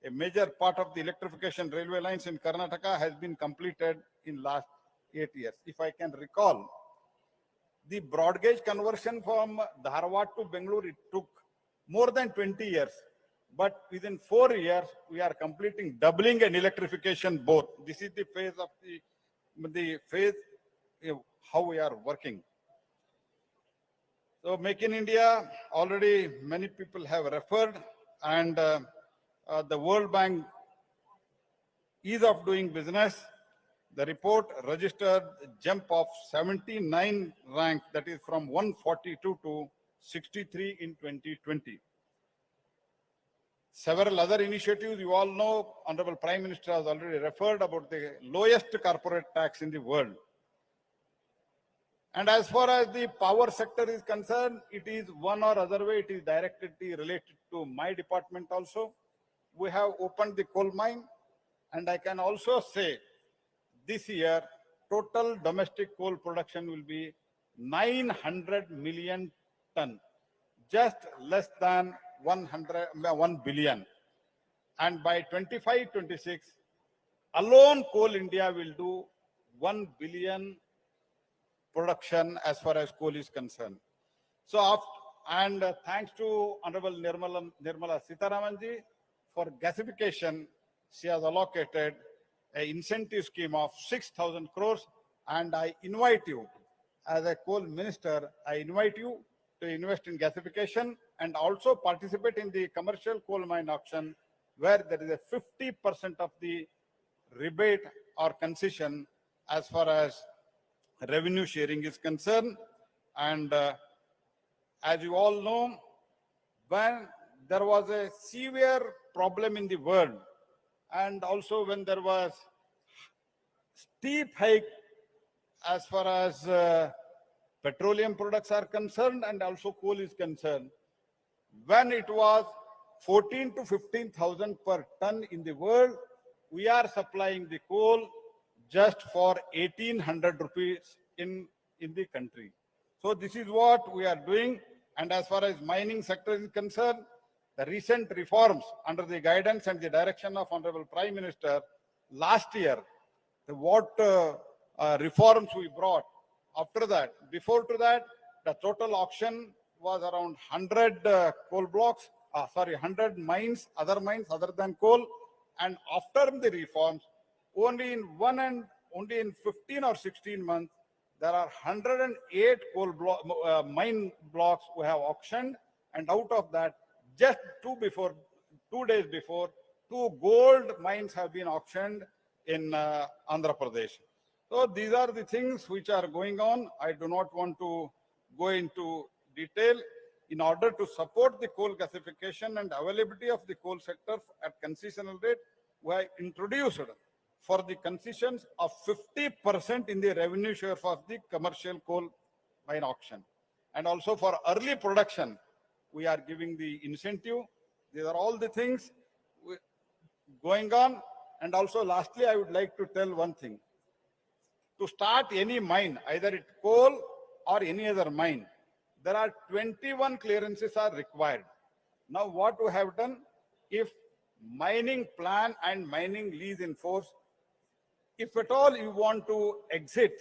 A major part of the electrification railway lines in Karnataka has been completed in last 8 years. If I can recall, the broad gauge conversion from Dharwad to Bangalore, it took more than 20 years. But within 4 years, we are completing doubling and electrification both. This is the phase of the phase how we are working. So Make in India, already many people have referred, and the World Bank ease of doing business. The report registered a jump of 79 rank, that is from 142 to 63 in 2020. Several other initiatives, you all know, Honorable Prime Minister has already referred about the lowest corporate tax in the world. And as far as the power sector is concerned, it is one or other way, it is directly related to my department also. We have opened the coal mine, and I can also say this year, total domestic coal production will be 900 million ton, just less than 1 billion. And by 25-26, alone Coal India will do 1 billion production as far as coal is concerned. So, thanks to Honorable Nirmala Sitharaman ji for gasification, she has allocated an incentive scheme of 6,000 crores. And I invite you, as a coal minister, I invite you to invest in gasification and also participate in the commercial coal mine auction, where there is a 50% of the rebate or concession as far as revenue sharing is concerned. And as you all know, when there was a severe problem in the world, and also when there was steep hike as far as petroleum products are concerned and also coal is concerned, when it was 14 to 15,000 per ton in the world, we are supplying the coal just for 1,800 rupees in the country. So this is what we are doing. And as far as mining sector is concerned, the recent reforms under the guidance and the direction of Honorable Prime Minister last year, what reforms we brought. After that, before to that, the total auction was around 100 coal blocks, 100 mines, other than coal. And after the reforms, only in 15 or 16 months, there are 108 mine blocks we have auctioned. And out of that, just 2 days before, 2 gold mines have been auctioned in Andhra Pradesh. So these are the things which are going on. I do not want to go into detail. In order to support the coal gasification and availability of the coal sector at concessional rate, we have introduced for the concessions of 50% in the revenue share for the commercial coal mine auction. And also for early production, we are giving the incentive. These are all the things going on. And also lastly, I would like to tell one thing. To start any mine, either it coal or any other mine, there are 21 clearances are required. Now what we have done, if mining plan and mining lease in force, if at all you want to exit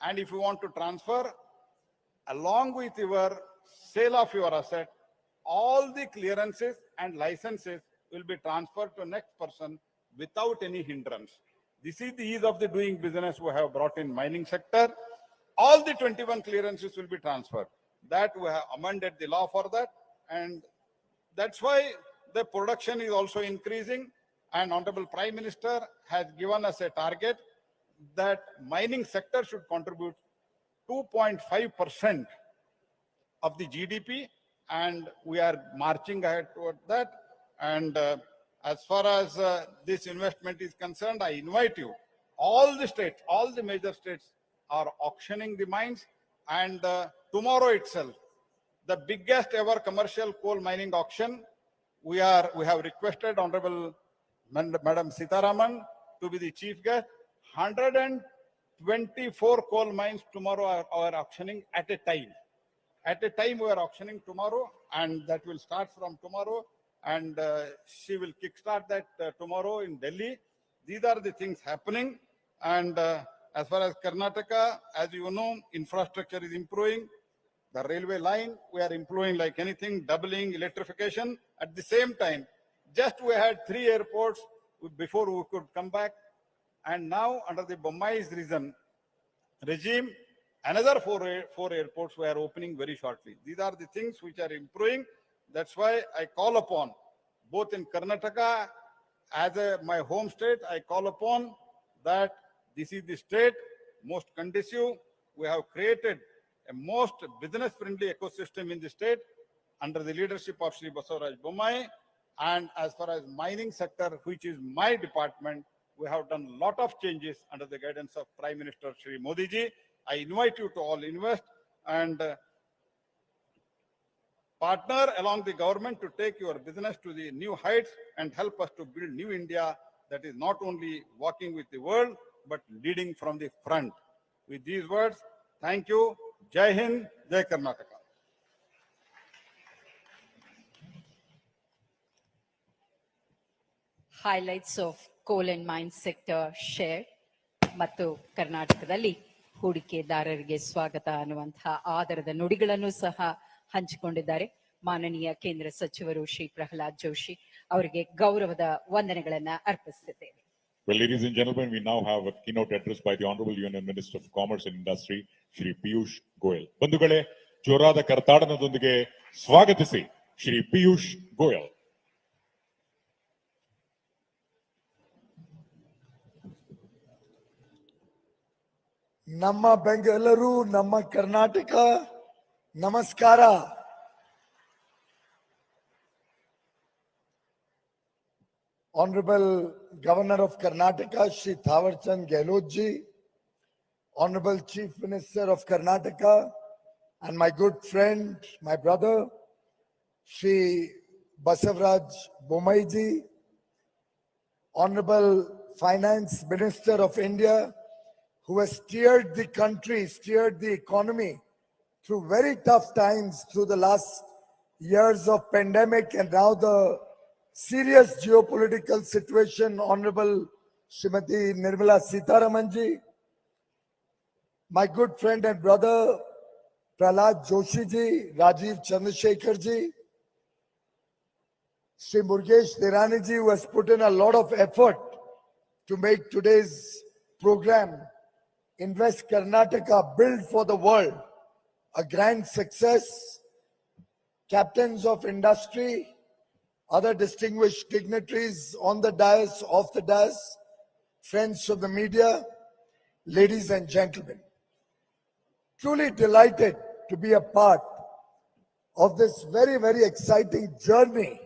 and if you want to transfer, along with your sale of your asset, all the clearances and licenses will be transferred to next person without any hindrance. This is the ease of the doing business we have brought in mining sector. All the 21 clearances will be transferred. That we have amended the law for that. And that's why the production is also increasing. And Honorable Prime Minister has given us a target that mining sector should contribute 2.5% of the GDP. And we are marching ahead toward that. And as far as this investment is concerned, I invite you, all the states, all the major states are auctioning the mines. And tomorrow itself, the biggest ever commercial coal mining auction, we have requested Honorable Madam Sitaraman to be the chief guest. 124 coal mines tomorrow are auctioning at a time. At a time we are auctioning tomorrow, and that will start from tomorrow. And she will kickstart that tomorrow in Delhi. These are the things happening. And as far as Karnataka, as you know, infrastructure is improving. The railway line, we are improving like anything, doubling electrification. At the same time, just we had 3 airports before we could come back. And now under the Bommai's regime, another 4 airports we are opening very shortly. These are the things which are improving. That's why I call upon, both in Karnataka, as my home state, I call upon that this is the state most conducive. We have created a most business-friendly ecosystem in the state under the leadership of Shri Basavaraj Bommai. And as far as mining sector, which is my department, we have done a lot of changes under the guidance of Prime Minister Shri Modi ji. I invite you to all invest and partner along the government to take your business to the new heights and help us to build new India that is not only walking with the world, but leading from the front. With these words, thank you. Jai Hind, Jai Karnataka. Highlights of coal and mine sector share ಮತ್ತು ಕರ್ನಾಟಕದಲ್ಲಿ ಹೂಡಿಕೆದಾರರಿಗೆ ಸ್ವಾಗತ ಅನ್ನುವಂತಹ ಆದರದ ನುಡಿಗಳನ್ನು ಸಹ ಹಂಚಿಕೊಂಡಿದ್ದಾರೆ. ಮಾನನೀಯ ಕೇಂದ್ರ ಸಚಿವರು ಶ್ರೀ ಪ್ರಹ್ಲಾದ್ ಜೋಶಿ ಅವರಿಗೆ ಗೌರವದ ವಂದನೆಗಳನ್ನ ಅರ್ಪಿಸುತ್ತೇವೆ. Well, ladies and gentlemen, we now have a keynote address by the Honorable Union Minister of Commerce and Industry, Shri Piyush Goyal. ಬಂಧುಗಳೇ, ಜೋರಾದ ಕರ್ತಾಡನದೊಂದಿಗೆ ಸ್ವಾಗತಿಸಿ ಶ್ರೀ ಪಿಯೂಷ್ ಗೋಯಲ್. ನಮ್ಮ ಬೆಂಗಳೂರು, ನಮ್ಮ ಕರ್ನಾಟಕ, ನಮಸ್ಕಾರ. Honorable Governor of Karnataka, Shri Thawarchand Gehlot ji, Honorable Chief Minister of Karnataka, and my good friend, my brother, Shri Basavaraj Bommai ji, Honorable Finance Minister of India, who has steered the country, steered the economy through very tough times through the last years of pandemic and now the serious geopolitical situation, Honorable Srimati Nirmala Sitharaman ji, my good friend and brother Prahlad Joshi ji, Rajiv Chandrasekhar ji, Sri Murgesh Nirani ji, who has put in a lot of effort to make today's program Invest Karnataka, Build for the World a grand success. Captains of industry, other distinguished dignitaries on the dais, off the dais, friends of the media, ladies and gentlemen. Truly delighted to be a part of this very, very exciting journey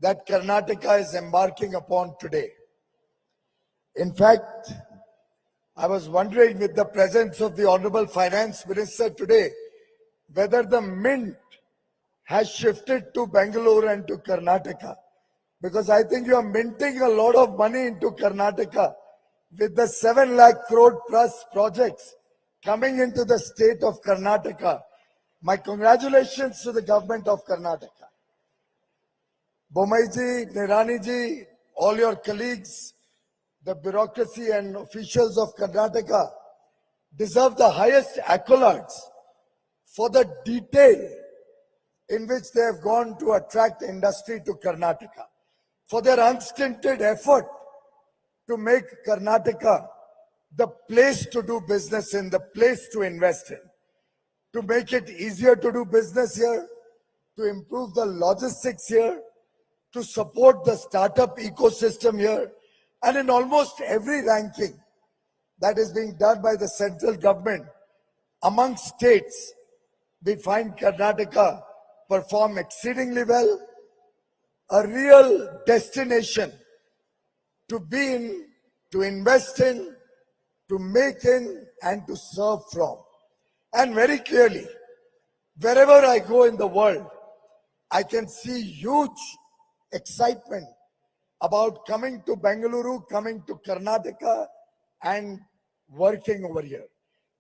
that Karnataka is embarking upon today. In fact, I was wondering with the presence of the Honorable Finance Minister today, whether the mint has shifted to Bangalore and to Karnataka. Because I think you are minting a lot of money into Karnataka with the 7 lakh crore plus projects coming into the state of Karnataka. My congratulations to the government of Karnataka. Bommai ji, Nirani ji, all your colleagues, the bureaucracy and officials of Karnataka deserve the highest accolades for the detail in which they have gone to attract industry to Karnataka, for their unstinted effort to make Karnataka the place to do business in, the place to invest in, to make it easier to do business here, to improve the logistics here, to support the startup ecosystem here, and in almost every ranking that is being done by the central government among states, we find Karnataka perform exceedingly well, a real destination to be in, to invest in, to make in, and to serve from. And very clearly, wherever I go in the world, I can see huge excitement about coming to Bengaluru, coming to Karnataka, and working over here.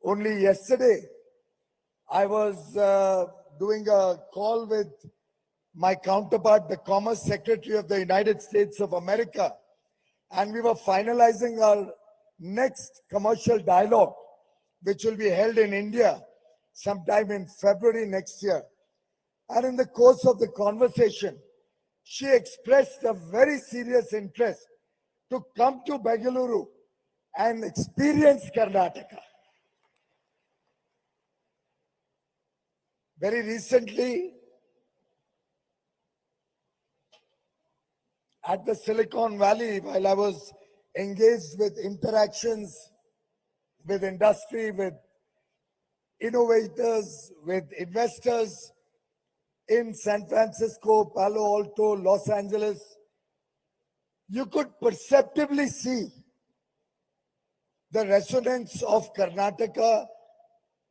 Only yesterday, I was doing a call with my counterpart, the Commerce Secretary of the United States of America, and we were finalizing our next commercial dialogue, which will be held in India sometime in February next year. And in the course of the conversation, she expressed a very serious interest to come to Bengaluru and experience Karnataka. Very recently, at the Silicon Valley, while I was engaged with interactions with industry, with innovators, with investors in San Francisco, Palo Alto, Los Angeles, you could perceptibly see the resonance of Karnataka,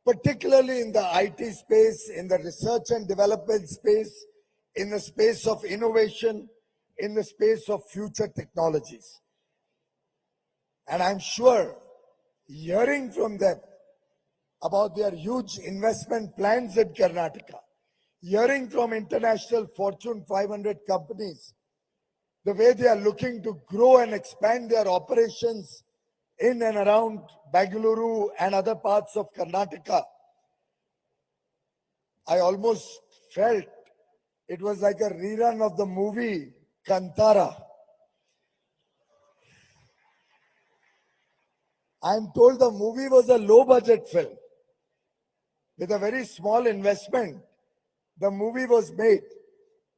particularly in the IT space, in the research and development space, in the space of innovation, in the space of future technologies. And I'm sure hearing from them about their huge investment plans in Karnataka, hearing from international Fortune 500 companies, the way they are looking to grow and expand their operations in and around Bengaluru and other parts of Karnataka, I almost felt it was like a rerun of the movie Kantara. I'm told the movie was a low budget film. With a very small investment, the movie was made,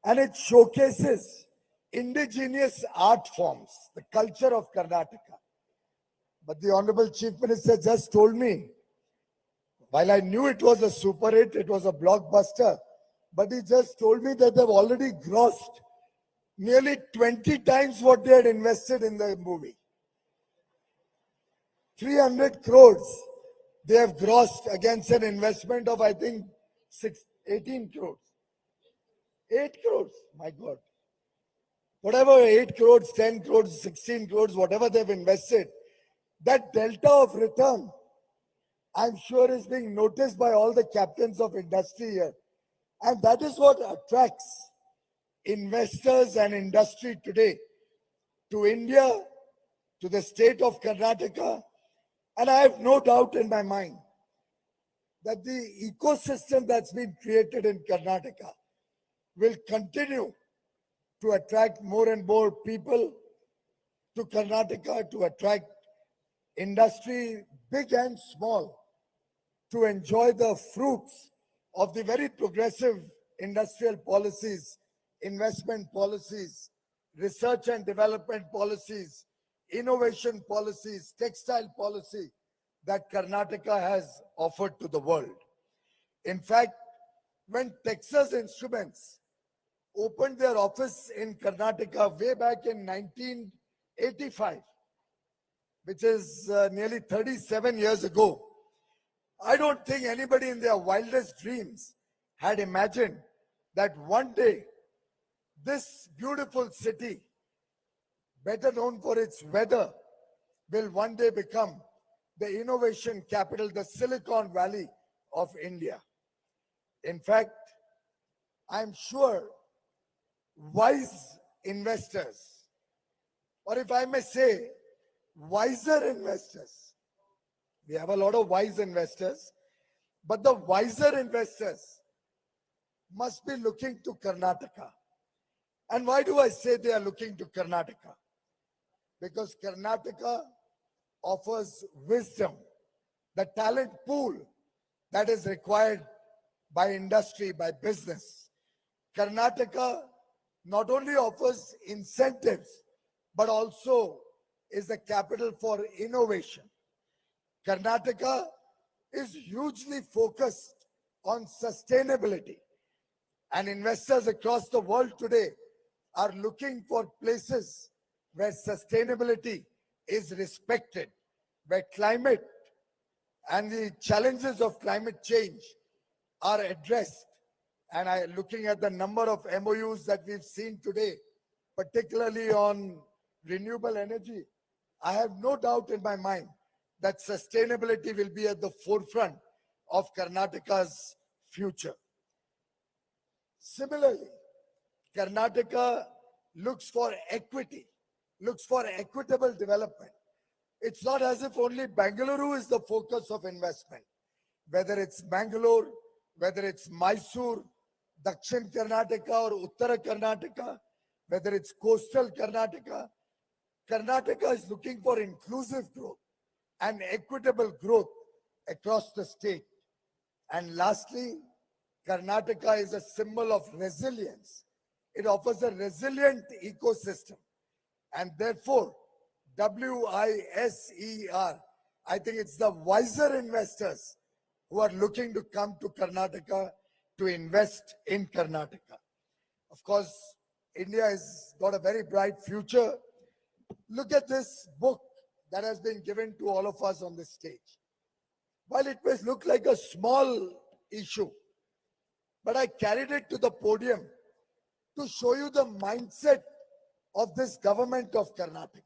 and it showcases indigenous art forms, the culture of Karnataka. But the Honorable Chief Minister just told me, while I knew it was a super hit, it was a blockbuster, but he just told me that they've already grossed nearly 20 times what they had invested in the movie. 300 crores they have grossed against an investment of, I think, 18 crores. 8 crores, my God. Whatever 8 crores, 10 crores, 16 crores, whatever they've invested, that delta of return, I'm sure is being noticed by all the captains of industry here. And that is what attracts investors and industry today to India, to the state of Karnataka. And I have no doubt in my mind that the ecosystem that's been created in Karnataka will continue to attract more and more people to Karnataka, to attract industry, big and small, to enjoy the fruits of the very progressive industrial policies, investment policies, research and development policies, innovation policies, textile policy that Karnataka has offered to the world. In fact, when Texas Instruments opened their office in Karnataka way back in 1985, which is nearly 37 years ago, I don't think anybody in their wildest dreams had imagined that one day this beautiful city, better known for its weather, will one day become the innovation capital, the Silicon Valley of India. In fact, I'm sure wise investors, or if I may say, wiser investors, we have a lot of wise investors, but the wiser investors must be looking to Karnataka. And why do I say they are looking to Karnataka? Because Karnataka offers wisdom, the talent pool that is required by industry, by business. Karnataka not only offers incentives, but also is the capital for innovation. Karnataka is hugely focused on sustainability, and investors across the world today are looking for places where sustainability is respected, where climate and the challenges of climate change are addressed. And looking at the number of MOUs that we've seen today, particularly on renewable energy, I have no doubt in my mind that sustainability will be at the forefront of Karnataka's future. Similarly, Karnataka looks for equity, looks for equitable development. It's not as if only Bengaluru is the focus of investment. Whether it's Bangalore, whether it's Mysore, Dakshin Karnataka or Uttara Karnataka, whether it's coastal Karnataka, Karnataka is looking for inclusive growth and equitable growth across the state. And lastly, Karnataka is a symbol of resilience. It offers a resilient ecosystem. And therefore, WISER, I think it's the wiser investors who are looking to come to Karnataka to invest in Karnataka. Of course, India has got a very bright future. Look at this book that has been given to all of us on this stage. While it may look like a small issue, but I carried it to the podium to show you the mindset of this government of Karnataka.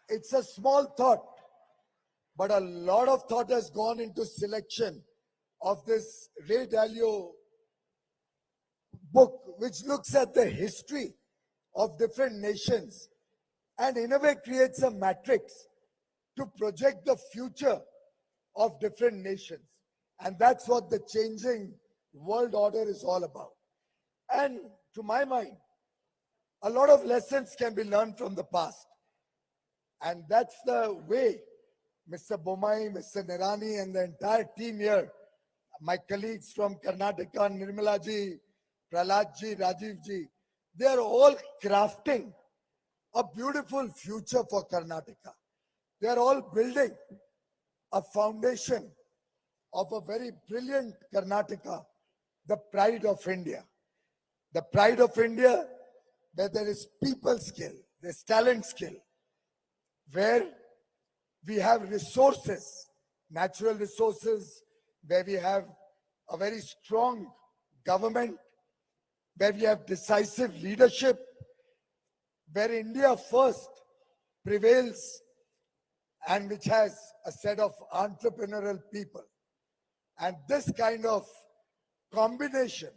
It's a small thought, but a lot of thought has gone into selection of this Ray Dalio book, which looks at the history of different nations and in a way creates a matrix to project the future of different nations. And that's what the changing world order is all about. And to my mind, a lot of lessons can be learned from the past. And that's the way Mr. Bomai, Mr. Nirani, and the entire team here, my colleagues from Karnataka, Nirmala ji, Prahlad ji, Rajiv ji, they are all crafting a beautiful future for Karnataka. They are all building a foundation of a very brilliant Karnataka, the pride of India. The pride of India, where there is people skill, there's talent skill, where we have resources, natural resources, where we have a very strong government, where we have decisive leadership, where India first prevails and which has a set of entrepreneurial people. And this kind of combination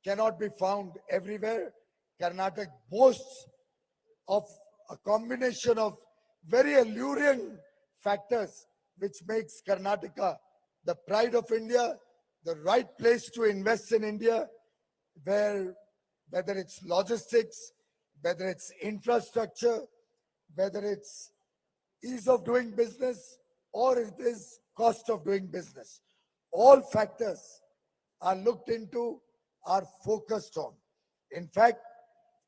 cannot be found everywhere. Karnataka boasts of a combination of very alluring factors which makes Karnataka the pride of India, the right place to invest in India, where whether it's logistics, whether it's infrastructure, whether it's ease of doing business, or it is cost of doing business. All factors are looked into, are focused on. In fact,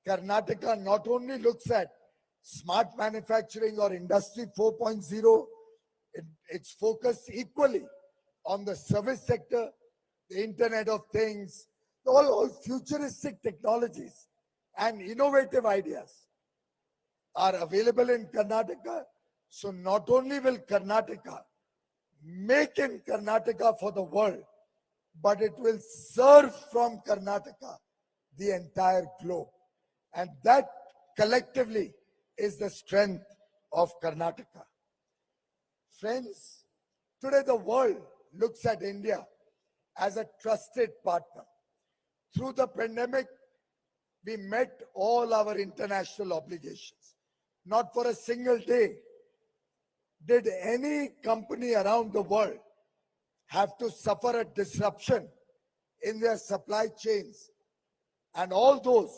Karnataka not only looks at smart manufacturing or industry 4.0, it's focused equally on the service sector, the Internet of Things, all futuristic technologies and innovative ideas are available in Karnataka. So not only will Karnataka make in Karnataka for the world, but it will serve from Karnataka the entire globe. And that collectively is the strength of Karnataka. Friends, today the world looks at India as a trusted partner. Through the pandemic, we met all our international obligations. Not for a single day did any company around the world have to suffer a disruption in their supply chains. And all those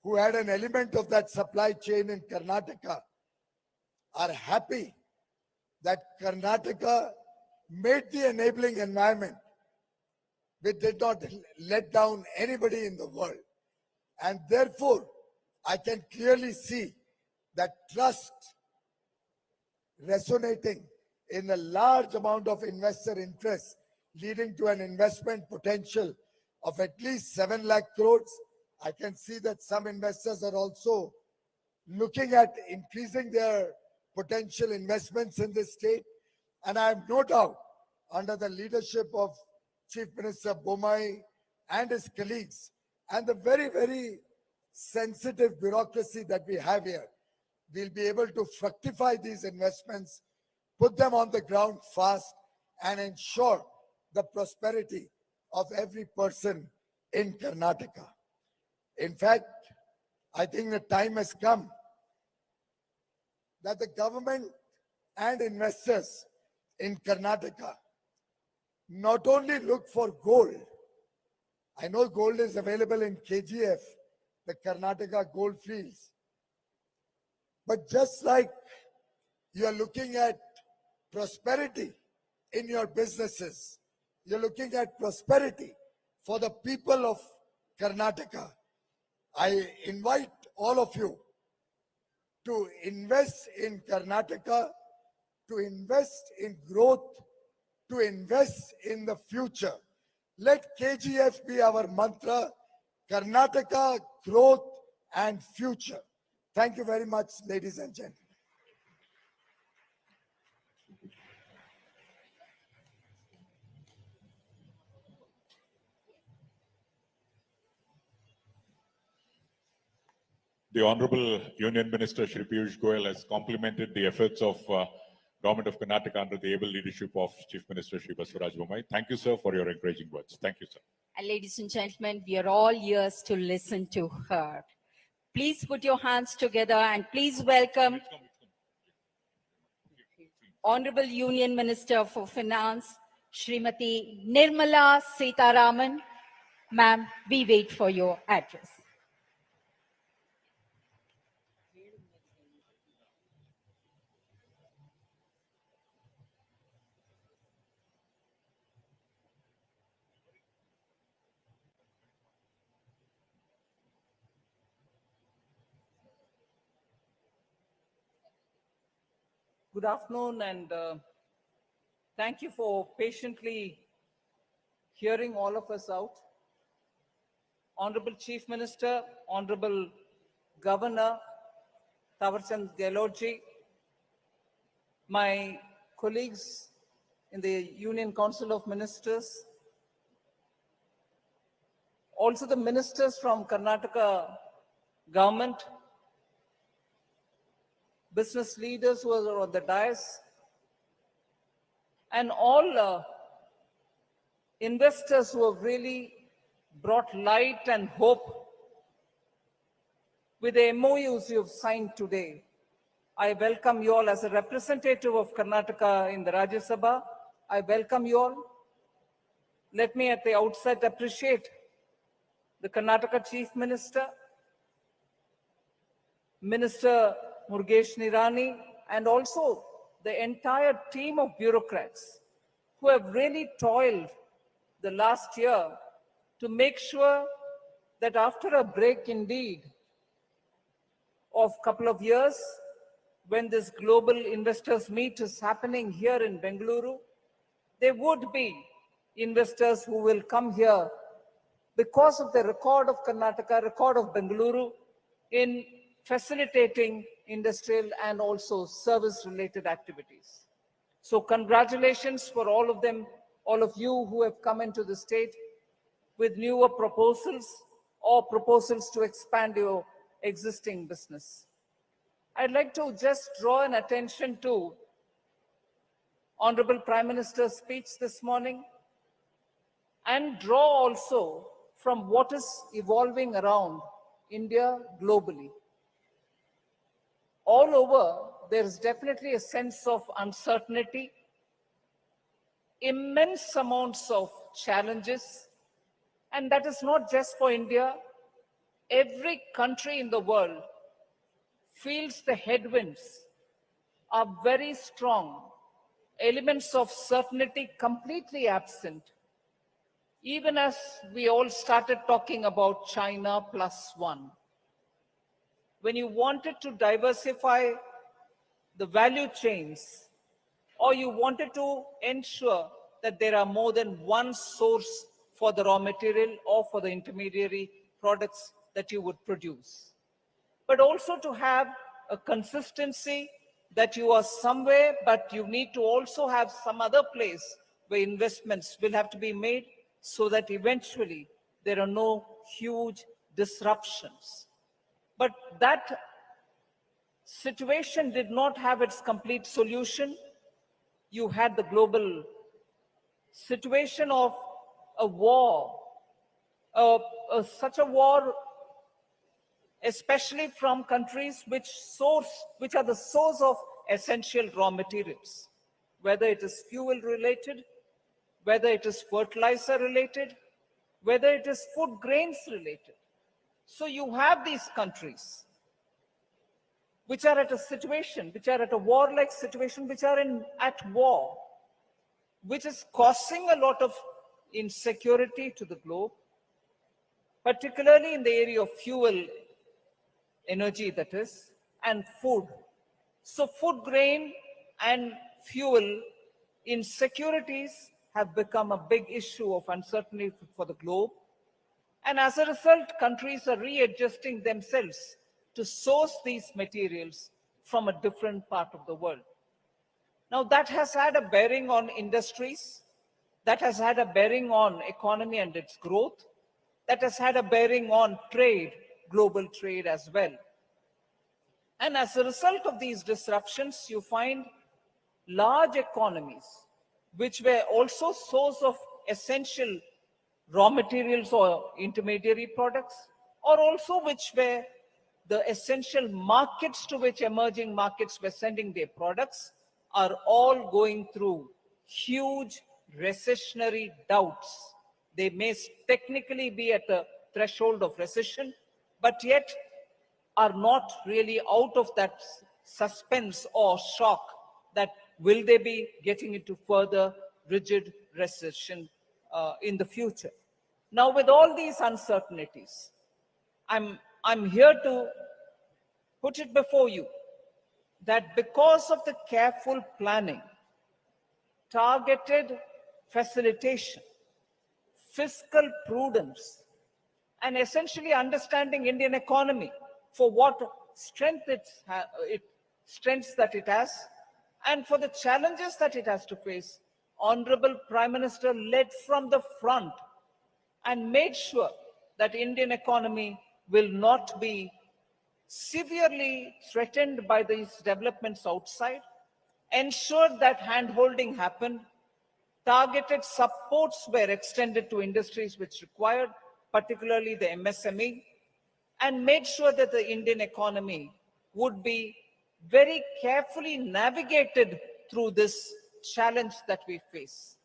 who had an element of that supply chain in Karnataka are happy that Karnataka made the enabling environment which did not let down anybody in the world. And therefore, I can clearly see that trust resonating in a large amount of investor interest, leading to an investment potential of at least 7 lakh crores. I can see that some investors are also looking at increasing their potential investments in this state. And I have no doubt, under the leadership of Chief Minister Bomai and his colleagues, and the very, very sensitive bureaucracy that we have here, we'll be able to fructify these investments, put them on the ground fast, and ensure the prosperity of every person in Karnataka. In fact, I think the time has come that the government and investors in Karnataka not only look for gold. I know gold is available in KGF, the Karnataka gold fields. But just like you are looking at prosperity in your businesses, you're looking at prosperity for the people of Karnataka. I invite all of you to invest in Karnataka, to invest in growth, to invest in the future. Let KGF be our mantra, Karnataka, growth and future. Thank you very much, ladies and gentlemen. The Honorable Union Minister Shri Piyush Goyal has complimented the efforts of Government of Karnataka under the able leadership of Chief Minister Shri Basuraj Bomai. Thank you, sir, for your encouraging words. Thank you, sir. And ladies and gentlemen, we are all ears to listen to her. Please put your hands together and please welcome Honorable Union Minister for Finance, Srimati Nirmala Sitaraman. Ma'am, we wait for your address. Good afternoon, and thank you for patiently hearing all of us out. Honorable Chief Minister, Honorable Governor Tawarchand Gehlotji, my colleagues in the Union Council of Ministers, also the ministers from Karnataka government, business leaders who are on the dais, and all investors who have really brought light and hope with the MOUs you have signed today. I welcome you all as a representative of Karnataka in the Rajya Sabha. I welcome you all. Let me at the outset appreciate the Karnataka Chief Minister, Minister Murugesh Nirani, and also the entire team of bureaucrats who have really toiled the last year to make sure that after a break indeed of a couple of years, when this global investors meet is happening here in Bengaluru, there would be investors who will come here because of the record of Karnataka, record of Bengaluru in facilitating industrial and also service-related activities. So congratulations for all of them, all of you who have come into the state with newer proposals or proposals to expand your existing business. I'd like to just draw an attention to Honorable Prime Minister's speech this morning and draw also from what is evolving around India globally. All over, there is definitely a sense of uncertainty, immense amounts of challenges, and that is not just for India. Every country in the world feels the headwinds are very strong, elements of certainty completely absent. Even as we all started talking about China +1, when you wanted to diversify the value chains, or you wanted to ensure that there are more than one source for the raw material or for the intermediary products that you would produce, but also to have a consistency that you are somewhere, but you need to also have some other place where investments will have to be made so that eventually there are no huge disruptions. But that situation did not have its complete solution. You had the global situation of a war, such a war, especially from countries which are the source of essential raw materials, whether it is fuel related, whether it is fertilizer related, whether it is food grains related. So you have these countries which are at a situation, which are at a war-like situation, which are at war, which is causing a lot of insecurity to the globe, particularly in the area of fuel, energy that is, and food. So food grain and fuel insecurities have become a big issue of uncertainty for the globe. And as a result, countries are readjusting themselves to source these materials from a different part of the world. Now that has had a bearing on industries, that has had a bearing on economy and its growth, that has had a bearing on trade, global trade as well. And as a result of these disruptions, you find large economies, which were also source of essential raw materials or intermediary products, or also which were the essential markets to which emerging markets were sending their products, are all going through huge recessionary doubts. They may technically be at the threshold of recession, but yet are not really out of that suspense or shock that will they be getting into further rigid recession in the future. Now, with all these uncertainties, I'm here to put it before you that because of the careful planning, targeted facilitation, fiscal prudence, and essentially understanding Indian economy for what strengths that it has, and for the challenges that it has to face, Honorable Prime Minister led from the front and made sure that Indian economy will not be severely threatened by these developments outside, ensured that hand-holding happened, targeted supports were extended to industries which required, particularly the MSME, and made sure that the Indian economy would be very carefully navigated through this challenge that we face.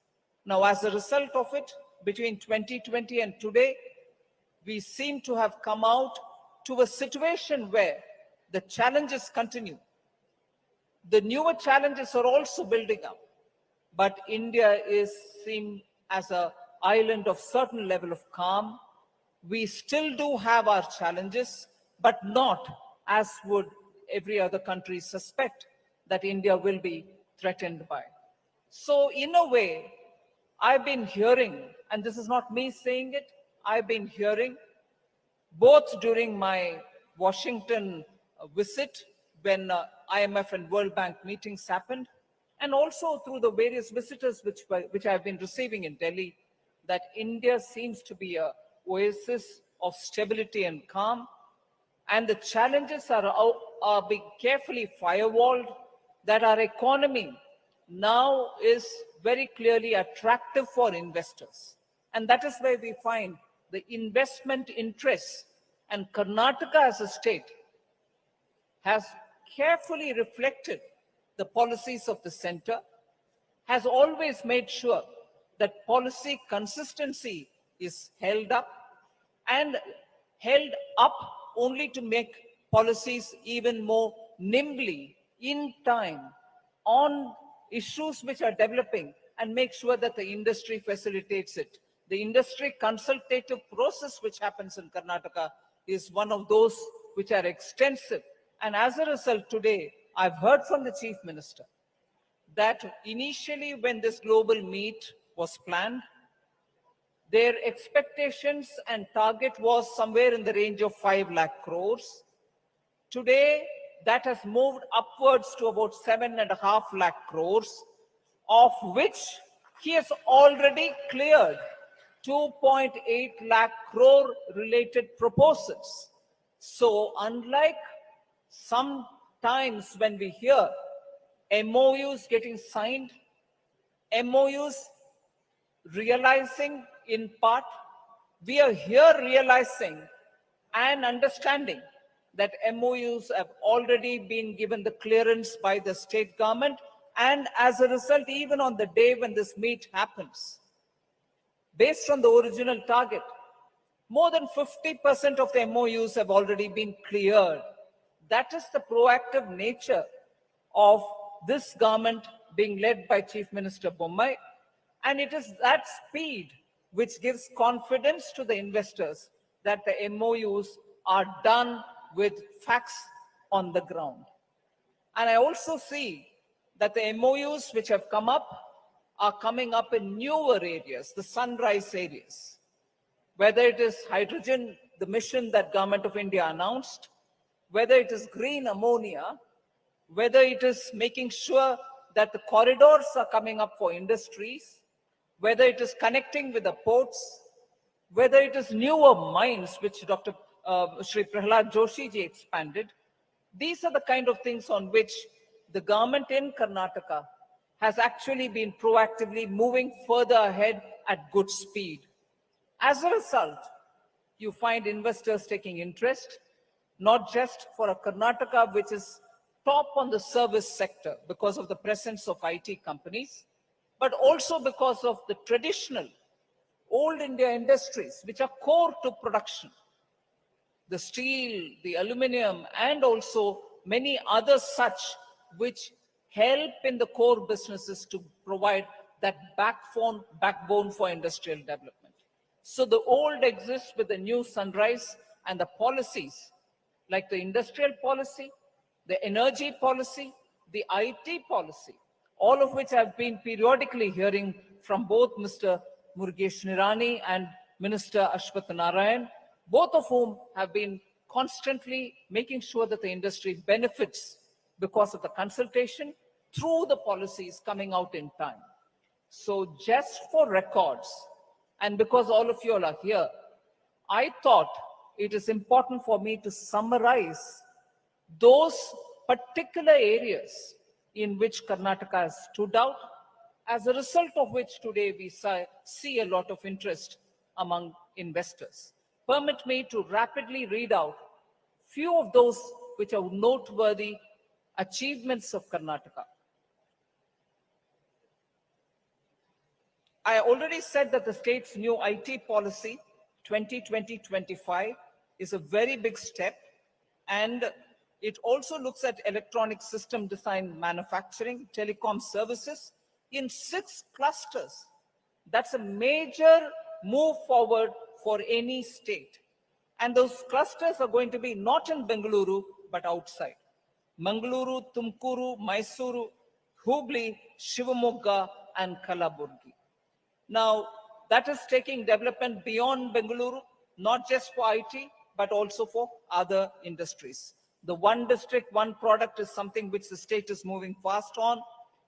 Now, as a result of it, between 2020 and today, we seem to have come out to a situation where the challenges continue. The newer challenges are also building up, but India is seen as an island of certain level of calm. We still do have our challenges, but not as would every other country suspect that India will be threatened by. So in a way, I've been hearing, and this is not me saying it, I've been hearing both during my Washington visit when IMF and World Bank meetings happened, and also through the various visitors which I've been receiving in Delhi, that India seems to be an oasis of stability and calm, and the challenges are being carefully firewalled, that our economy now is very clearly attractive for investors. And that is where we find the investment interests, and Karnataka as a state has carefully reflected the policies of the center, has always made sure that policy consistency is held up, and held up only to make policies even more nimbly in time on issues which are developing, and make sure that the industry facilitates it. The industry consultative process which happens in Karnataka is one of those which are extensive. And as a result, today, I've heard from the Chief Minister that initially when this global meet was planned, their expectations and target was somewhere in the range of 5 lakh crores. Today, that has moved upwards to about 7.5 lakh crores, of which he has already cleared 2.8 lakh crore related proposals. So unlike sometimes when we hear MOUs getting signed, MOUs realizing in part, we are here realizing and understanding that MOUs have already been given the clearance by the state government, and as a result, even on the day when this meet happens, based on the original target, more than 50% of the MOUs have already been cleared. That is the proactive nature of this government being led by Chief Minister Bommai, and it is that speed which gives confidence to the investors that the MOUs are done with facts on the ground. And I also see that the MOUs which have come up are coming up in newer areas, the sunrise areas, whether it is hydrogen, the mission that Government of India announced, whether it is green ammonia, whether it is making sure that the corridors are coming up for industries, whether it is connecting with the ports, whether it is newer mines, which Dr. Shri Prahlad Joshi ji expanded. These are the kind of things on which the government in Karnataka has actually been proactively moving further ahead at good speed. As a result, you find investors taking interest, not just for a Karnataka which is top on the service sector because of the presence of IT companies, but also because of the traditional old India industries which are core to production. The steel, the aluminum, and also many others such which help in the core businesses to provide that backbone for industrial development. So the old exists with the new sunrise, and the policies like the industrial policy, the energy policy, the IT policy, all of which I've been periodically hearing from both Mr. Murugesh Nirani and Minister Ashwath Narayan, both of whom have been constantly making sure that the industry benefits because of the consultation through the policies coming out in time. So just for records, and because all of you all are here, I thought it is important for me to summarize those particular areas in which Karnataka has stood out, as a result of which today we see a lot of interest among investors. Permit me to rapidly read out few of those which are noteworthy achievements of Karnataka. I already said that the state's new IT policy 2020-25 is a very big step, and it also looks at electronic system design manufacturing, telecom services in 6 clusters. That's a major move forward for any state. And those clusters are going to be not in Bengaluru, but outside. Mangaluru, Tumkuru, Mysuru, Hubli, Shivamogga, and Kalaburgi. Now, that is taking development beyond Bengaluru, not just for IT, but also for other industries. The one district, one product is something which the state is moving fast on.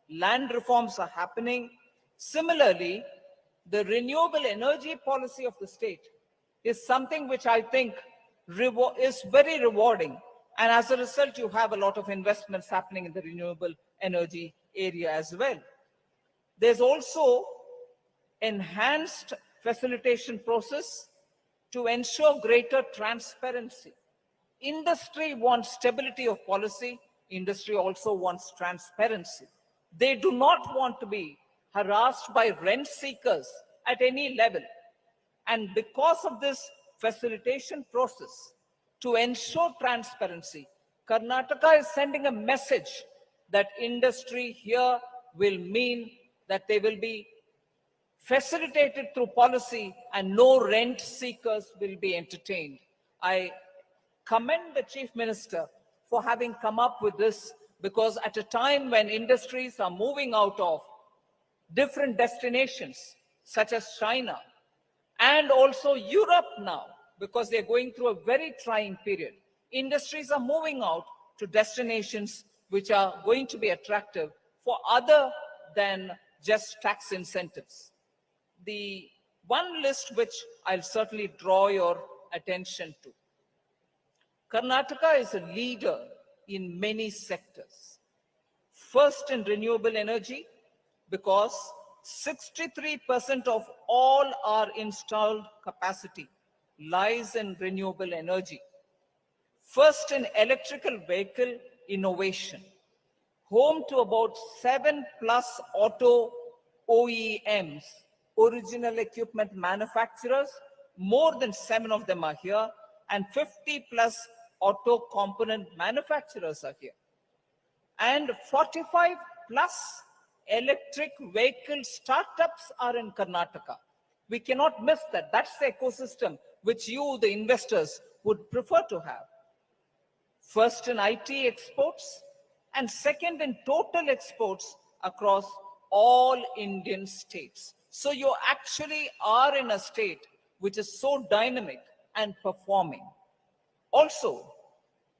Land reforms are happening. Similarly, the renewable energy policy of the state is something which I think is very rewarding. And as a result, you have a lot of investments happening in the renewable energy area as well. There's also enhanced facilitation process to ensure greater transparency. Industry wants stability of policy. Industry also wants transparency. They do not want to be harassed by rent seekers at any level. And because of this facilitation process, to ensure transparency, Karnataka is sending a message that industry here will mean that they will be facilitated through policy and no rent seekers will be entertained. I commend the Chief Minister for having come up with this, because at a time when industries are moving out of different destinations, such as China, and also Europe now, because they're going through a very trying period, industries are moving out to destinations which are going to be attractive for other than just tax incentives. The one list which I'll certainly draw your attention to. Karnataka is a leader in many sectors. First in renewable energy, because 63% of all our installed capacity lies in renewable energy. First in electrical vehicle innovation, home to about 7+ auto OEMs, original equipment manufacturers. More than 7 of them are here, and 50+ auto component manufacturers are here. And 45+ electric vehicle startups are in Karnataka. We cannot miss that. That's the ecosystem which you, the investors, would prefer to have. First in IT exports, and second in total exports across all Indian states. So you actually are in a state which is so dynamic and performing. Also,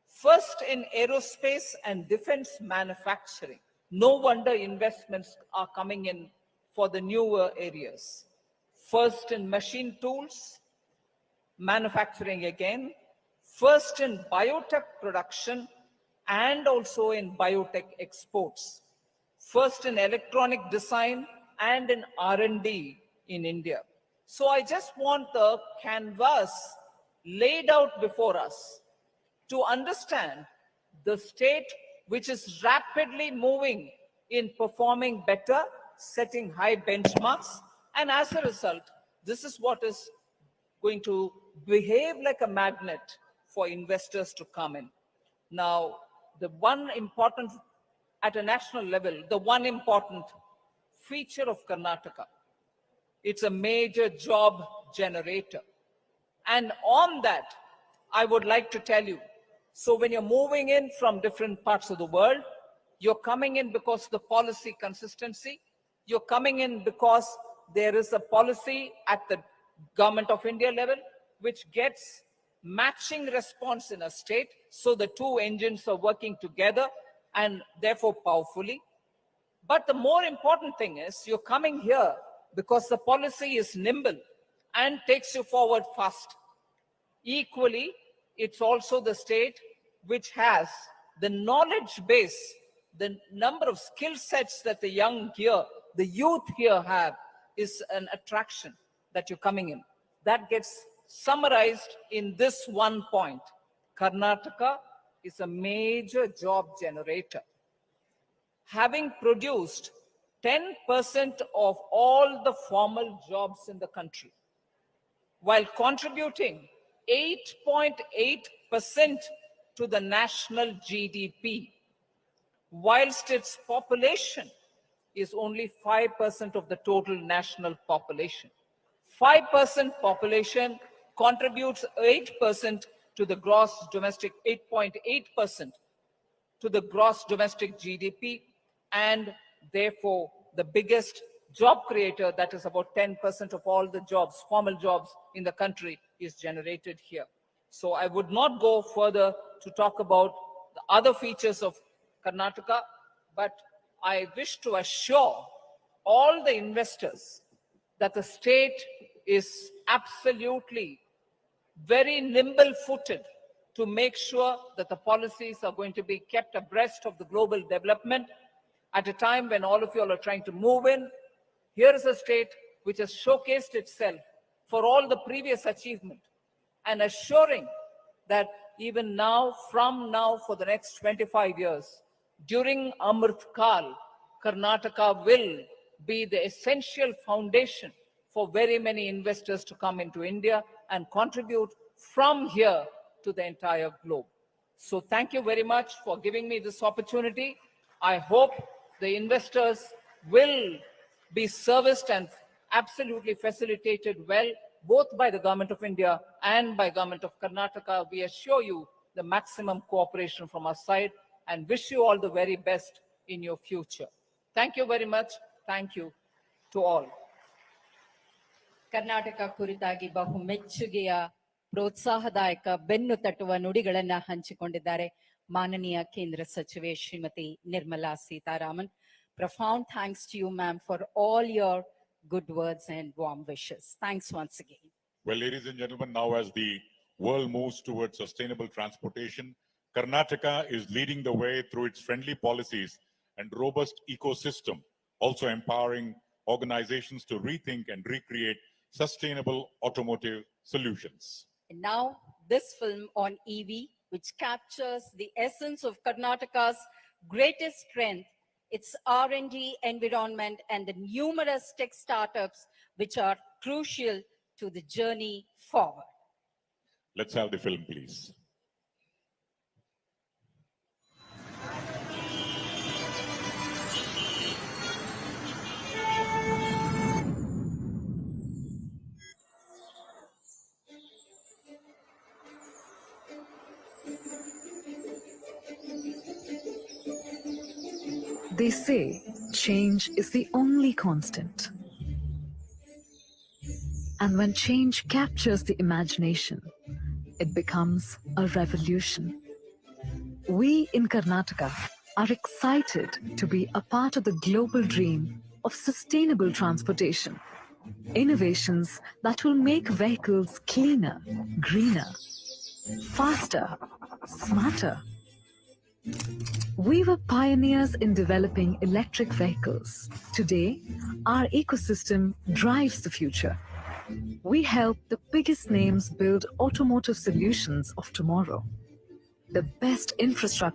first in aerospace and defense manufacturing. No wonder investments are coming in for the newer areas. First in machine tools, manufacturing again. First in biotech production and also in biotech exports. First in electronic design and in R&D in India. So I just want the canvas laid out before us to understand the state which is rapidly moving in performing better, setting high benchmarks, and as a result, this is what is going to behave like a magnet for investors to come in. Now, the one important, at a national level, the one important feature of Karnataka, it's a major job generator. And on that, I would like to tell you So when you're moving in from different parts of the world, you're coming in because of the policy consistency. You're coming in because there is a policy at the Government of India level which gets matching response in a state. So the two engines are working together and therefore powerfully. But the more important thing is you're coming here because the policy is nimble and takes you forward fast. Equally, it's also the state which has the knowledge base, the number of skill sets that the youth here have is an attraction that you're coming in. That gets summarized in this one point. Karnataka is a major job generator, having produced 10% of all the formal jobs in the country, while contributing 8.8% to the national GDP, whilst its population is only 5% of the total national population. 5% population contributes 8% to the gross domestic, 8.8% to the gross domestic GDP, and therefore the biggest job creator, that is about 10% of all the jobs, formal jobs in the country, is generated here. So I would not go further to talk about the other features of Karnataka, but I wish to assure all the investors that the state is absolutely very nimble-footed to make sure that the policies are going to be kept abreast of the global development at a time when all of you all are trying to move in. Here is a state which has showcased itself for all the previous achievement and assuring that even now, from now for the next 25 years, during Amrit Kal, Karnataka will be the essential foundation for very many investors to come into India and contribute from here to the entire globe. So thank you very much for giving me this opportunity. I hope the investors will be serviced and absolutely facilitated well, both by the Government of India and by Government of Karnataka. We assure you the maximum cooperation from our side and wish you all the very best in your future. Thank you very much. Thank you to all. Karnataka ಕುರಿತಾಗಿ ಬಹು ಮೆಚ್ಚುಗೆಯ ಪ್ರೋತ್ಸಾಹದಾಯಕ ಬೆನ್ನು ತಟ್ಟುವ ನುಡಿಗಳನ್ನ ಹಂಚಿಕೊಂಡಿದ್ದಾರೆ ಮಾನನೀಯ ಕೇಂದ್ರ ಸಚಿವೆ Shrimati Nirmala Sitharaman. Profound thanks to you, ma'am, for all your good words and warm wishes. Thanks once again. Well, ladies and gentlemen, now as the world moves towards sustainable transportation, Karnataka is leading the way through its friendly policies and robust ecosystem, also empowering organizations to rethink and recreate sustainable automotive solutions. And now, this film on EV, which captures the essence of Karnataka's greatest strength, its R&D environment, and the numerous tech startups which are crucial to the journey forward. Let's have the film, please. They say change is the only constant. And when change captures the imagination, it becomes a revolution. We in Karnataka are excited to be a part of the global dream of sustainable transportation. Innovations that will make vehicles cleaner, greener, faster, smarter. We were pioneers in developing electric vehicles. Today, our ecosystem drives the future. We help the biggest names build automotive solutions of tomorrow. The best infrastructure